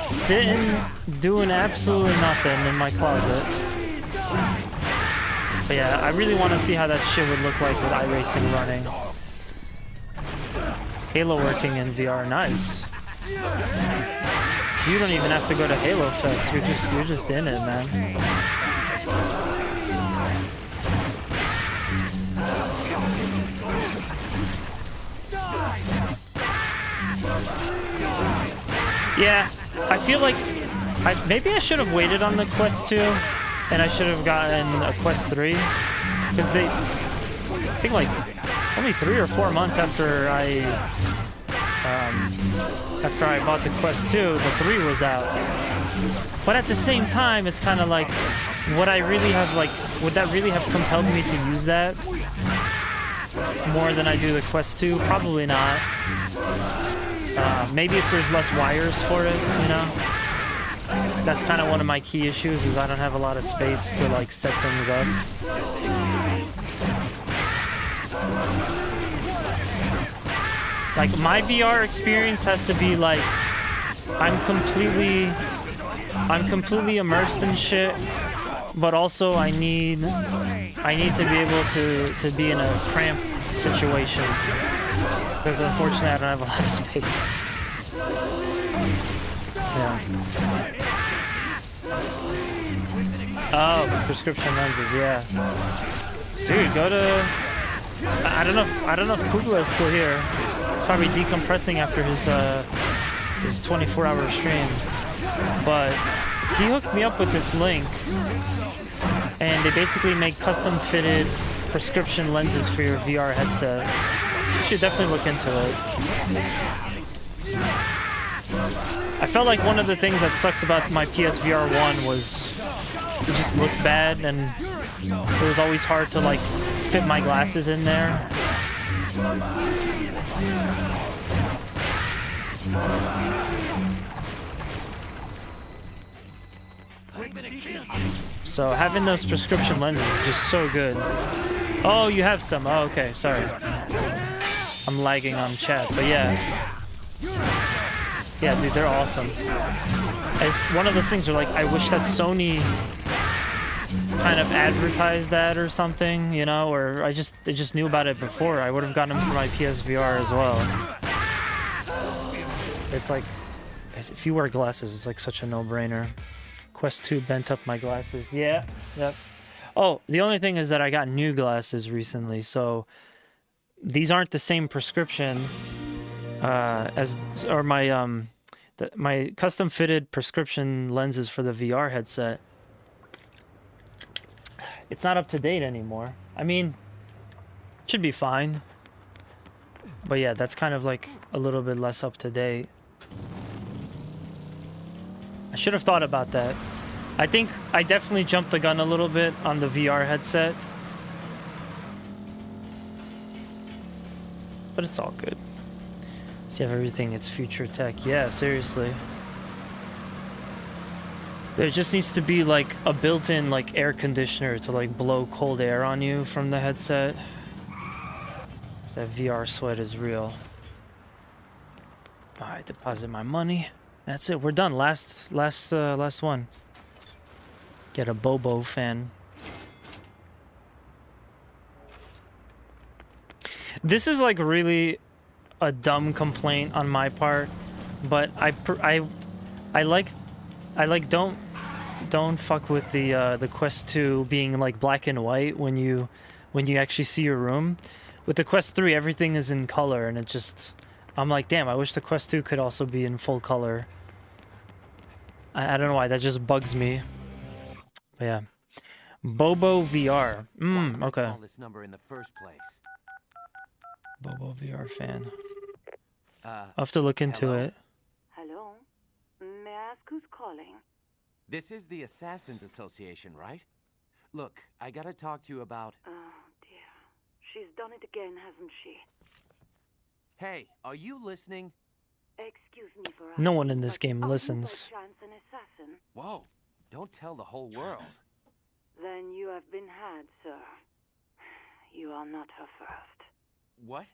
sitting doing absolutely nothing in my closet. But yeah, I really want to see how that shit would look like with iRacing running. Halo working in VR, nice. You don't even have to go to Halo Fest. You're just in it, man. Yeah, I feel like maybe I should have waited on the Quest 2, and I should have gotten a Quest 3, because I think like only 3 or 4 months after I bought the Quest 2, the 3 was out. But at the same time, it's kind of like, would that really have compelled me to use that more than I do the Quest 2? Probably not. Maybe if there's less wires for it, you know? That's kind of one of my key issues, is I don't have a lot of space to like set things up. Like, my VR experience has to be like, I'm completely immersed in shit, but also I need to be able to be in a cramped situation, because unfortunately I don't have a lot of space. Yeah. Oh, prescription lenses, yeah. Dude, go to... I don't know if Kugla is still here. He's probably decompressing after his 24-hour stream. But he hooked me up with this link, and they basically make custom-fitted prescription lenses for your VR headset. You should definitely look into it. I felt like one of the things that sucked about my PSVR 1 was it just looked bad, and it was always hard to like fit my glasses in there. So having those prescription lenses is just so good. Oh, you have some. Oh, okay, sorry. I'm lagging on chat, but yeah. Yeah, dude, they're awesome. It's one of those things where, like, I wish that Sony kind of advertised that or something, you know, or I just knew about it before. I would have gotten them for my PSVR as well. It's like, if you wear glasses, it's like such a no-brainer. Quest 2 bent up my glasses. Yeah, yep. Oh, the only thing is that I got new glasses recently, so these aren't the same prescription my custom fitted prescription lenses for the VR headset. It's not up to date anymore. I mean, it should be fine. But yeah, that's kind of like a little bit less up to date. I should have thought about that. I think I definitely jumped the gun a little bit on the VR headset. But it's all good. You have everything, it's future tech. Yeah, seriously. There just needs to be like a built-in like air conditioner to like blow cold air on you from the headset. 'Cause that VR sweat is real. Alright, deposit my money. That's it, we're done. Last one. Get a Bobo fan. This is like really a dumb complaint on my part, but I like don't fuck with the Quest 2 being like black and white when you actually see your room. with the Quest 3, everything is in color, and it just... I'm like, damn, I wish the Quest 2 could also be in full color. I don't know why, that just bugs me. But yeah. Bobo VR. Okay. Call this number in the first place. Bobo VR fan. I'll have to look into it. Hello? May I ask who's calling? This is the Assassins Association, right? Look, I gotta talk to you about... Oh, dear. She's done it again, hasn't she? Hey, are you listening? Excuse me for No asking, one in this but game are listens. you by chance an assassin? Whoa, don't tell the whole world. Then you have been had, sir. You are not her first. What?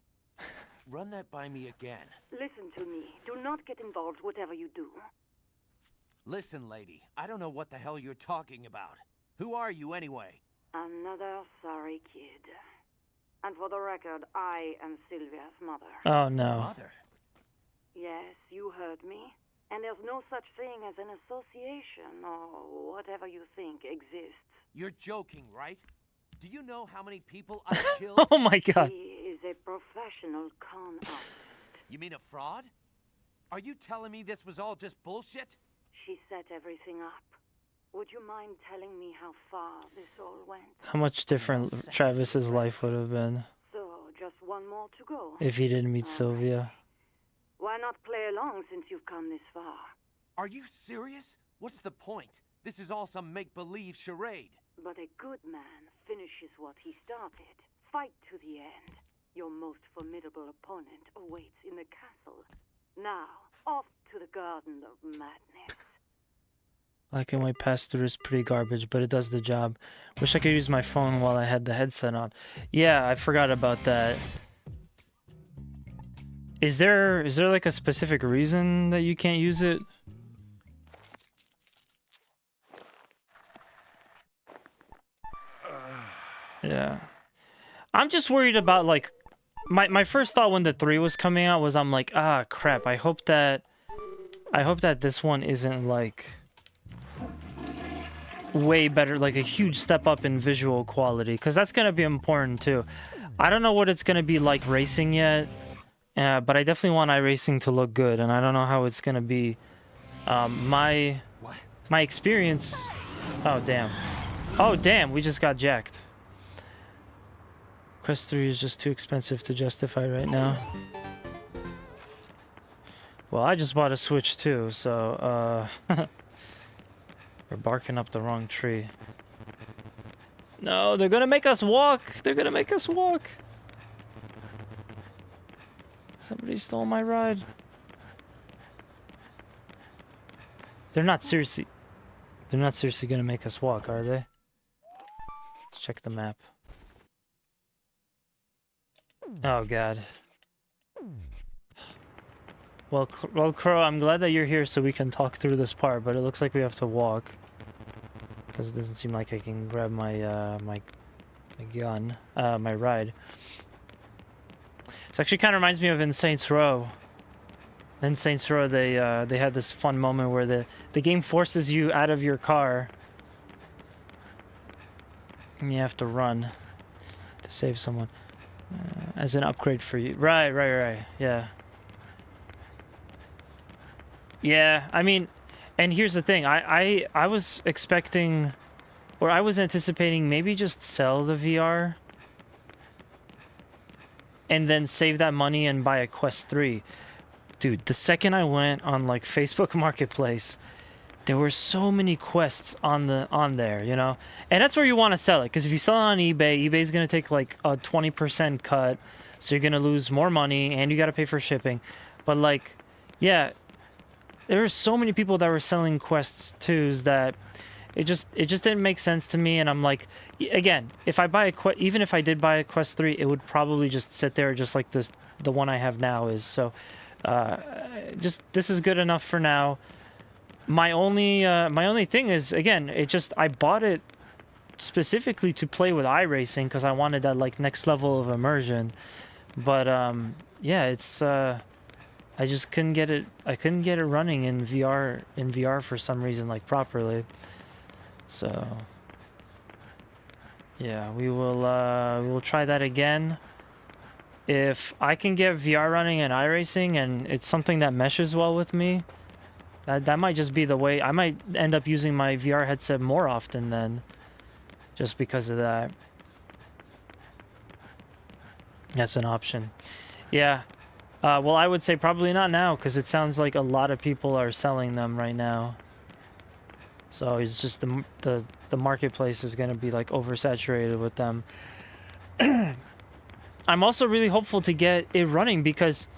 Run that by me again. Listen to me. Do not get involved whatever you do. Listen, lady, I don't know what the hell you're talking about. Who are you anyway? Another sorry kid. And for the record, I am Sylvia's mother. Oh no. Mother? Yes, you heard me. And there's no such thing as an association, or whatever you think exists. You're joking, right? Do you know how many people I've killed? Oh my god. He is a professional con artist. You mean a fraud? Are you telling me this was all just bullshit? She set everything up. Would you mind telling me how far this all went? How much different Travis's life would have been So, just one more to go. if he didn't meet Sylvia. Why not play along since you've come this far? Are you serious? What's the point? This is all some make-believe charade. But a good man finishes what he started. Fight to the end. Your most formidable opponent awaits in the castle. Now, off to the Garden of Madness. Black and white pass-through is pretty garbage, but it does the job. Wish I could use my phone while I had the headset on. Yeah, I forgot about that. Is there like a specific reason that you can't use it? Yeah. I'm just worried about like my first thought when the 3 was coming out was I'm like, ah crap, I hope that this one isn't like way better, like a huge step up in visual quality, because that's going to be important too. I don't know what it's going to be like racing yet, but I definitely want iRacing to look good, and I don't know how it's going to be. My experience... Oh, damn, we just got jacked. Quest 3 is just too expensive to justify right now. Well, I just bought a Switch too, so, we're barking up the wrong tree. No, they're gonna make us walk! They're gonna make us walk! Somebody stole my ride. They're not seriously gonna make us walk, are they? Let's check the map. Oh god. Well, Crow, I'm glad that you're here so we can talk through this part, but it looks like we have to walk. Because it doesn't seem like I can grab my, my gun, my ride. This actually kind of reminds me of in Saints Row. In Saints Row, they had this fun moment where the game forces you out of your car. And you have to run to save someone. As an upgrade for you. Right, yeah. Yeah, I mean, and here's the thing, I was expecting, or I was anticipating maybe just sell the VR and then save that money and buy a Quest 3. Dude, the second I went on like Facebook Marketplace, there were so many quests on there, you know? And that's where you want to sell it, because if you sell it on eBay, eBay's going to take like a 20% cut, so you're going to lose more money and you got to pay for shipping. But like, yeah, there were so many people that were selling Quest 2s that it just didn't make sense to me. And I'm like, again, if I buy even if I did buy a Quest 3, it would probably just sit there just like the one I have now is. So this is good enough for now. My only thing is, again, I bought it specifically to play with iRacing because I wanted that like next level of immersion. But yeah, it's I just couldn't get it. I couldn't get it running in VR for some reason, like properly. So yeah, we will try that again. if I can get VR running and iRacing and it's something that meshes well with me, that might just be the way. I might end up using my VR headset more often then, just because of that. That's an option. Yeah. Well, I would say probably not now, because it sounds like a lot of people are selling them right now. So it's just the marketplace is going to be like oversaturated with them. I'm also really hopeful to get it running, because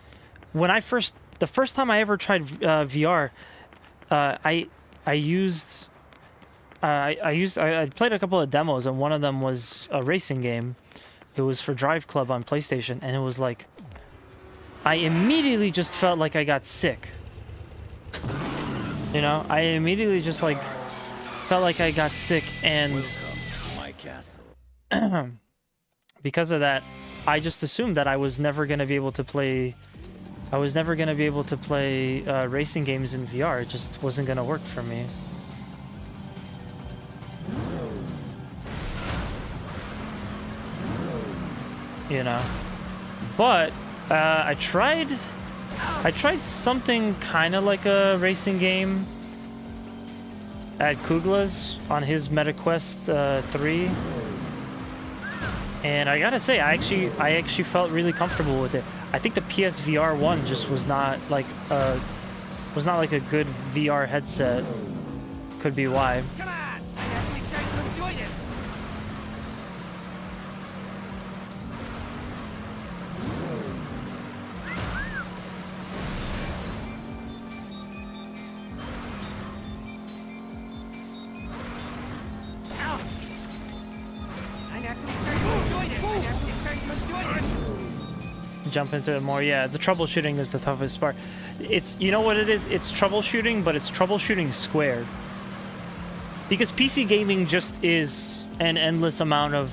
when the first time I ever tried VR, I played a couple of demos, and one of them was a racing game. It was for Drive Club on PlayStation, and it was like, I immediately just felt like I got sick. You know, I immediately just like felt like I got sick, and because of that, I just assumed that I was never going to be able to play. I was never going to be able to play racing games in VR. It just wasn't going to work for me. You know, but I tried something kind of like a racing game at Kugla's on his MetaQuest 3, and I gotta say, I actually felt really comfortable with it. I think the PSVR 1 just was not like a good VR headset. Could be why. Come on! I'm actually starting to enjoy this! Ow! I'm actually starting to enjoy this! I'm actually starting to enjoy this! Jump into it more. Yeah, the troubleshooting is the toughest part. It's, you know what it is? It's troubleshooting, but it's troubleshooting squared. Because PC gaming just is an endless amount of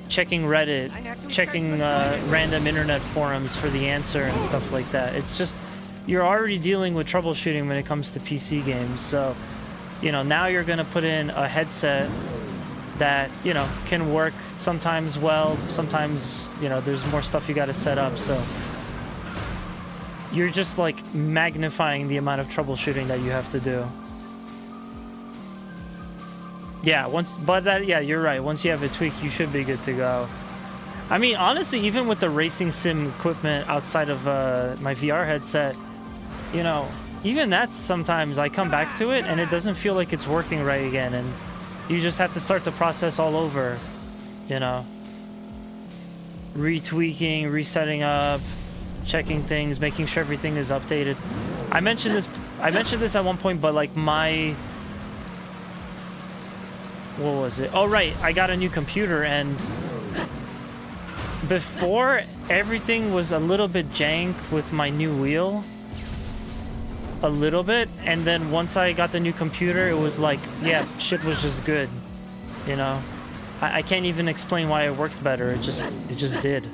checking Reddit, checking random internet forums for the answer and stuff like that. It's just, you're already dealing with troubleshooting when it comes to PC games. So, you know, now you're going to put in a headset that, you know, can work sometimes well, sometimes, you know, there's more stuff you got to set up. So you're just like magnifying the amount of troubleshooting that you have to do. Yeah, yeah, you're right. Once you have it tweaked, you should be good to go. I mean, honestly, even with the racing sim equipment outside of my VR headset, you know, even that's sometimes I come back to it and it doesn't feel like it's working right again, and you just have to start the process all over, you know. Retweaking, resetting up, checking things, making sure everything is updated. I mentioned this at one point, but like what was it? Oh, right. I got a new computer, and before, everything was a little bit jank with my new wheel. A little bit. And then once I got the new computer, it was like, yeah, shit was just good. You know? I can't even explain why it worked better. It just did.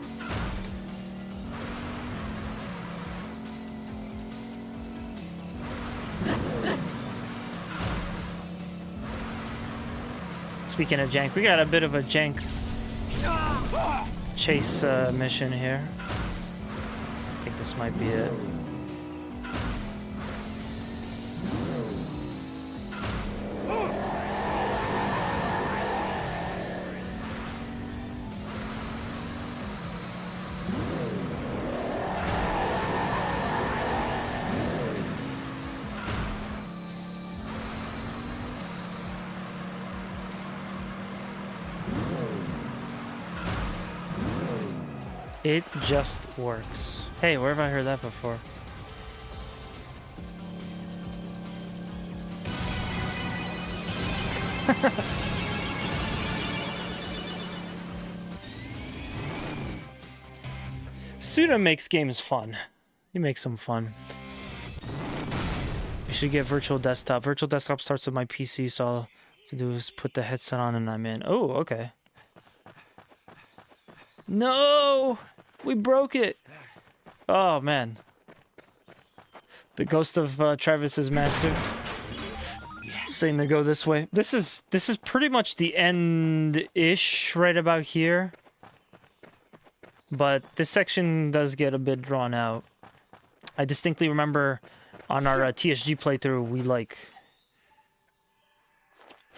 Speaking of jank, we got a bit of a jank chase mission here. I think this might be it. It just works. Hey, where have I heard that before? Suda makes games fun. He makes them fun. You should get virtual desktop. Virtual desktop starts with my PC, so all I have to do is put the headset on and I'm in. Oh, okay. No! We broke it! Oh, man. The ghost of Travis's master. Saying to go this way. This is pretty much the end-ish right about here. but this section does get a bit drawn out. I distinctly remember on our TSG playthrough, we like...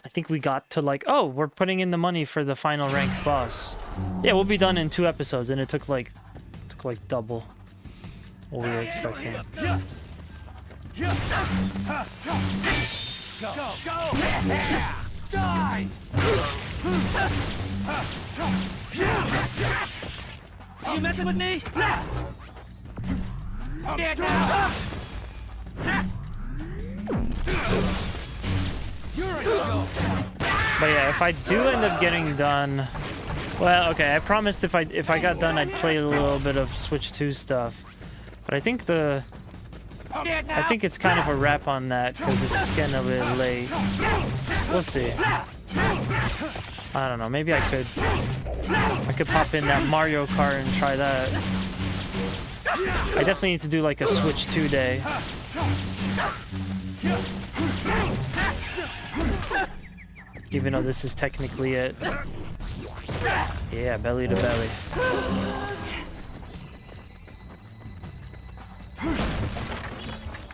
I think we got to like, oh, we're putting in the money for the final rank boss. Yeah, we'll be done in 2 episodes, and it took like double what we were expecting. Go! Die! Are you messing with me? Dead now! But yeah, if I do end up getting done, well, okay, I promised if I got done, I'd play a little bit of Switch 2 stuff. But I think it's kind of a wrap on that because it's getting a bit late. We'll see. I don't know. Maybe I could pop in that Mario Kart and try that. I definitely need to do like a Switch 2 day. Even though this is technically it. Yeah, belly to belly.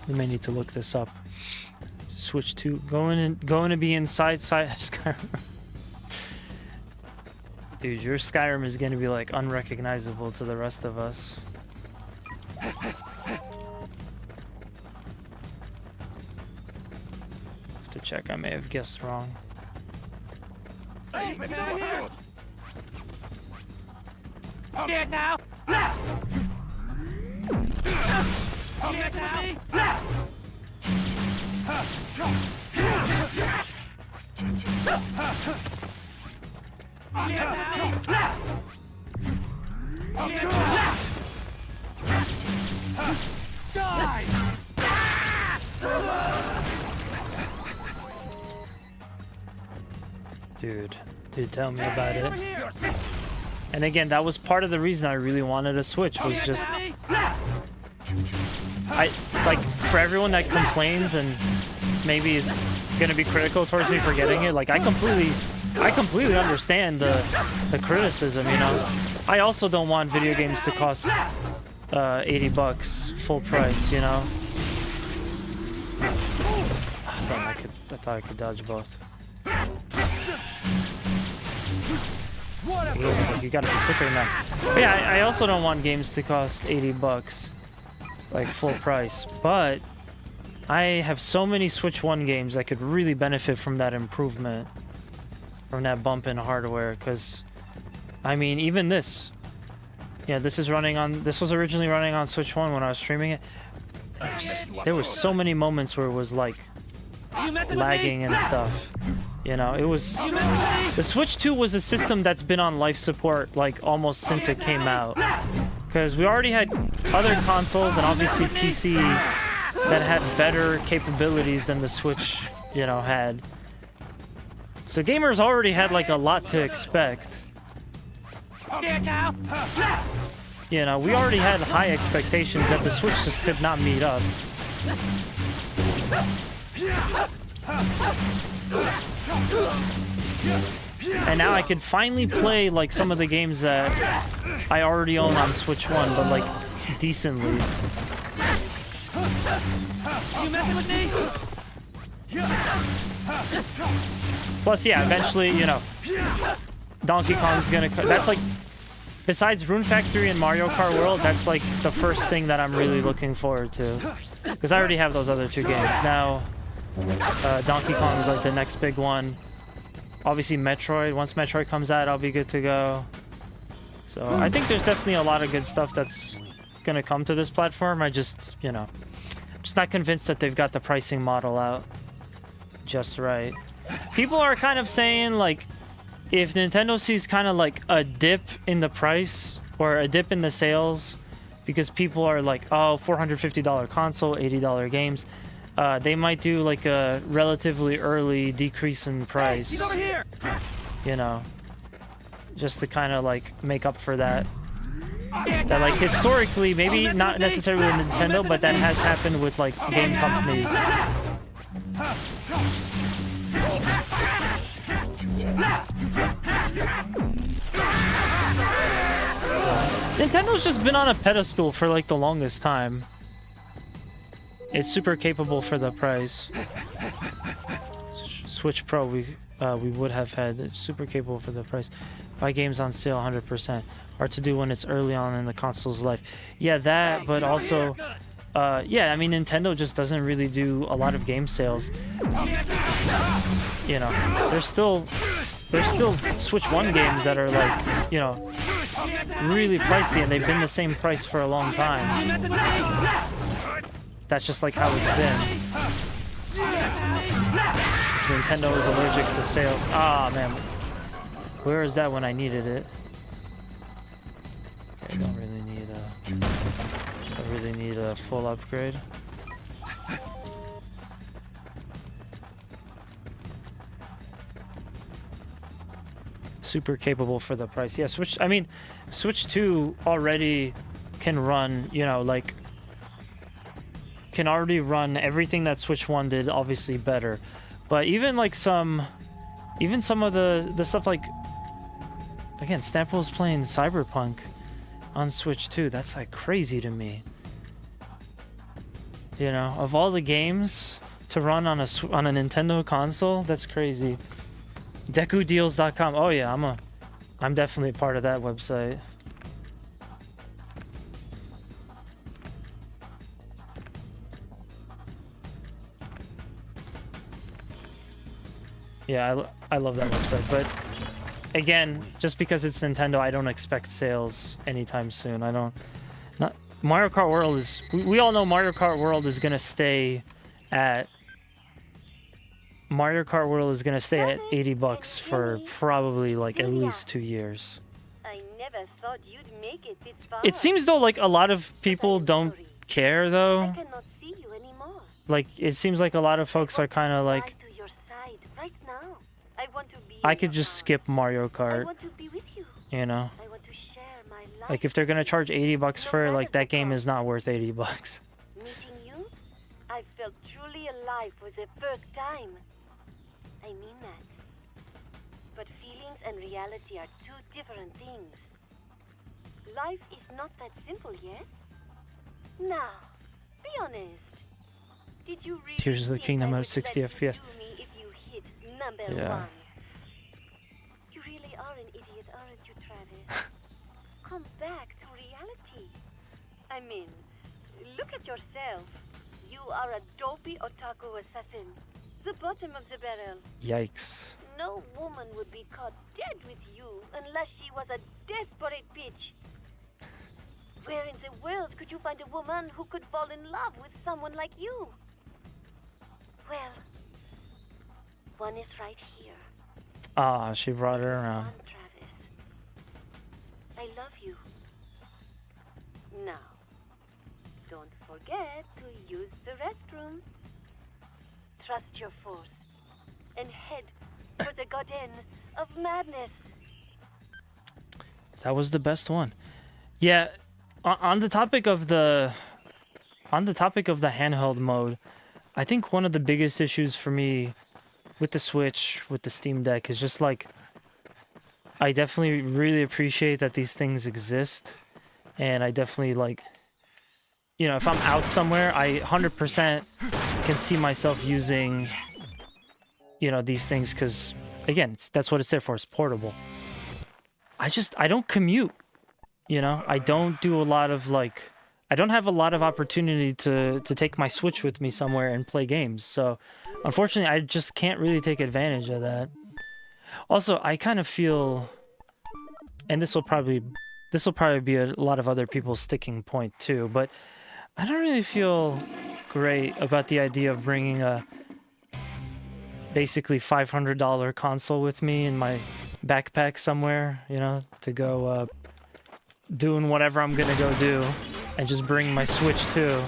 We may need to look this up. Switch 2 going to be inside Skyrim. Dude, your Skyrim is going to be like unrecognizable to the rest of us. Have to check. I may have guessed wrong. Dead now! Dead now! Dude, tell me about it. And again, that was part of the reason I really wanted a Switch, was just... like, for everyone that complains and maybe is gonna be critical towards me for getting it, like, I completely understand the criticism, you know? I also don't want video games to cost $80 full price, you know? I thought I could dodge both. Games, like, you gotta be quicker than that. But yeah, I also don't want games to cost $80, like full price. But I have so many Switch 1 games that could really benefit from that improvement, from that bump in hardware. Because, I mean, even this, yeah, this was originally running on Switch 1 when I was streaming it. There were so many moments where it was like lagging and stuff. You know, it was... The Switch 2 was a system that's been on life support, like, almost since it came out. Because we already had other consoles and obviously PC that had better capabilities than the Switch, you know, had. So gamers already had, like, a lot to expect. You know, we already had high expectations that the Switch just could not meet up. And now I could finally play like some of the games that I already own on Switch 1, but like decently. You messing with me? Plus, yeah, eventually, you know, Donkey Kong's gonna... That's like... Besides Rune Factory and Mario Kart World, that's like the first thing that I'm really looking forward to. Because I already have those other 2 games. Now, Donkey Kong is like the next big one. Obviously Metroid. Once Metroid comes out, I'll be good to go. So I think there's definitely a lot of good stuff that's gonna come to this platform. I just, you know, just not convinced that they've got the pricing model out just right. People are kind of saying, like, if Nintendo sees kind of like a dip in the price or a dip in the sales, because people are like, oh, $450 console, $80 games, they might do like a relatively early decrease in price. He's over here. You know, just to kind of like make up for that. That like historically, maybe not necessarily with Nintendo, but that has happened with like game companies. Nintendo's just been on a pedestal for like the longest time. It's super capable for the price. Switch Pro we would have had. It's super capable for the price. Buy games on sale 100%. Hard to do when it's early on in the console's life. Yeah, that, but also, yeah, I mean, Nintendo just doesn't really do a lot of game sales. You know, there's still Switch 1 games that are like, you know, really pricey, and they've been the same price for a long time. That's just like how it's been. Nintendo is allergic to sales. Ah, man. Where is that when I needed it? I don't really need a full upgrade. Super capable for the price. Yeah, Switch, I mean, Switch 2 already can run, you know, like, can already run everything that Switch 1 did, obviously better. But even like some of the stuff like, again, Snapple's playing Cyberpunk on Switch 2. That's like crazy to me. You know, of all the games to run on a Nintendo console, that's crazy. DekuDeals.com. Oh yeah, I'm definitely a part of that website. Yeah, I love that website, but again, just because it's Nintendo, I don't expect sales anytime soon. Mario Kart World is, we all know Mario Kart World is gonna stay at $80 for probably like at least 2 years. I never thought you'd make it this far. It seems though like a lot of people don't care though. I cannot see you anymore. Like it seems like a lot of folks are kind of like, Right now. I want to be I could just skip Mario Kart. I want to be with you. You know, I want to share my life. like if they're gonna charge $80 for it, like that game is not worth $80. Meeting you, I felt truly alive for the first time. I mean that. But feelings and reality are two different things. Life is not that simple, yes? Now, be honest. Did you really Tears of the think Kingdom I at would 60 let FPS. you do me if you hit number Yeah. 1? You really are an idiot, aren't you, Travis? Come back to reality. I mean, look at yourself. You are a dopey otaku assassin. The bottom of the barrel. Yikes. No woman would be caught dead with you unless she was a desperate bitch. Where in the world could you find a woman who could fall in love with someone like you? Well, one is right here. Ah, she brought her around. Come on, Travis. I love you. Now, don't forget to use the restroom. Trust your force and head for the garden of madness. That was the best one. Yeah, on the topic of the handheld mode, I think one of the biggest issues for me with the Switch, with the Steam Deck, is just like, I definitely really appreciate that these things exist, and I definitely like, you know, if I'm out somewhere, I 100% can see myself using, you know, these things, because again, that's what it's there for. It's portable. I don't commute, you know. I don't do a lot of like, I don't have a lot of opportunity to take my Switch with me somewhere and play games. So unfortunately, I just can't really take advantage of that. Also, I kind of feel, and this will probably be a lot of other people's sticking point too, but I don't really feel great about the idea of bringing a basically $500 console with me in my backpack somewhere, you know, to go doing whatever I'm gonna go do, and just bring my Switch too.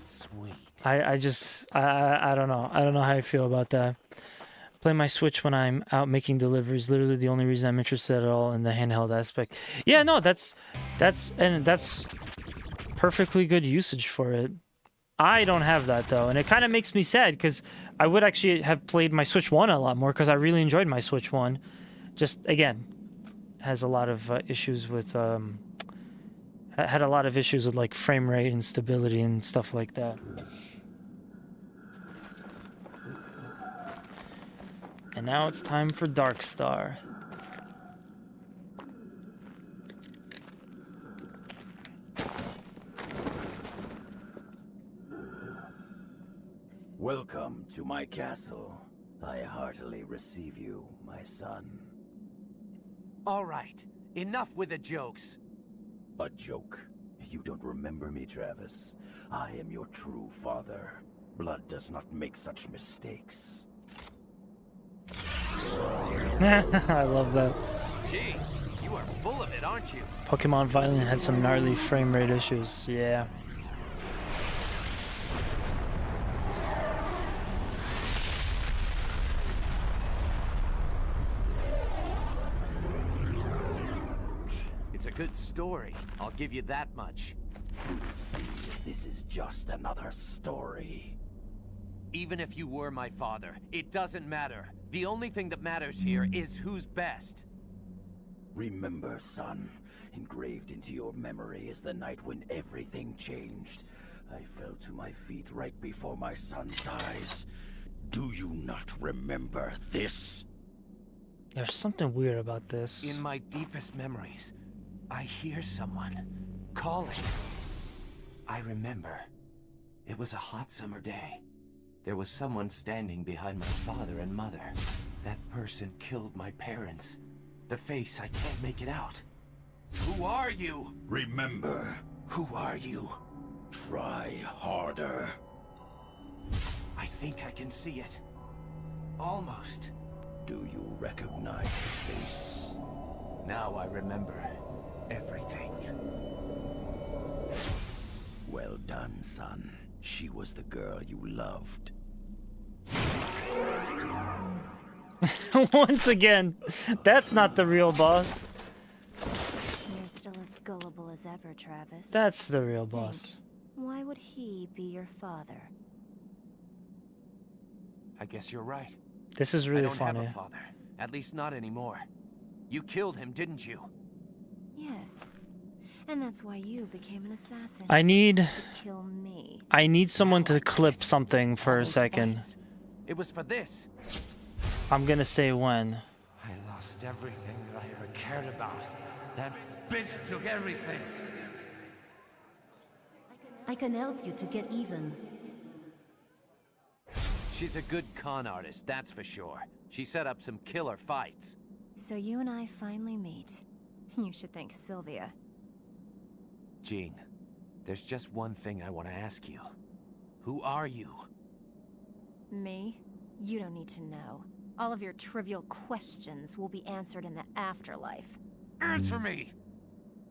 Sweet. I don't know. I don't know how I feel about that. Play my Switch when I'm out making deliveries. Literally the only reason I'm interested at all in the handheld aspect. Yeah, no, that's perfectly good usage for it. I don't have that though, and it kind of makes me sad because I would actually have played my Switch 1 a lot more because I really enjoyed my Switch 1. Just again, has a lot of issues with I had a lot of issues with like frame rate and stability and stuff like that. And now it's time for Dark Star. Welcome to my castle. I heartily receive you, my son. All right, enough with the jokes. A joke? You don't remember me, Travis. I am your true father. Blood does not make such mistakes. I love that. Jeez, you are full of it, aren't you? Pokemon Violet had some gnarly frame rate issues. Yeah. It's a good story. I'll give you that much. This is just another story. Even if you were my father, it doesn't matter. The only thing that matters here is who's best. Remember, son, engraved into your memory is the night when everything changed. I fell to my feet right before my son's eyes. Do you not remember this? There's something weird about this. In my deepest memories, I hear someone calling. I remember. It was a hot summer day. There was someone standing behind my father and mother. That person killed my parents. The face, I can't make it out. Who are you? Remember. Who are you? Try harder. I think I can see it. Almost. Do you recognize the face? Now I remember everything. Well done, son. She was the girl you loved. Once again, that's not the real boss. You're still as gullible as ever, Travis. That's the real boss. Why would he be your father? I guess you're right. This is really I don't funny. have a father. At least not anymore. You killed him, didn't you? Yes. And that's why you became an assassin. I need to kill me. I need someone to clip something for a second. It was for this. I'm gonna say when. I lost everything that I ever cared about. That bitch took everything. I can help you to get even. She's a good con artist, that's for sure. She set up some killer fights. So you and I finally meet. You should thank Sylvia. Jean, there's just one thing I want to ask you. Who are you? Me? You don't need to know. All of your trivial questions will be answered in the afterlife. Answer me!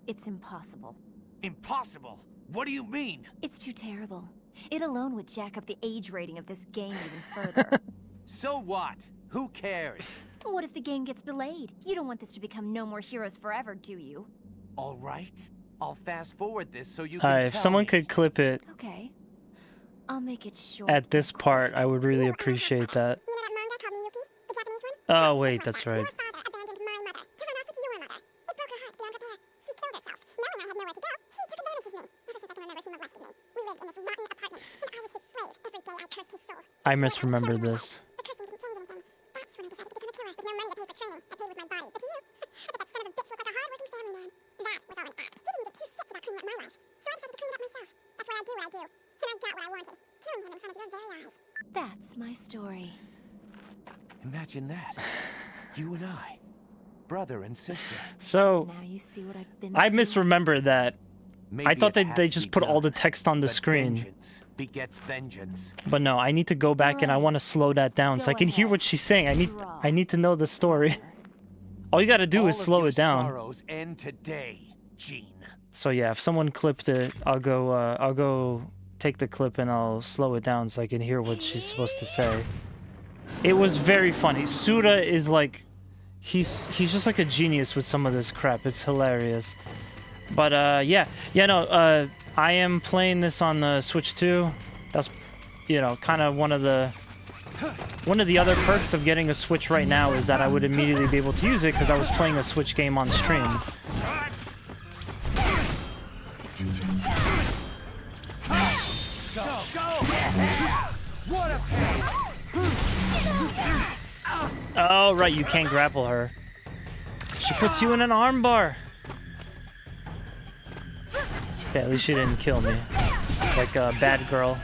It's impossible. Impossible? What do you mean? It's too terrible. It alone would jack up the age rating of this game even further. So what? Who cares? What if the game gets delayed? You don't want this to become No More Heroes Forever, do you? All right. I'll fast forward this so you can Alright, if someone could clip it Okay. I'll make it short. at this part, I would really appreciate that. Oh wait, that's right. I misremembered this. That's my story. Imagine that. You and I. Brother and sister. So, Now you see what I've been I through. misremembered that. Maybe I thought it they had to just be put all the done, text on the but screen. Vengeance begets vengeance. But no, I need to go back and I want to slow that down so I can hear what she's saying. I need to know the story. All you gotta do is slow it down. Sorrows end today, Jean. So yeah, if someone clipped it, I'll go take the clip and I'll slow it down so I can hear what she's supposed to say. It was very funny. Suda is like, he's just like a genius with some of this crap. It's hilarious. But yeah, no, I am playing this on the Switch 2. That's, you know, kind of one of the other perks of getting a Switch right now is that I would immediately be able to use it because I was playing a Switch game on stream. Go, go! What a pain! Oh, right, you can't grapple her. She puts you in an armbar. Okay, at least she didn't kill me. Like a bad girl.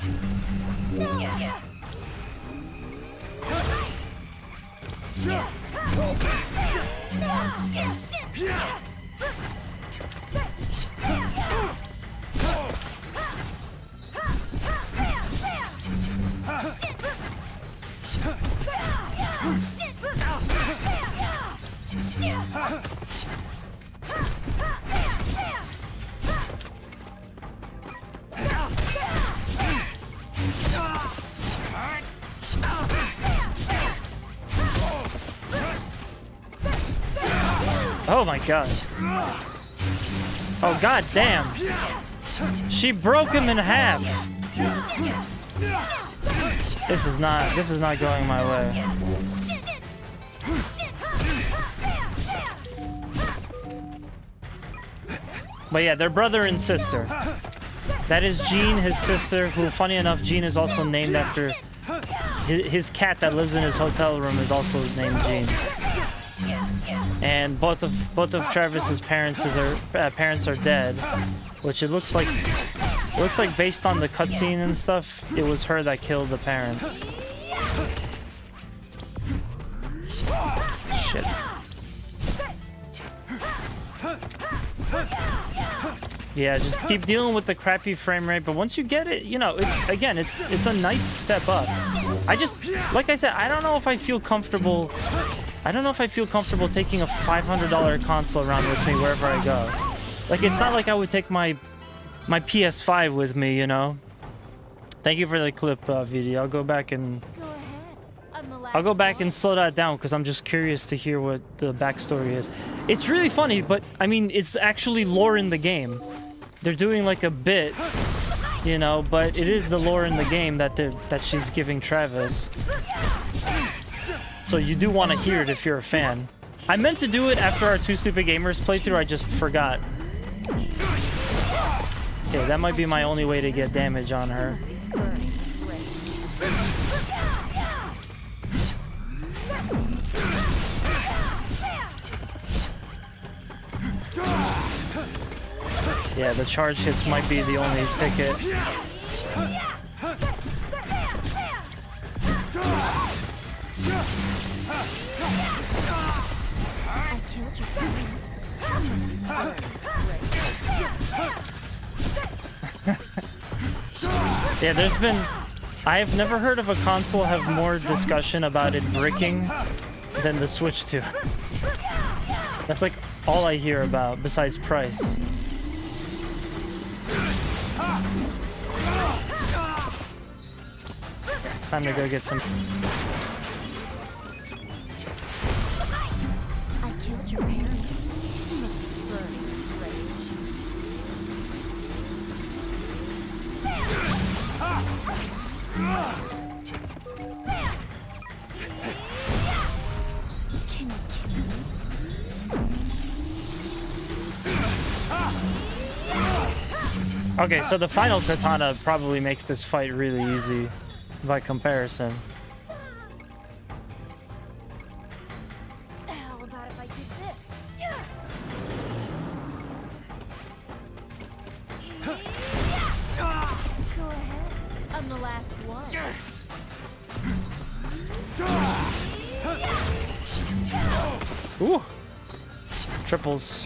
Oh my god. Oh god damn. She broke him in half. This is not going my way. But yeah, they're brother and sister. That is Jean, his sister, who, funny enough, Jean is also named after his cat that lives in his hotel room is also named Jean. And both of Travis's parents are dead, which it looks like based on the cutscene and stuff, it was her that killed the parents. Shit. Yeah, just keep dealing with the crappy frame rate, but once you get it, you know, it's a nice step up. Like I said, I don't know if I feel comfortable taking a $500 console around with me wherever I go. Like, it's not like I would take my PS5 with me, you know. Thank you for the clip, video. I'll go back and slow that down because I'm just curious to hear what the backstory is. It's really funny, but I mean, it's actually lore in the game. They're doing like a bit, you know, but it is the lore in the game that she's giving Travis. So you do want to hear it if you're a fan. I meant to do it after our Two Stupid Gamers playthrough, I just forgot. Okay, that might be my only way to get damage on her. Yeah, the charge hits might be the only ticket. I killed your Yeah, I have never heard of a console have more discussion about it bricking than the Switch 2. That's like all I hear about besides price. Time to go get some. I killed your parents. You must be burning with rage. Can you kill me? Okay, so the final katana probably makes this fight really easy by comparison. How about if I did this? Go ahead. I'm the last one. Ooh! Triples.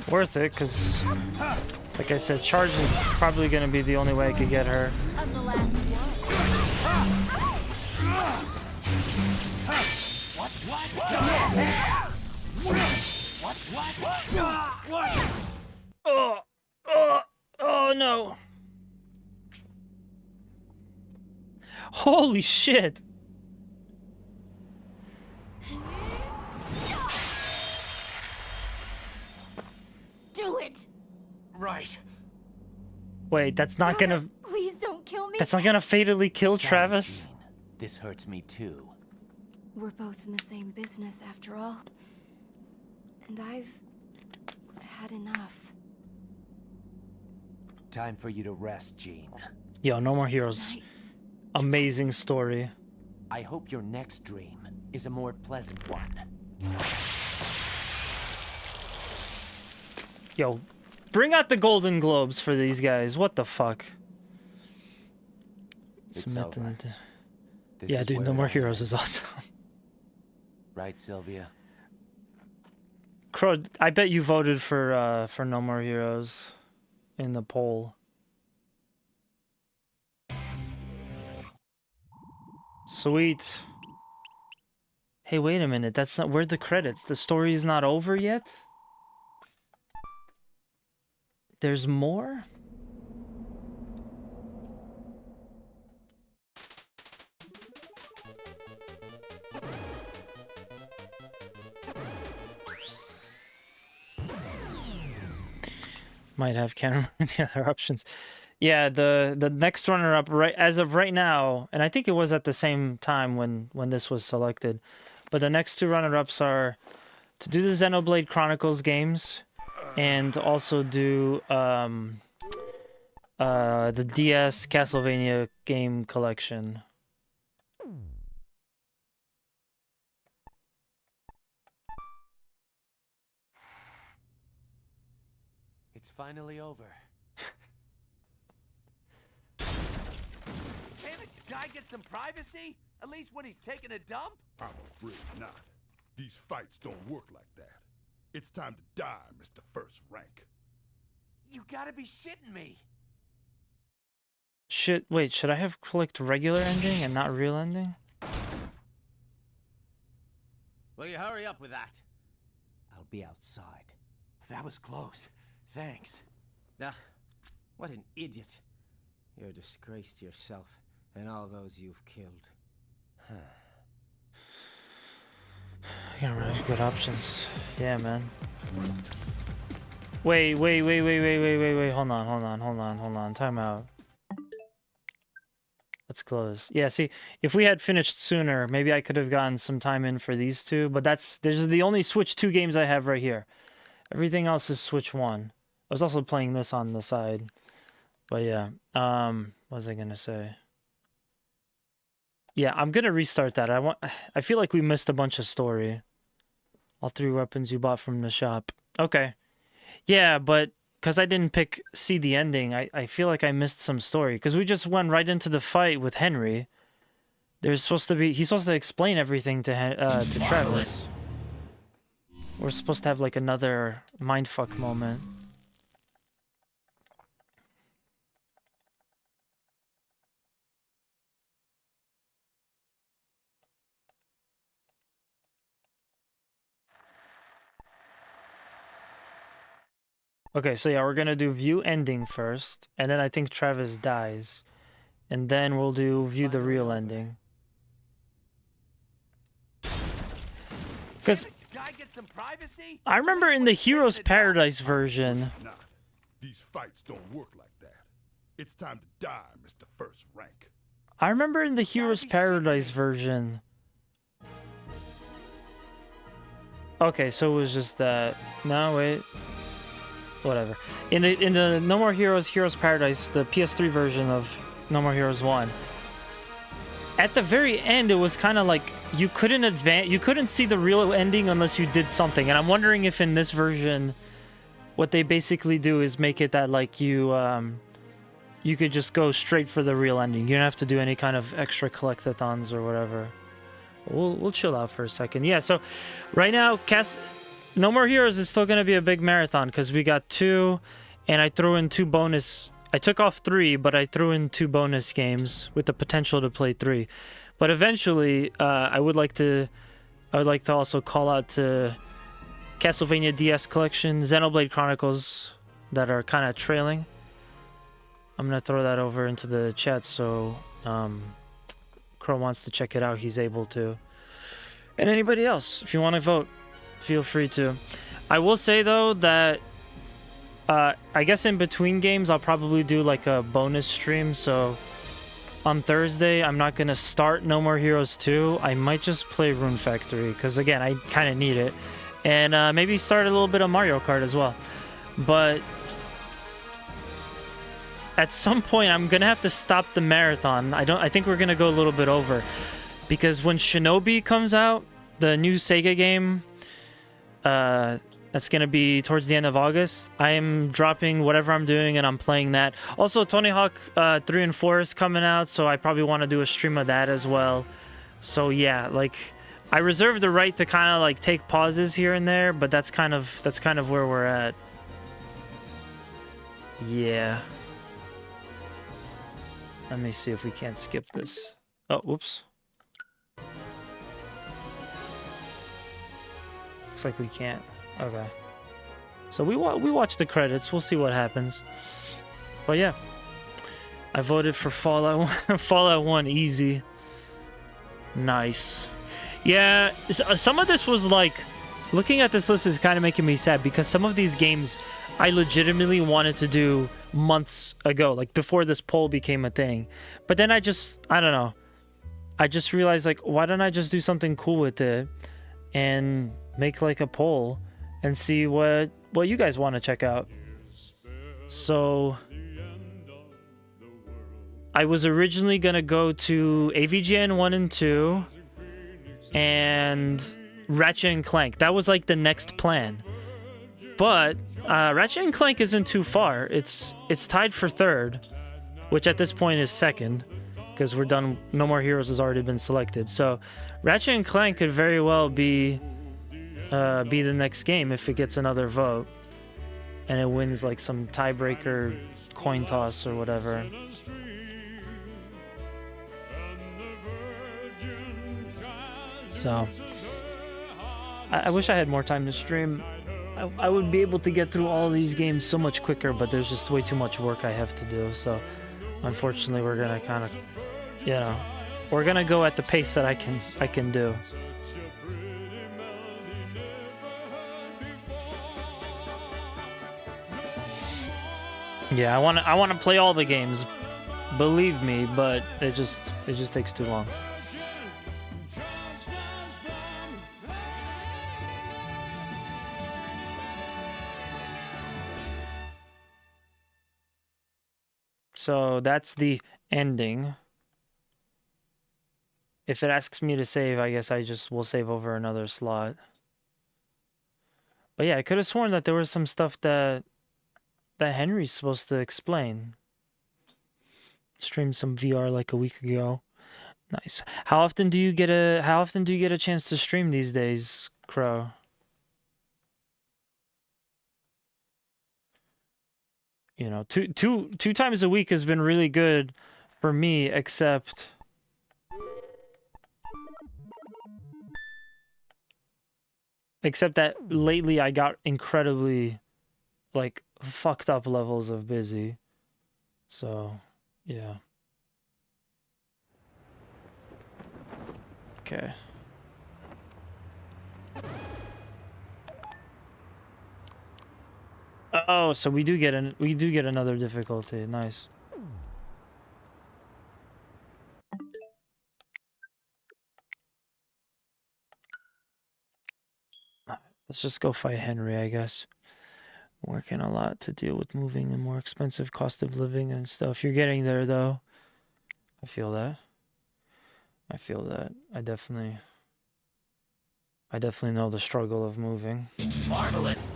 Worth it, because, like I said, charge is probably going to be the only way I could get her. I'm the last Oh no. Holy shit. right. Wait, that's not gonna... Please don't kill me. That's not gonna fatally kill Sorry, Travis? Jean. This hurts me too. We're both in the same business after all. And I've had enough. Time for you to rest, Jean. Yo, No More Heroes. Amazing story. I hope your next dream is a more pleasant one. Yo, bring out the Golden Globes for these guys. What the fuck? It's Submit over. them to... This Yeah, is dude, where No it More all Heroes ends. is awesome. Right, Sylvia? Crow, I bet you voted for No More Heroes in the poll. Sweet. Hey, wait a minute. That's not... Where'd the credits? The story's not over yet? There's more? Might have can't remember the other options. Yeah, the next runner up right as of right now, and I think it was at the same time when this was selected. But the next two runner ups are to do the Xenoblade Chronicles games and also do the DS Castlevania game collection. It's finally over. Can't a guy get some privacy? At least when he's taking a dump? I'm afraid not. These fights don't work like that. It's time to die, Mr. First Rank. You gotta be shitting me. Shit, wait, should I have clicked regular ending and not real ending? Will you hurry up with that? I'll be outside. That was close. Thanks. Ah, what an idiot. You're a disgrace to yourself and all those you've killed. I got really good options. Yeah, man. Wait. Hold on. Time out. Let's close. Yeah, see, if we had finished sooner, maybe I could have gotten some time in for these two, but there's the only Switch 2 games I have right here. Everything else is Switch 1. I was also playing this on the side. But yeah, what was I gonna say? Yeah, I'm gonna restart that. I feel like we missed a bunch of story. All 3 weapons you bought from the shop. Okay. Yeah, but because I didn't see the ending, I feel like I missed some story. Because we just went right into the fight with Henry. He's supposed to explain everything to Travis. We're supposed to have like another mindfuck moment. Okay, so yeah, we're gonna do view ending first, and then I think Travis dies. And then we'll do view the real ending. Because I remember in the Heroes Paradise version... These fights don't work like that. It's time to die, Mr. First Rank. I remember in the Heroes Paradise version... Okay, so it was just that... No, wait... Whatever. In the No More Heroes Paradise, the PS3 version of No More Heroes 1, at the very end it was kind of like you couldn't see the real ending unless you did something. And I'm wondering if in this version what they basically do is make it that like you could just go straight for the real ending. You don't have to do any kind of extra collectathons or whatever. We'll chill out for a second. Yeah, so right now No More Heroes is still going to be a big marathon because we got 2, and I threw in 2 bonus. I took off 3, but I threw in 2 bonus games with the potential to play 3. But eventually, I would like to also call out to Castlevania DS Collection, Xenoblade Chronicles that are kind of trailing. I'm going to throw that over into the chat so Crow wants to check it out. He's able to. And anybody else, if you want to vote, feel free to. I will say though that I guess in between games, I'll probably do like a bonus stream. So on Thursday, I'm not gonna start No More Heroes 2. I might just play Rune Factory because again, I kind of need it, and maybe start a little bit of Mario Kart as well. But at some point, I'm gonna have to stop the marathon. I think we're gonna go a little bit over because when Shinobi comes out, the new Sega game, that's gonna be towards the end of August, I am dropping whatever I'm doing and I'm playing that. Also, Tony Hawk 3 and 4 is coming out, so I probably want to do a stream of that as well. So yeah, like I reserve the right to kind of like take pauses here and there, but that's kind of where we're at. Yeah. Let me see if we can't skip this. Oh, whoops. Looks like we can't. Okay. So we watch the credits. We'll see what happens. But yeah. I voted for Fallout 1. Fallout 1 easy. Nice. Yeah, some of this was like... Looking at this list is kind of making me sad because some of these games I legitimately wanted to do months ago, like before this poll became a thing. But then I don't know. I just realized, like, why don't I just do something cool with it and make like a poll and see what you guys want to check out. So I was originally going to go to AVGN 1 and 2 and Ratchet and Clank. That was like the next plan. But Ratchet and Clank isn't too far. It's tied for third, which at this point is second, because we're done. No More Heroes has already been selected. So Ratchet and Clank could very well be the next game if it gets another vote and it wins like some tiebreaker coin toss or whatever. So I wish I had more time to stream. I would be able to get through all of these games so much quicker, but there's just way too much work I have to do. So unfortunately, we're gonna kind of, you know, we're gonna go at the pace that I can do. Yeah, I want to play all the games, believe me, but it just takes too long. So that's the ending. If it asks me to save, I guess I just will save over another slot. But yeah, I could have sworn that there was some stuff that Henry's supposed to explain. Streamed some VR like a week ago. Nice. How often do you get a chance to stream these days, Crow? You know, two times a week has been really good for me, except that lately I got incredibly like fucked up levels of busy. So, yeah. Okay. Oh, so we do get another difficulty. Nice. Let's just go fight Henry, I guess. Working a lot to deal with moving and more expensive cost of living and stuff. You're getting there though. I feel that. I definitely know the struggle of moving. Marvelous.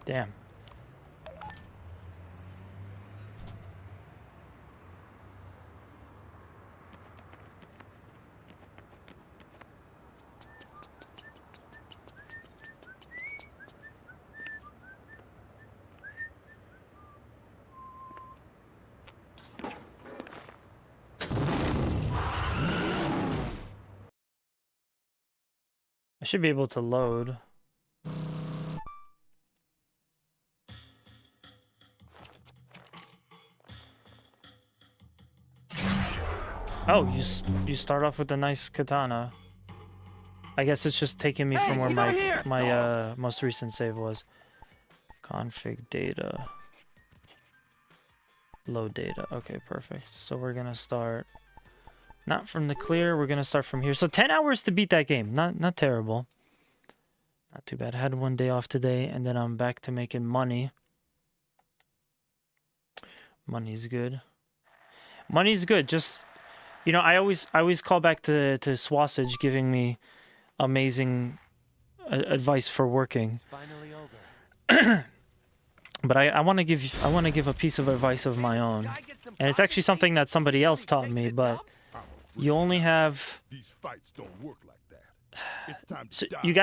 Damn. I should be able to load. Oh, you start off with a nice katana. I guess it's just taking me from where my most recent save was. Config data. Load data. Okay, perfect. So we're gonna start not from the clear. We're gonna start from here. So 10 hours to beat that game. Not terrible. Not too bad. I had one day off today, and then I'm back to making money. Money's good. Money's good. Just, you know, I always call back to Swasage giving me amazing advice for working. It's finally over. But I want to give a piece of advice of my own, and it's actually something that somebody else taught me. But you only have. These fights don't work like that. It's time to So die, you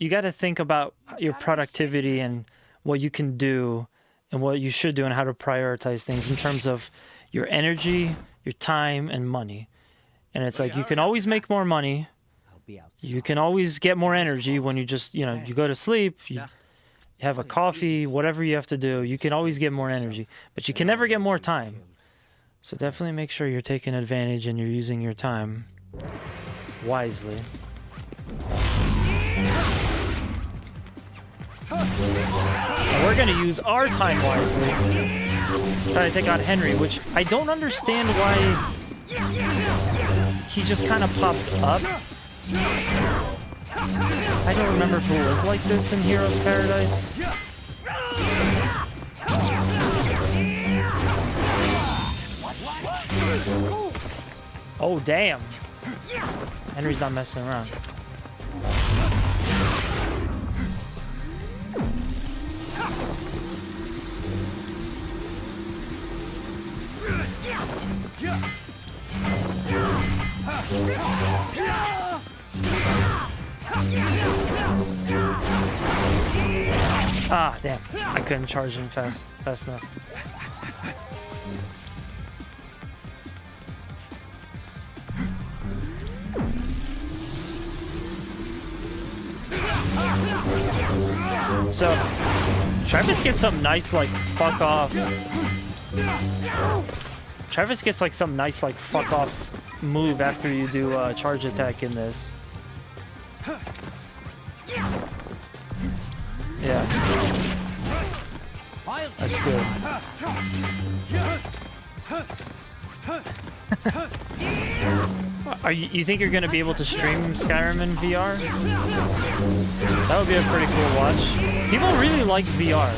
gotta think about your productivity and what you can do and what you should do and how to prioritize things in terms of your energy, your time, and money. And it's like you can always make more money. You can always get more energy when you just, you know, you go to sleep, you have a coffee, whatever you have to do, you can always get more energy, but you can never get more time. So definitely make sure you're taking advantage and you're using your time wisely. And we're gonna use our time wisely. Try to take out Henry, which I don't understand why he just kind of popped up. I don't remember if it was like this in Heroes Paradise. Oh, damn. Henry's not messing around. Ah, damn. I couldn't charge him fast enough. So, Travis gets some nice, like, fuck off. Travis gets, like, some nice, like, fuck off move after you do a charge attack in this. Yeah. That's good. You think you're gonna be able to stream Skyrim in VR? That would be a pretty cool watch. People really like VR.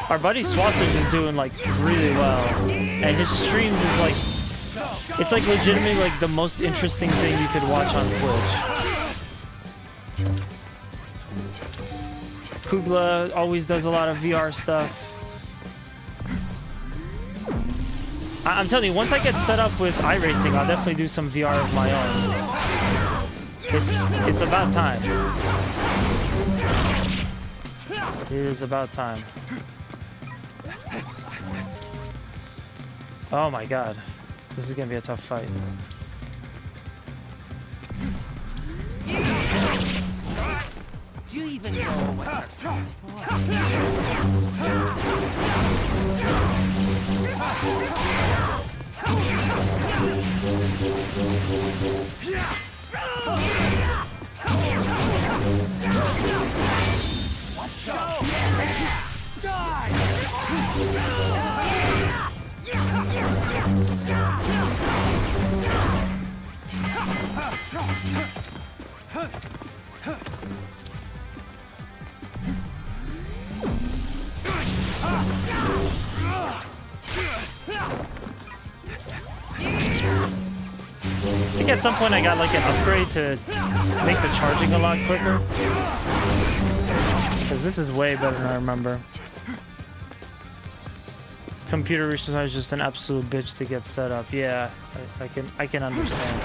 Our buddy Swasage is doing like really well, and his streams is like, it's like legitimately like the most interesting thing you could watch on Twitch. Kugla always does a lot of VR stuff. I'm telling you, once I get set up with iRacing, I'll definitely do some VR of my own. It's about time. It is about time. Oh my god. This is gonna be a tough fight. Do you even know what I think at some point I got like an upgrade to make the charging a lot quicker. Because this is way better than I remember. Computer research is just an absolute bitch to get set up. Yeah, I can understand.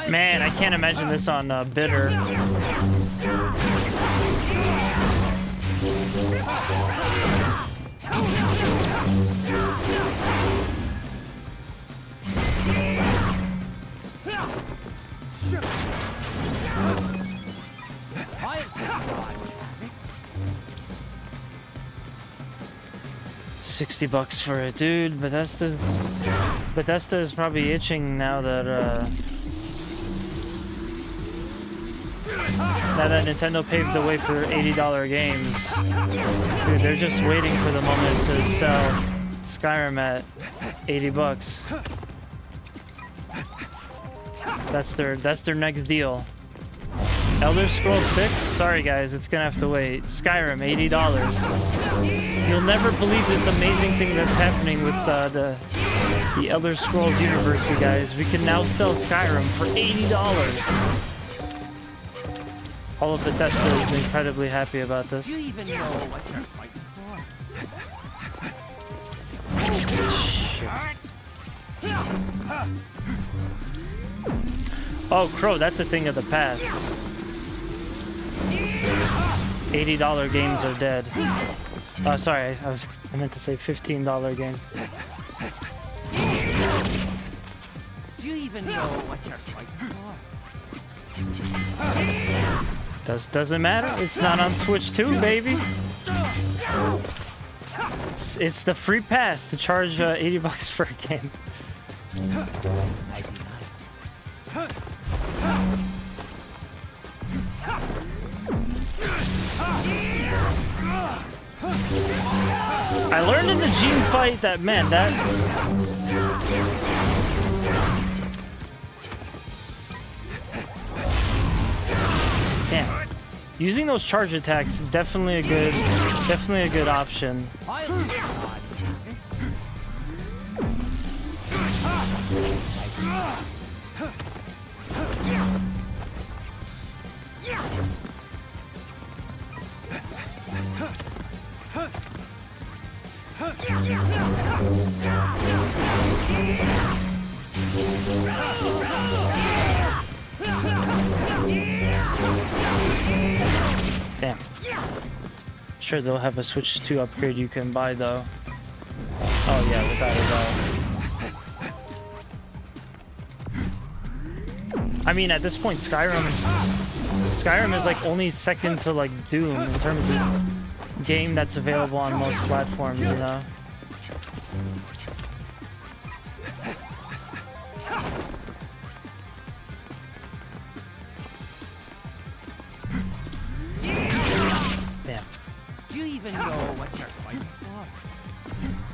Man, I can't imagine this on bitter. $60 for it, dude. Bethesda is probably itching now that now that Nintendo paved the way for $80 games. Dude, they're just waiting for the moment to sell Skyrim at $80. That's their next deal. Elder Scrolls 6? Sorry guys, it's gonna have to wait. Skyrim, $80. You'll never believe this amazing thing that's happening with the Elder Scrolls universe, you guys. We can now sell Skyrim for $80. All of Bethesda is incredibly happy about this. You even know what you're fighting for. Oh, Crow, that's a thing of the past. $80 games are dead. Oh, sorry, I meant to say $15 games. Do you even know what you're fighting for? Doesn't matter. It's not on Switch 2, baby. It's the free pass to charge $80 for a game. I learned in the Gene fight that, man, that... Damn. Using those charge attacks, definitely a good option. Damn. Sure, they'll have a Switch 2 upgrade you can buy though. Oh yeah, without a doubt. I mean, at this point, Skyrim is like only second to like Doom in terms of game that's available on most platforms, you know.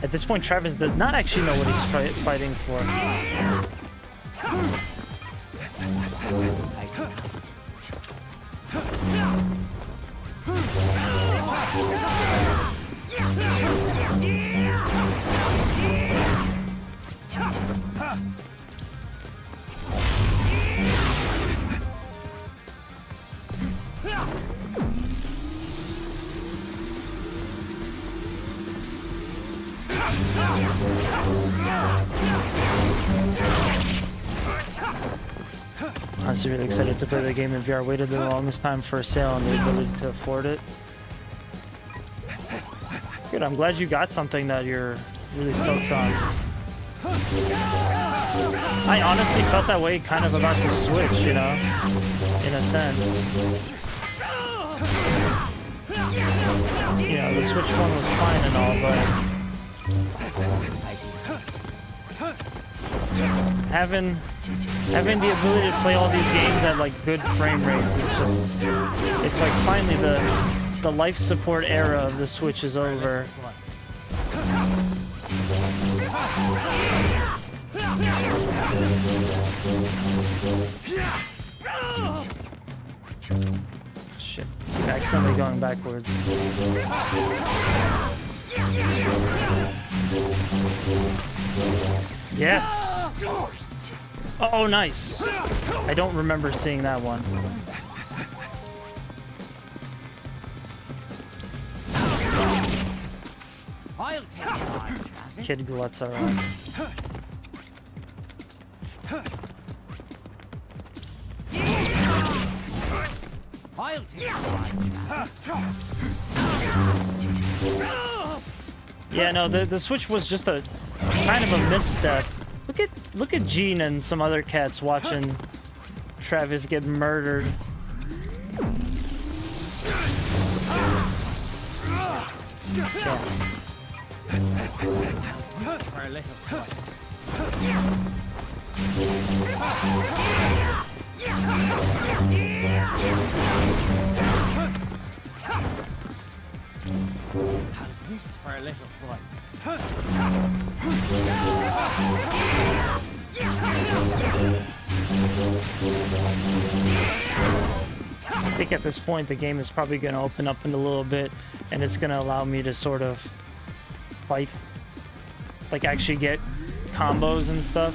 At this point, Travis does not actually know what he's fighting for. Honestly, really excited to play the game in VR. Waited the longest time for a sale and the ability to afford it. Good, I'm glad you got something that you're really stoked on. I honestly felt that way kind of about the Switch, you know, in a sense. You know, the Switch one was fine and all, but having the ability to play all these games at like good frame rates is just, it's like finally the life support era of the Switch is over. Shit, I'm accidentally going backwards. Yes! Oh, nice. I don't remember seeing that one. I'll take it on, Travis. Kid Glutz around. I'll take Yeah, no, the switch was just a kind of a misstep. Look at Gene and some other cats watching Travis get murdered. Our little boy. How's this for a little boy? I think at this point the game is probably going to open up in a little bit, and it's going to allow me to sort of fight, like actually get combos and stuff.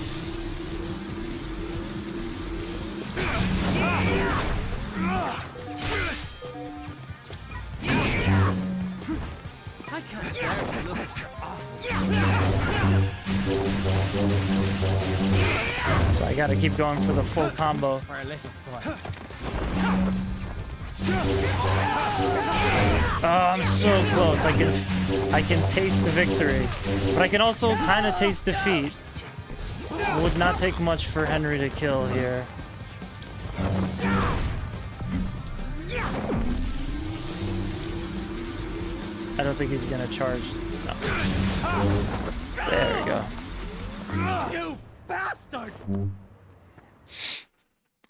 I can't bear to look at your So I gotta keep going for the full combo. for a little boy. Oh, I'm so close. I can taste the victory, but I can also kind of taste defeat. It would not take much for Henry to kill here. I don't think he's gonna charge. No. There we go. You bastard!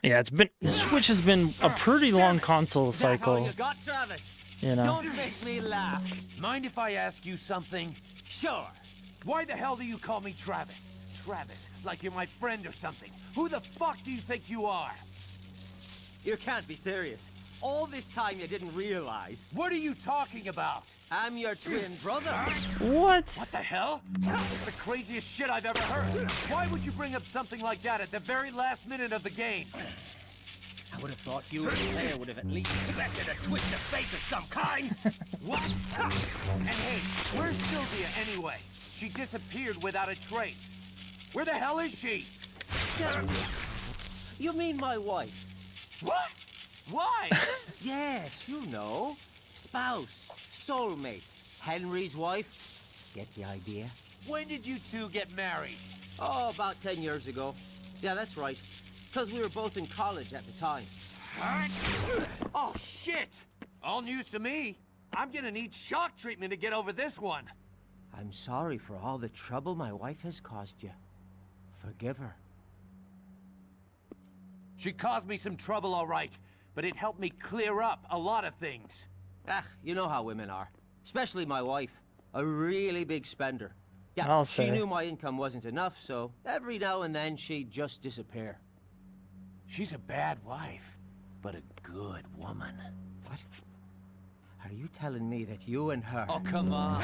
Yeah, the Switch has been a pretty long console Is that all cycle. you got, Travis? You know. Don't make me laugh. Mind if I ask you something? Sure. Why the hell do you call me Travis? Travis, like you're my friend or something. Who the fuck do you think you are? You can't be serious. All this time you didn't realize. What are you talking about? I'm your twin brother. What? What the hell? That's the craziest shit I've ever heard. Why would you bring up something like that at the very last minute of the game? I would have thought you, as a player, would have at least expected a twist of fate of some kind. What? And hey, where's Sylvia anyway? She disappeared without a trace. Where the hell is she? You mean my wife? What? Why? Yes, you know. Spouse, soulmate, Henry's wife. Get the idea? When did you two get married? Oh, about 10 years ago. Yeah, that's right. Because we were both in college at the time. Oh, shit! All news to me. I'm gonna need shock treatment to get over this one. I'm sorry for all the trouble my wife has caused you. Forgive her. She caused me some trouble, all right, but it helped me clear up a lot of things. Ah, you know how women are. Especially my wife. A really big spender. Yeah, I'll she say. knew my income wasn't enough, so every now and then she'd just disappear. She's a bad wife, but a good woman. What? Are you telling me that you and her... Oh, come on.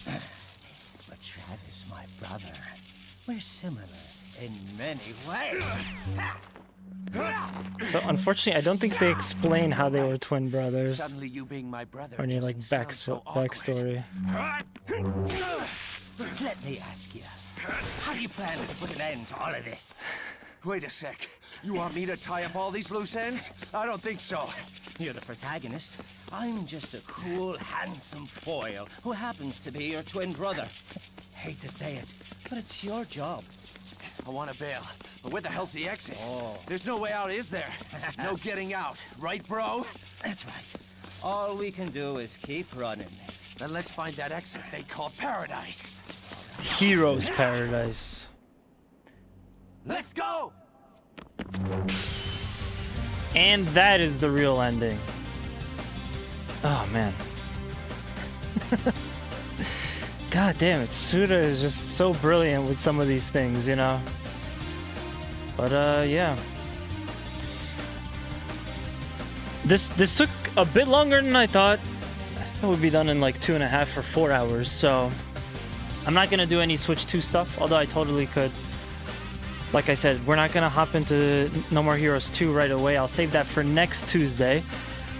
But Travis, my brother, we're similar in many ways. So unfortunately, I don't think they explain how they were twin brothers Suddenly you being my brother or any like doesn't sound so awkward. backstory. Let me ask you, how do you plan to put an end to all of this? Wait a sec. You want me to tie up all these loose ends? I don't think so. You're the protagonist. I'm just a cool, handsome foil who happens to be your twin brother. Hate to say it, but it's your job. I want to bail, but where the hell's the exit? Oh. There's no way out, is there? No getting out, right, bro? That's right. All we can do is keep running. Then let's find that exit they call paradise. Heroes Paradise. Let's go! And that is the real ending. Oh man. God damn it, Suda is just so brilliant with some of these things, you know? But yeah. This took a bit longer than I thought. It would be done in like 2.5 or 4 hours, so I'm not gonna do any Switch 2 stuff, although I totally could. Like I said, we're not gonna hop into No More Heroes 2 right away. I'll save that for next Tuesday.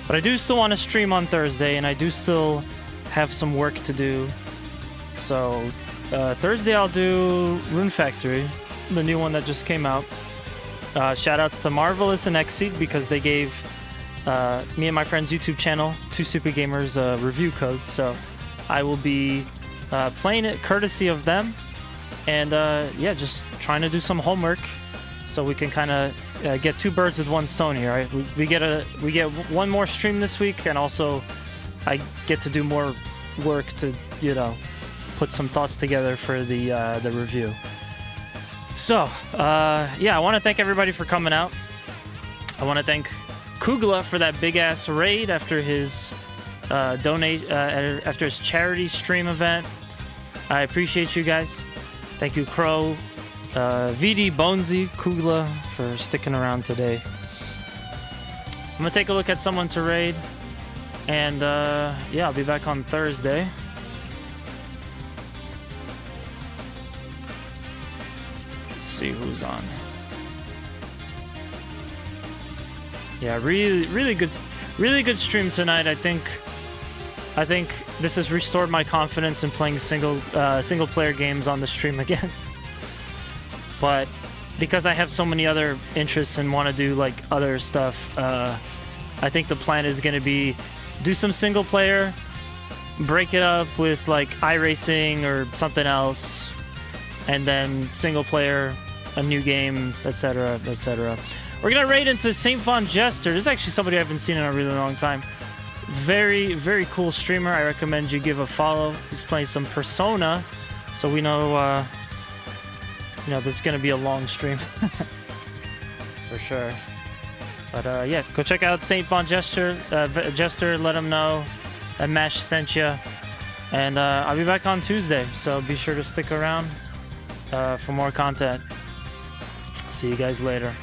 But I do still want to stream on Thursday, and I do still have some work to do. So Thursday I'll do Rune Factory, the new one that just came out. Shout outs to Marvelous and Xseed because they gave me and my friend's YouTube channel, Two Stupid Gamers, review codes. So I will be playing it courtesy of them. And yeah, just trying to do some homework so we can kind of get two birds with one stone here. Right? We get one more stream this week, and also I get to do more work to, you know, put some thoughts together for the review. So yeah, I want to thank everybody for coming out. I want to thank Kugla for that big ass raid after his after his charity stream event. I appreciate you guys. Thank you, Crow, VD, Bonesy, Kugla for sticking around today. I'm gonna take a look at someone to raid, and yeah, I'll be back on Thursday. Let's see who's on. Yeah, really good stream tonight. I think this has restored my confidence in playing single player games on the stream again. But because I have so many other interests and want to do like other stuff, I think the plan is going to be do some single player, break it up with like iRacing or something else, and then single player, a new game, etc., etc. We're gonna raid into Saint Von Jester. This is actually somebody I haven't seen in a really long time. Very, very cool streamer. I recommend you give a follow. He's playing some Persona, so we know, you know, this is gonna be a long stream for sure. But yeah, go check out Saint Von Jester. Jester, let him know that Mash sent you, and I'll be back on Tuesday. So be sure to stick around for more content. See you guys later.